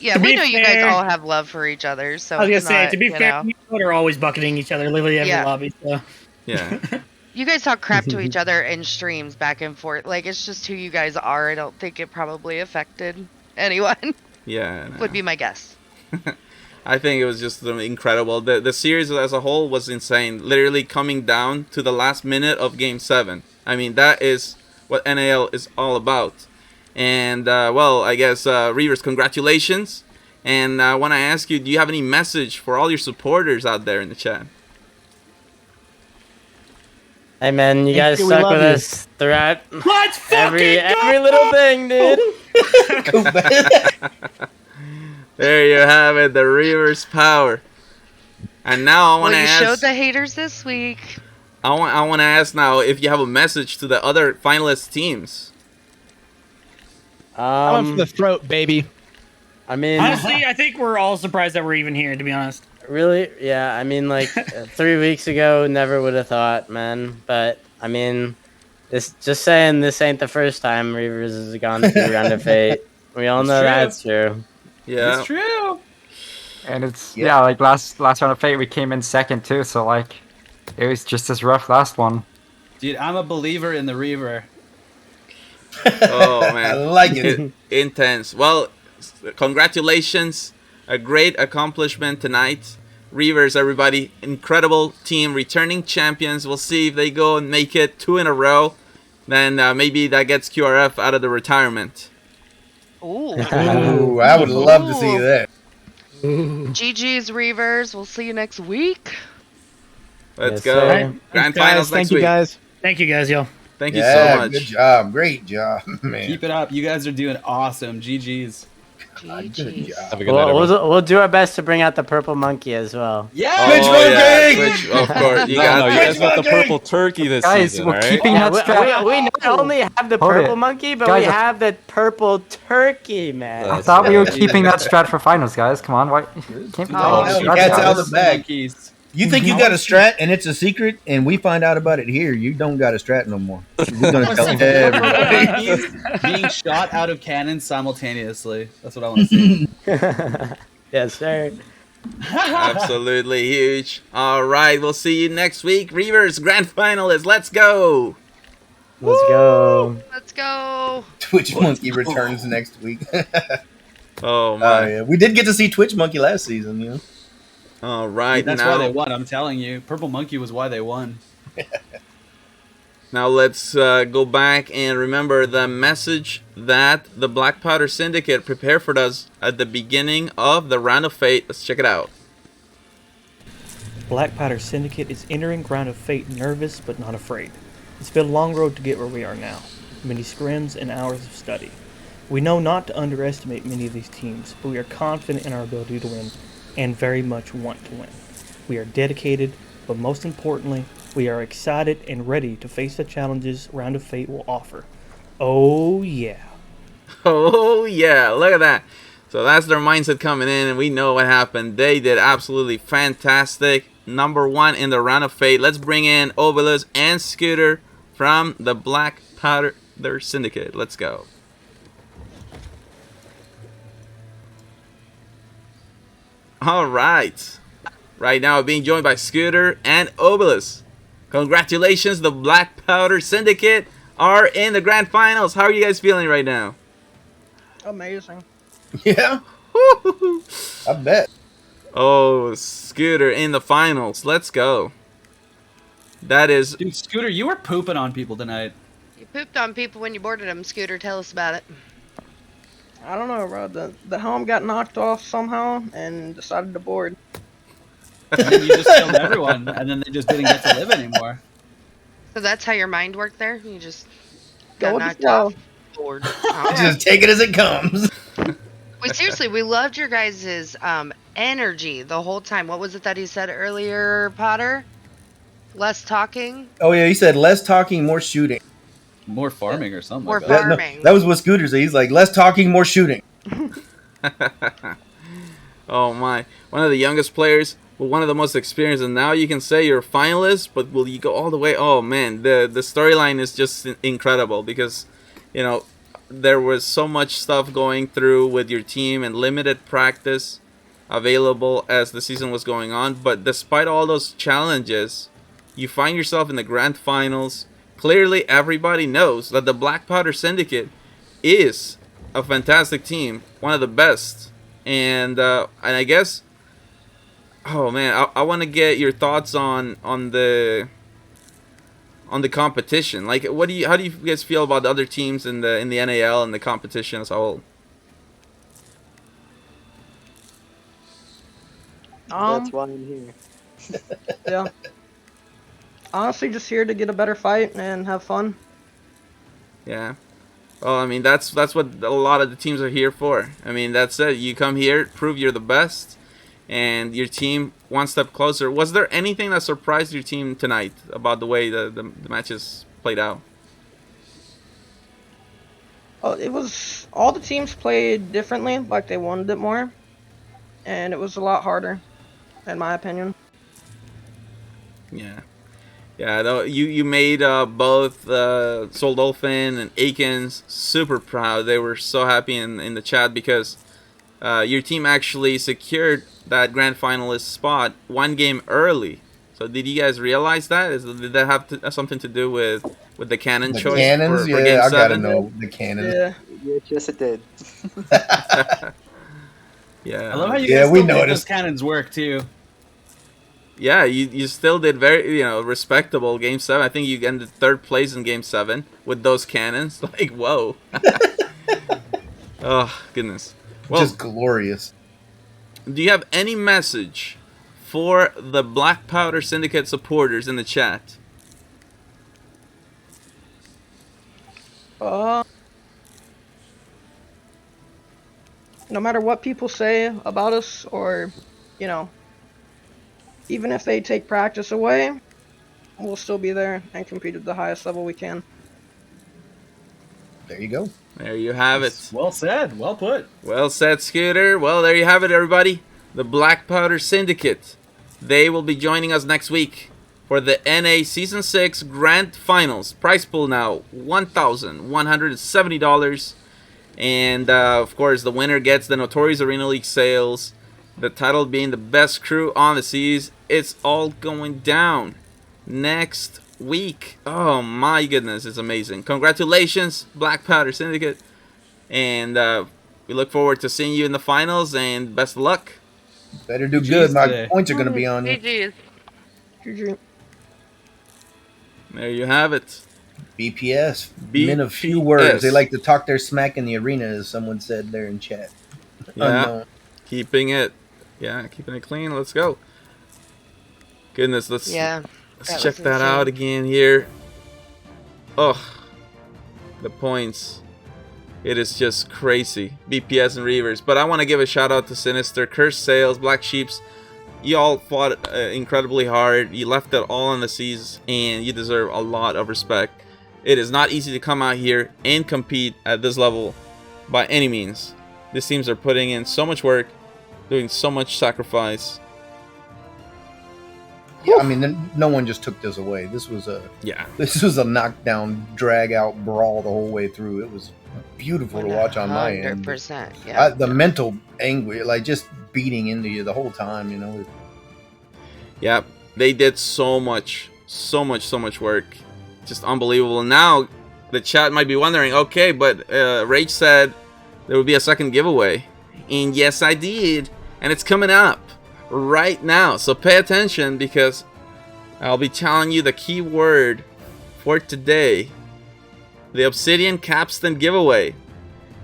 G: know you guys all have love for each other. So
J: I was gonna say, to be fair, you are always bucketing each other, literally every lobby. So.
C: Yeah.
G: You guys talk crap to each other in streams back and forth. Like, it's just who you guys are. I don't think it probably affected anyone.
C: Yeah. No.
G: Would be my guess.
C: I think it was just incredible. The series as a whole was insane. Literally coming down to the last minute of Game 7. I mean, that is what NAL is all about. And, well, I guess, Reavers, congratulations. And I want to ask you, do you have any message for all your supporters out there in the chat?
D: Hey, man, you guys stuck with us throughout every little thing, dude.
C: There you have it, the Reavers power. And now I want to ask...
G: you showed the haters this week.
C: I want to ask now if you have a message to the other finalist teams.
T: I went for the throat, baby.
D: I mean...
J: Honestly, I think we're all surprised that we're even here, to be honest.
D: Really? Yeah, I mean, like, 3 weeks ago, never would have thought, man. But, I mean, just saying this ain't the first time Reavers has gone through Round of Fate. We all know that's true.
C: Yeah.
E: It's true.
U: And it's yeah, like last round of Fate we came in second too, so like it was just as rough last one.
E: Dude, I'm a believer in the Reaver.
C: Oh man,
F: I like it.
C: Intense. Well, congratulations, a great accomplishment tonight. Reavers, everybody, incredible team, returning champions. We'll see if they go and make it 2 in a row. Then maybe that gets QRF out of the retirement.
G: Ooh.
F: Ooh, I would love to see that.
G: GG's Reavers. We'll see you next week.
C: Let's
D: Yes,
C: go.
D: sir.
C: Grand
T: Thanks, guys.
C: finals next
T: Thank you,
C: week.
T: guys.
J: Thank you guys, yo.
C: Thank you so much.
F: Good job. Great job, man.
E: Keep it up. You guys are doing awesome. GG's.
F: Good job.
S: Have a good night, everyone.
D: We'll do our best to bring out the purple monkey as well.
E: Yeah.
F: Twitch monkey!
C: Twitch, of course. You
S: No,
C: got
S: you guys got the purple turkey this
U: Guys,
S: season,
U: we're
S: alright?
U: keeping
D: Yeah,
U: that strat.
D: we not only have the
U: Hold
D: purple
U: it.
D: monkey, but
U: Guys,
D: we have the purple turkey, man.
U: I thought we were keeping that strat for finals, guys. Come on, why can't be
F: Oh,
U: taking
F: no,
U: strats,
F: cat's out
U: guys?
F: of the bag. You think you got a strat and it's a secret, and we find out about it here? You don't got a strat no more. We're gonna tell everybody.
E: Being shot out of cannons simultaneously. That's what I want to see.
D: Yes, sir.
C: Absolutely huge. All right, we'll see you next week. Reavers, grand finalists. Let's go.
D: Let's go.
G: Let's go.
F: Twitch Monkey returns next week.
C: Oh my.
F: Yeah. We did get to see Twitch Monkey last season, you know.
C: All right,
E: That's
C: now,
E: why they won. I'm telling you, Purple Monkey was why they won.
C: now let's go back and remember the message that the Black Powder Syndicate prepared for us at the beginning of the Round of Fate. Let's check it out.
I: Black Powder Syndicate is entering Round of Fate nervous but not afraid. It's been a long road to get where we are now. Many scrims and hours of study. We know not to underestimate many of these teams, but we are confident in our ability to win and very much want to win. We are dedicated, but most importantly, we are excited and ready to face the challenges Round of Fate will offer. Oh yeah.
C: Oh yeah, look at that. So that's their mindset coming in, and we know what happened. They did absolutely fantastic. #1 in the Round of Fate. Let's bring in Obelisk and Scooter from the Black Powder Syndicate. Let's go. All right. Right now, being joined by Scooter and Obelisk. Congratulations, the Black Powder Syndicate are in the grand finals. How are you guys feeling right now?
V: Amazing.
F: Yeah. I bet.
C: Oh, Scooter in the finals. Let's go. That is...
E: Dude, Scooter, you were pooping on people tonight.
G: You pooped on people when you boarded them, Scooter. Tell us about it.
V: I don't know, bro. The helm got knocked off somehow and decided to board.
E: And then you just killed everyone, and then they just didn't get to live anymore.
G: So that's how your mind worked there? You just
V: Go
G: got
V: with the
G: knocked
V: flow.
G: off? Bored.
F: Just take it as it comes.
G: Wait, seriously, we loved your guys' energy the whole time. What was it that he said earlier, Potter? Less talking?
F: Oh yeah, he said less talking, more shooting.
E: More farming or something
G: More
E: like that.
G: farming.
F: That was what Scooter said. He's like, less talking, more shooting.
C: Oh my. One of the youngest players, but one of the most experienced, and now you can say you're a finalist, but will you go all the way? Oh man, the storyline is just incredible because, you know, there was so much stuff going through with your team and limited practice available as the season was going on, but despite all those challenges, you find yourself in the grand finals. Clearly everybody knows that the Black Powder Syndicate is a fantastic team, one of the best, and I guess, oh man, I want to get your thoughts on the competition. Like, how do you guys feel about the other teams in the NAL and the competition as a whole?
V: That's
H: why I'm here.
V: Yeah. Honestly, just here to get a better fight and have fun.
C: Yeah. Well, I mean, that's what a lot of the teams are here for. I mean, that's it. You come here, prove you're the best, and your team one step closer. Was there anything that surprised your team tonight about the way the matches played out?
V: Oh, it was all the teams played differently, like they wanted it more, and it was a lot harder, in my opinion.
C: Yeah. Yeah, though you made both Soul Dolphin and Akins super proud. They were so happy in the chat because your team actually secured that grand finalist spot 1 game early. So did you guys realize that? Did that have something to do with the cannon
F: The
C: choice
F: cannons,
C: for
F: yeah,
C: game
F: I gotta
C: 7?
F: know the cannons.
V: Yeah.
O: Yes, it did.
C: Yeah.
E: I love how you
F: Yeah,
E: guys
F: we
E: still made
F: noticed.
E: those cannons work too.
C: Yeah, you still did very, respectable game 7. I think you ended 3rd place in game 7 with those cannons. Like, whoa. Oh, goodness. Well,
F: Just glorious.
C: do you have any message for the Black Powder Syndicate supporters in the chat?
V: No matter what people say about us, or, even if they take practice away, we'll still be there and compete at the highest level we can.
F: There you go.
C: There you have it.
E: Well said. Well put.
C: Well said, Scooter. Well, there you have it, everybody. The Black Powder Syndicate. They will be joining us next week for the NA Season 6 Grand Finals. Prize pool now, $1,170. And, of course, the winner gets the Notorious Arena League sales. The title being the best crew on the seas. It's all going down next week. Oh, my goodness. It's amazing. Congratulations, Black Powder Syndicate. And we look forward to seeing you in the finals. And best of luck.
F: Better do good. My points are going to be on you.
V: GG.
C: There you have it.
F: BPS. Men of few words. They like to talk their smack in the arena, as someone said there in chat.
C: Yeah.
F: Unknown.
C: Keeping it clean. Let's go. Goodness, let's check that out again here. Oh, the points. It is just crazy. BPS and Reavers. But I want to give a shout out to Sinister, Cursed Sales, Black Sheeps. You all fought incredibly hard. You left it all on the seas, and you deserve a lot of respect. It is not easy to come out here and compete at this level by any means. These teams are putting in so much work, doing so much sacrifice.
F: Yeah, I mean, no one just took this away. This was a knockdown, drag out brawl the whole way through. It was beautiful to watch on my end.
G: 100%. Yeah.
F: The mental anguish, like just beating into you the whole time,
C: Yeah, they did so much work. Just unbelievable. Now, the chat might be wondering, okay, but Rage said there would be a second giveaway. And yes, I did. And it's coming up right now. So pay attention, because I'll be telling you the key word for today. The Obsidian Capstan giveaway.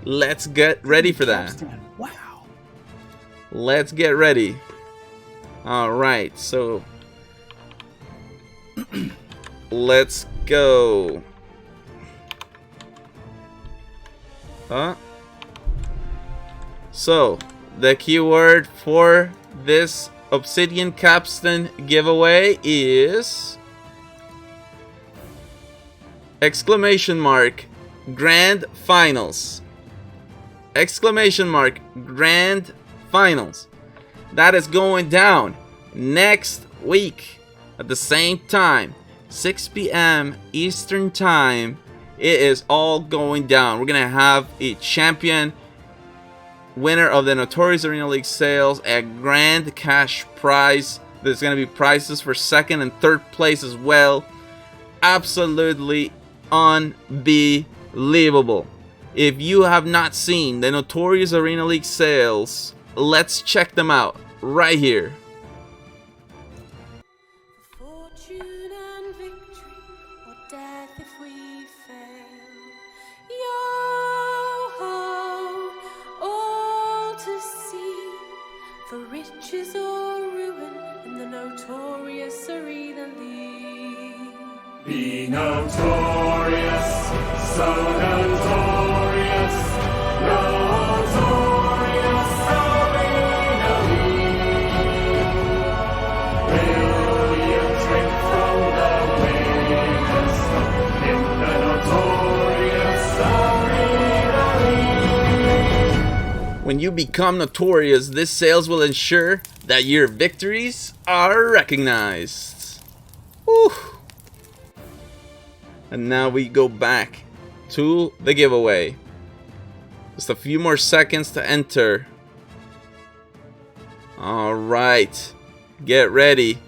C: Let's get ready for that.
E: Wow.
C: Let's get ready. Alright, so let's go. So, the keyword for this Obsidian Capstan giveaway is exclamation mark Grand Finals. Exclamation mark Grand Finals. That is going down next week at the same time, 6 p.m. Eastern Time. It is all going down. We're going to have a champion, winner of the Notorious Arena League sales, a grand cash prize. There's going to be prizes for 2nd and 3rd place as well. Absolutely unbelievable. If you have not seen the Notorious Arena League sales, let's check them out right here.
A: For riches or ruin in the Notorious Arena League. Be notorious, so notorious, Notorious Arena League. Will you drink from the winners in the Notorious Arena League?
C: When you become notorious, this sales will ensure that your victories are recognized. Whew. And now we go back to the giveaway. Just a few more seconds to enter All right, get ready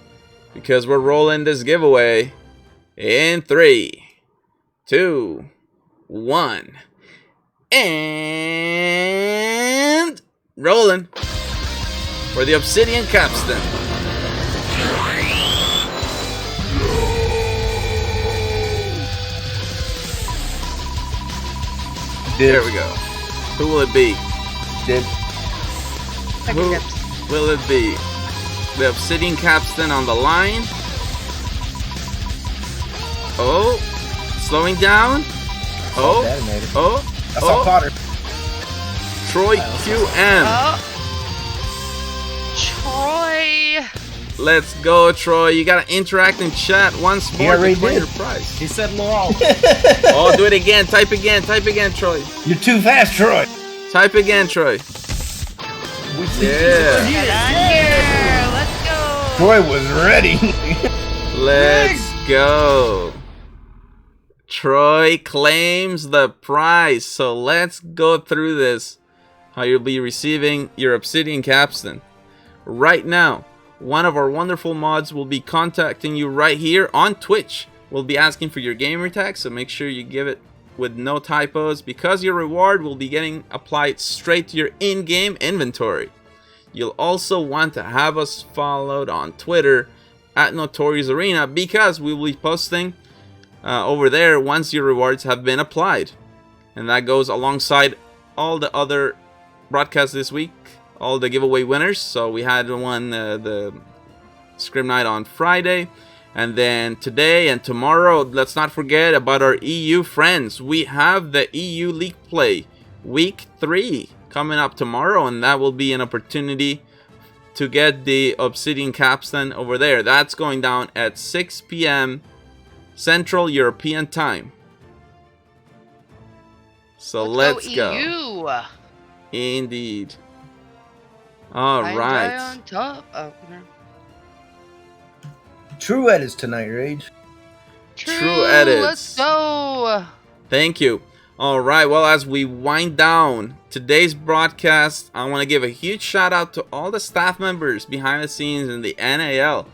C: because we're rolling this giveaway in 3, 2, 1, and rolling for the Obsidian Capstan. There we go. Who will it be? Who will it be? The Obsidian Capstan on the line. Oh, slowing down. Oh,
F: I saw Potter.
C: Troy QM.
G: Troy.
C: Let's go, Troy. You gotta interact in chat once more to claim your prize.
E: He said lol.
C: Oh, do it again. Type again, Troy.
F: You're too fast, Troy.
C: Type again, Troy. Yeah.
G: Let's go.
F: Troy was ready.
C: Let's go. Troy claims the prize. So let's go through this. How you'll be receiving your Obsidian Capstan. Right now, one of our wonderful mods will be contacting you right here on Twitch. We'll be asking for your gamer tag, so make sure you give it with no typos because your reward will be getting applied straight to your in-game inventory. You'll also want to have us followed on Twitter at Notorious Arena because we will be posting over there once your rewards have been applied. And that goes alongside all the other broadcasts this week, all the giveaway winners. So we had one, the Scrim Night on Friday. And then today and tomorrow, let's not forget about our EU friends. We have the EU League Play Week 3 coming up tomorrow, and that will be an opportunity to get the Obsidian Capstan over there. That's going down at 6 p.m. Central European Time. So let's go.
G: EU.
C: Indeed. All right.
G: On top. Oh, no.
F: True edits tonight, Rage.
C: True edits.
G: Let's go.
C: Thank you. All right. Well, as we wind down today's broadcast, I want to give a huge shout out to all the staff members behind the scenes in the NAL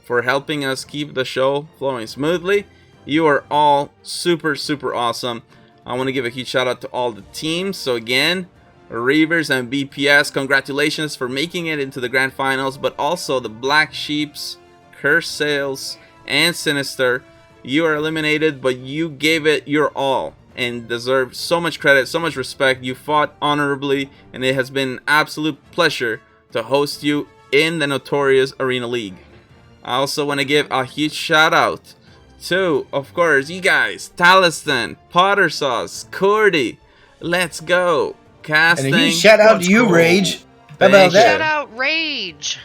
C: for helping us keep the show flowing smoothly. You are all super, super awesome. I want to give a huge shout out to all the teams. So again, Reavers and BPS, congratulations for making it into the grand finals, but also the Black Sheeps, Curse Sales, and Sinister. You are eliminated, but you gave it your all and deserve so much credit, so much respect. You fought honorably, and it has been an absolute pleasure to host you in the Notorious Arena League. I also want to give a huge shout out to, of course, you guys, Talistan, Potter Sauce, Cordy, Let's Go, Casting.
F: And a huge shout out to you, Rage. How about that?
G: Shout out Rage.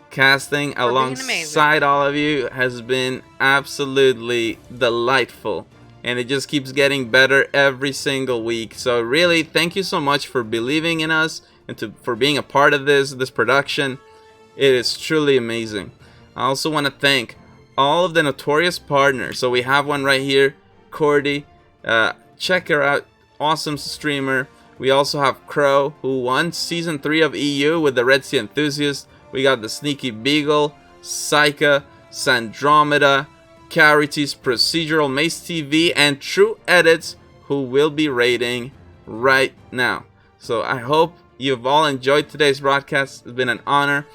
C: Casting alongside all of you has been absolutely delightful, and it just keeps getting better every single week. So really, thank you so much for believing in us and for being a part of this production. It is truly amazing. I also want to thank all of the Notorious partners. So we have one right here, Cordy. Check her out, awesome streamer. We also have Crow, who won Season 3 of EU with the Red Sea Enthusiast. We got the Sneaky Beagle, Psycha, Sandromeda, Carities, Procedural Mace TV, and True Edits, who will be rating right now. So I hope you've all enjoyed today's broadcast. It's been an honor.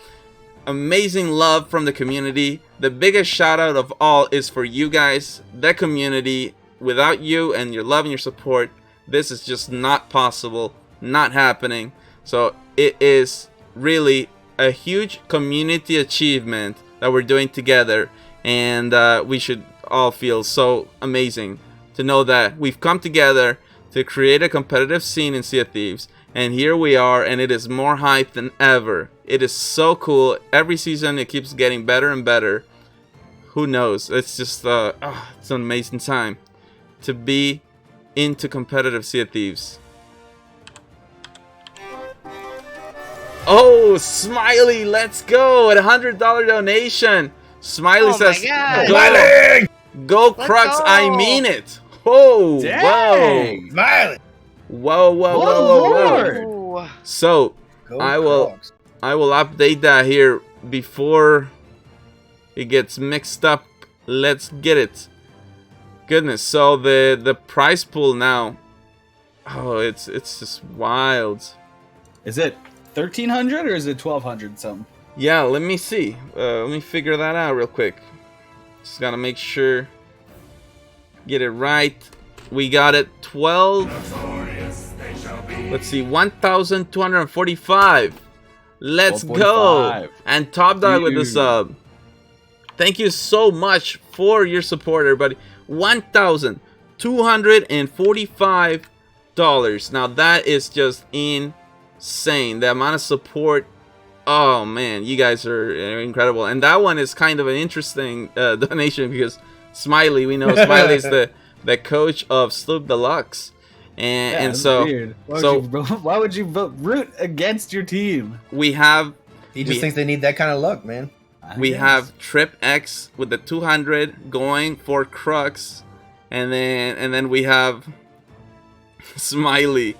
C: Amazing love from the community. The biggest shout out of all is for you guys, the community. Without you and your love and your support, this is just not possible, not happening. So it is really a huge community achievement that we're doing together, and we should all feel so amazing to know that we've come together to create a competitive scene in Sea of Thieves, and here we are, and it is more hype than ever. It is so cool. Every season it keeps getting better and better. Who knows? It's just it's an amazing time to be into competitive Sea of Thieves. Oh, Smiley, let's go at $100 donation. Smiley says, go Crux, go. I mean it. Oh, whoa.
F: Smiley.
C: Whoa. So, I will I will update that here before it gets mixed up. Let's get it. Goodness, so the prize pool now. Oh, it's just wild.
E: Is it 1,300 or is it 1,200 something?
C: Yeah, let me see. Let me figure that out real quick. Just gotta make sure. Get it right. We got it 12. Let's see, 1,245. Let's go. And Top Dog with the sub. Thank you so much for your support, everybody. $1,245. Now that is just insane. The amount of support. Oh man, you guys are incredible. And that one is kind of an interesting donation because Smiley, we know Smiley is the coach of Sloop Deluxe. And so,
E: weird. Why would you root against your team?
C: We have.
F: He just thinks they need that kind of luck, man.
C: We have Trip X with the 200 going for Crux, and then we have Smiley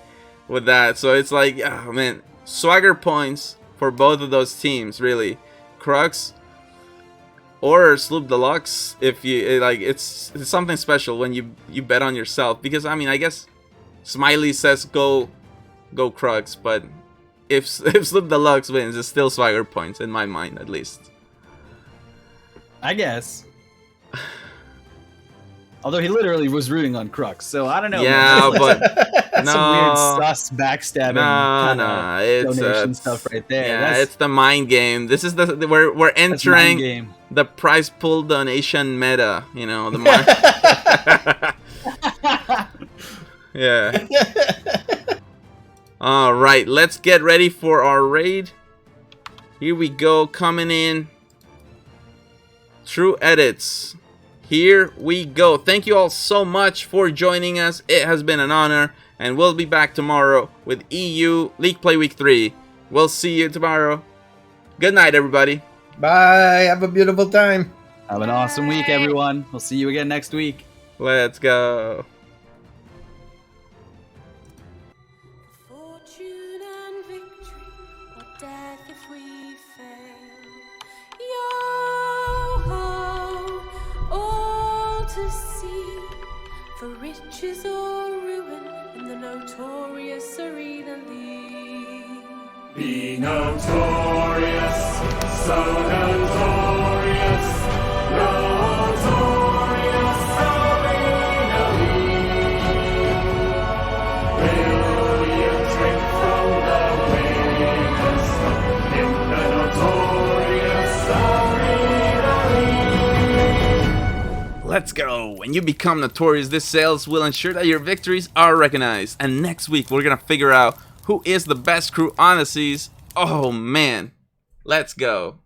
C: with that. So it's like, oh man, swagger points for both of those teams, really. Crux or Sloop Deluxe, if you like, it's something special when you bet on yourself, because I mean, I guess Smiley says go Crux, but if Sloop Deluxe wins, it's still swagger points in my mind, at least.
E: I guess. Although he literally was rooting on Crux, so I don't know.
C: Yeah, but
E: that's
C: no,
E: some weird sus backstabbing
C: it's
E: donation stuff right there.
C: Yeah, it's the mind game. This is we're entering the prize pool donation meta. You know, the mind. Yeah. All right, let's get ready for our raid. Here we go, coming in. True edits. Here we go. Thank you all so much for joining us. It has been an honor, and we'll be back tomorrow with EU League Play Week 3. We'll see you tomorrow. Good night, everybody.
F: Bye. Have a beautiful time.
E: Have an awesome week, everyone. We'll see you again next week.
C: Let's go.
A: For riches or ruin, in the notorious arena league.
B: Be notorious, so notorious, notorious arena league. Will you drink from the winners in the notorious arena league?
C: Let's go. When you become notorious, this sales will ensure that your victories are recognized. And next week, we're going to figure out who is the best crew on the seas. Oh, man. Let's go.